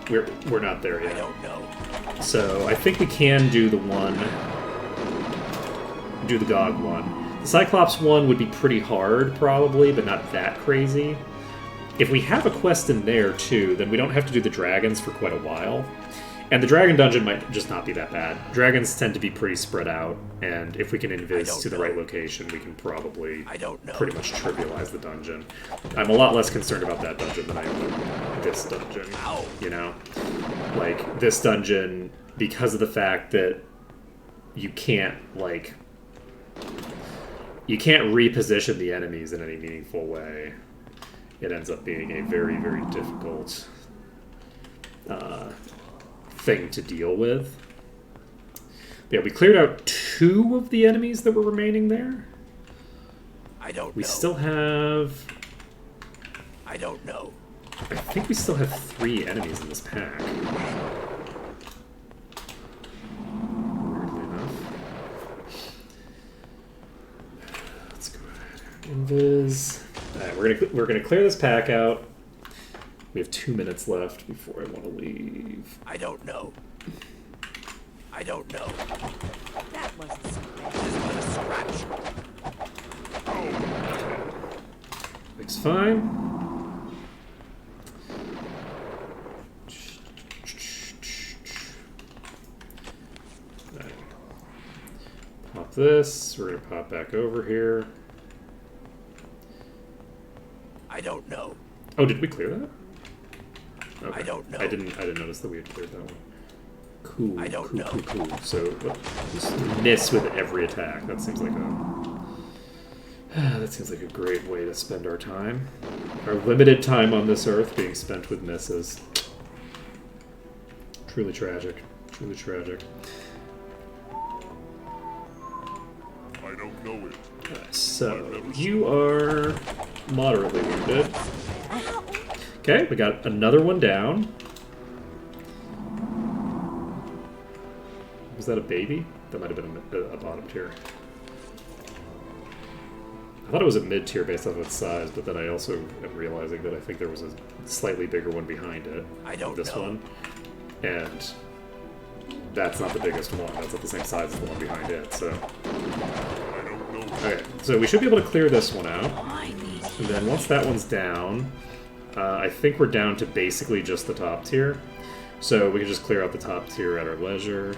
we're not there yet. I don't know. So, I think we can do the God one. The Cyclops one would be pretty hard, probably, but not that crazy. If we have a quest in there, too, then we don't have to do the dragons for quite a while. And the dragon dungeon might just not be that bad. Dragons tend to be pretty spread out, and if we can invis to the right location, we can probably pretty much trivialize the dungeon. I'm a lot less concerned about that dungeon than I am with this dungeon. You know? Like, this dungeon, because of the fact that you can't, like... You can't reposition the enemies in any meaningful way. It ends up being a very, very difficult thing to deal with. Yeah, we cleared out 2 of the enemies that were remaining there. I don't know. We still have... I don't know. I think we still have 3 enemies in this pack. Weirdly enough. Let's go ahead. Invis. Alright, we're gonna clear this pack out. We have 2 minutes left before I want to leave. I don't know. I don't know. That wasn't so bad. This is but a scratch. Looks fine. Right. Pop this. We're gonna pop back over here. I don't know. Oh, did we clear that? Okay. I don't know. I didn't notice that we had cleared that one. Cool. I don't know. Cool. So just miss with every attack. That seems like a great way to spend our time. Our limited time on this earth being spent with misses. Truly tragic. Truly tragic. I don't know it. So you are moderately wounded. Okay, we got another one down. Was that a baby? That might have been a bottom tier. I thought it was a mid tier based off of its size, but then I also am realizing that I think there was a slightly bigger one behind it. I don't this know. one. And that's not the biggest one. That's not the same size as the one behind it, so... I don't know. Okay, so we should be able to clear this one out. And then once that one's down, I think we're down to basically just the top tier. So we can just clear out the top tier at our leisure.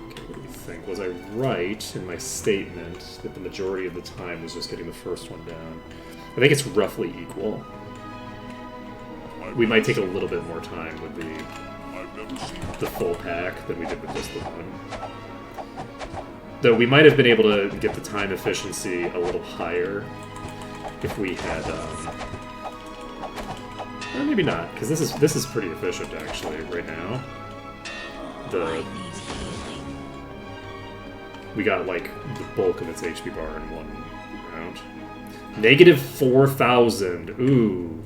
Okay, what do we think? Was I right in my statement that the majority of the time was just getting the first one down? I think it's roughly equal. We might take a little bit more time with the full pack than we did with just the one. Though we might have been able to get the time efficiency a little higher if we had, well, maybe not, because this is pretty efficient actually right now. We got like the bulk of its HP bar in one round. Negative 4,000. Ooh.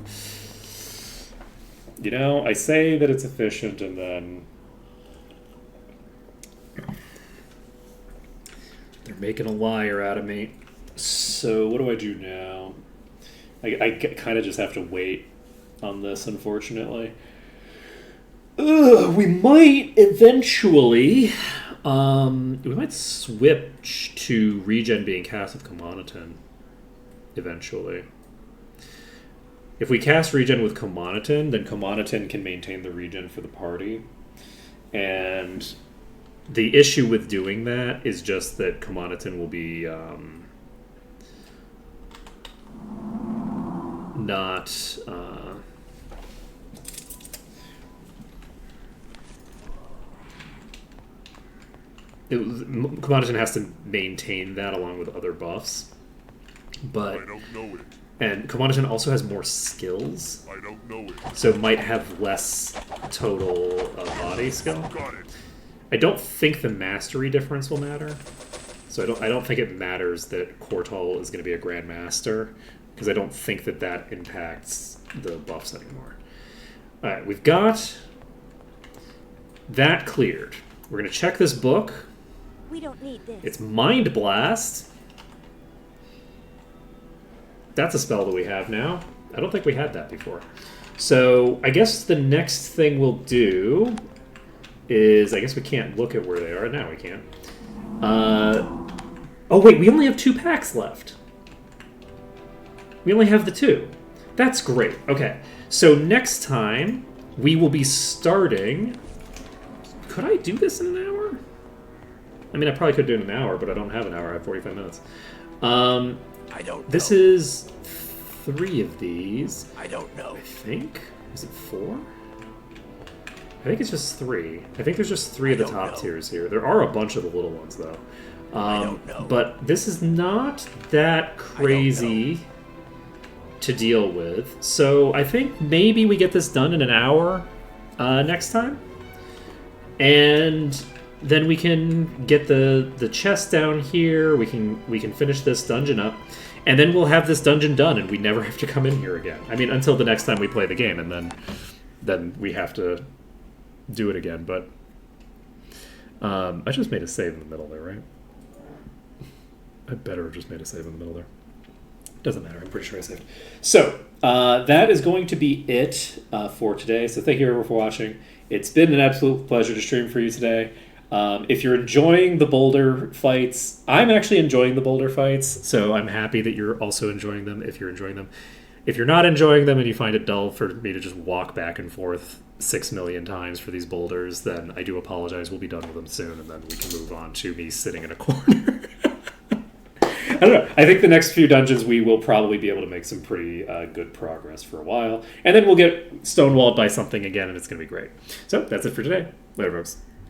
You know, I say that it's efficient, and then they're making a liar out of me. So what do I do now? I kind of just have to wait on this, unfortunately. We might eventually... we might switch to regen being cast with Commonoton. Eventually. If we cast regen with Commonoton, then Commonoton can maintain the regen for the party. And the issue with doing that is just that Commonoton will be not... Commonoton has to maintain that along with other buffs. But I don't know it. And Komandan also has more skills, I don't know it. so might have less total body skill. Got it. I don't think the mastery difference will matter. So I don't think it matters that Kortal is going to be a Grandmaster, because I don't think that impacts the buffs anymore. Alright, we've got that cleared. We're going to check this book. We don't need this. It's Mind Blast. That's a spell that we have now. I don't think we had that before. So I guess the next thing we'll do is... I guess we can't look at where they are. Now we can. Oh wait, we only have 2 packs left. We only have the 2. That's great. Okay, so next time we will be starting... Could I do this in an hour? I mean, I probably could do it in an hour, but I don't have an hour. I have 45 minutes. I don't know. This is 3 of these. I don't know. I think. Is it 4? I think it's just 3. I think there's just 3 of the don't top know. tiers here. There are a bunch of the little ones, though. I don't know. But this is not that crazy to deal with. So I think maybe we get this done in an hour next time. And then we can get the chest down here. We can finish this dungeon up. And then we'll have this dungeon done, and we never have to come in here again. I mean, until the next time we play the game, and then we have to do it again. But I just made a save in the middle there, right? I better have just made a save in the middle there. Doesn't matter. I'm pretty sure I saved. So that is going to be it for today. So thank you everyone for watching. It's been an absolute pleasure to stream for you today. If you're enjoying the boulder fights, I'm actually enjoying the boulder fights, so I'm happy that you're also enjoying them if you're enjoying them. If you're not enjoying them and you find it dull for me to just walk back and forth 6 million times for these boulders, then I do apologize. We'll be done with them soon, and then we can move on to me sitting in a corner. I don't know. I think the next few dungeons we will probably be able to make some pretty good progress for a while. And then we'll get stonewalled by something again, and it's going to be great. So that's it for today. Later, folks.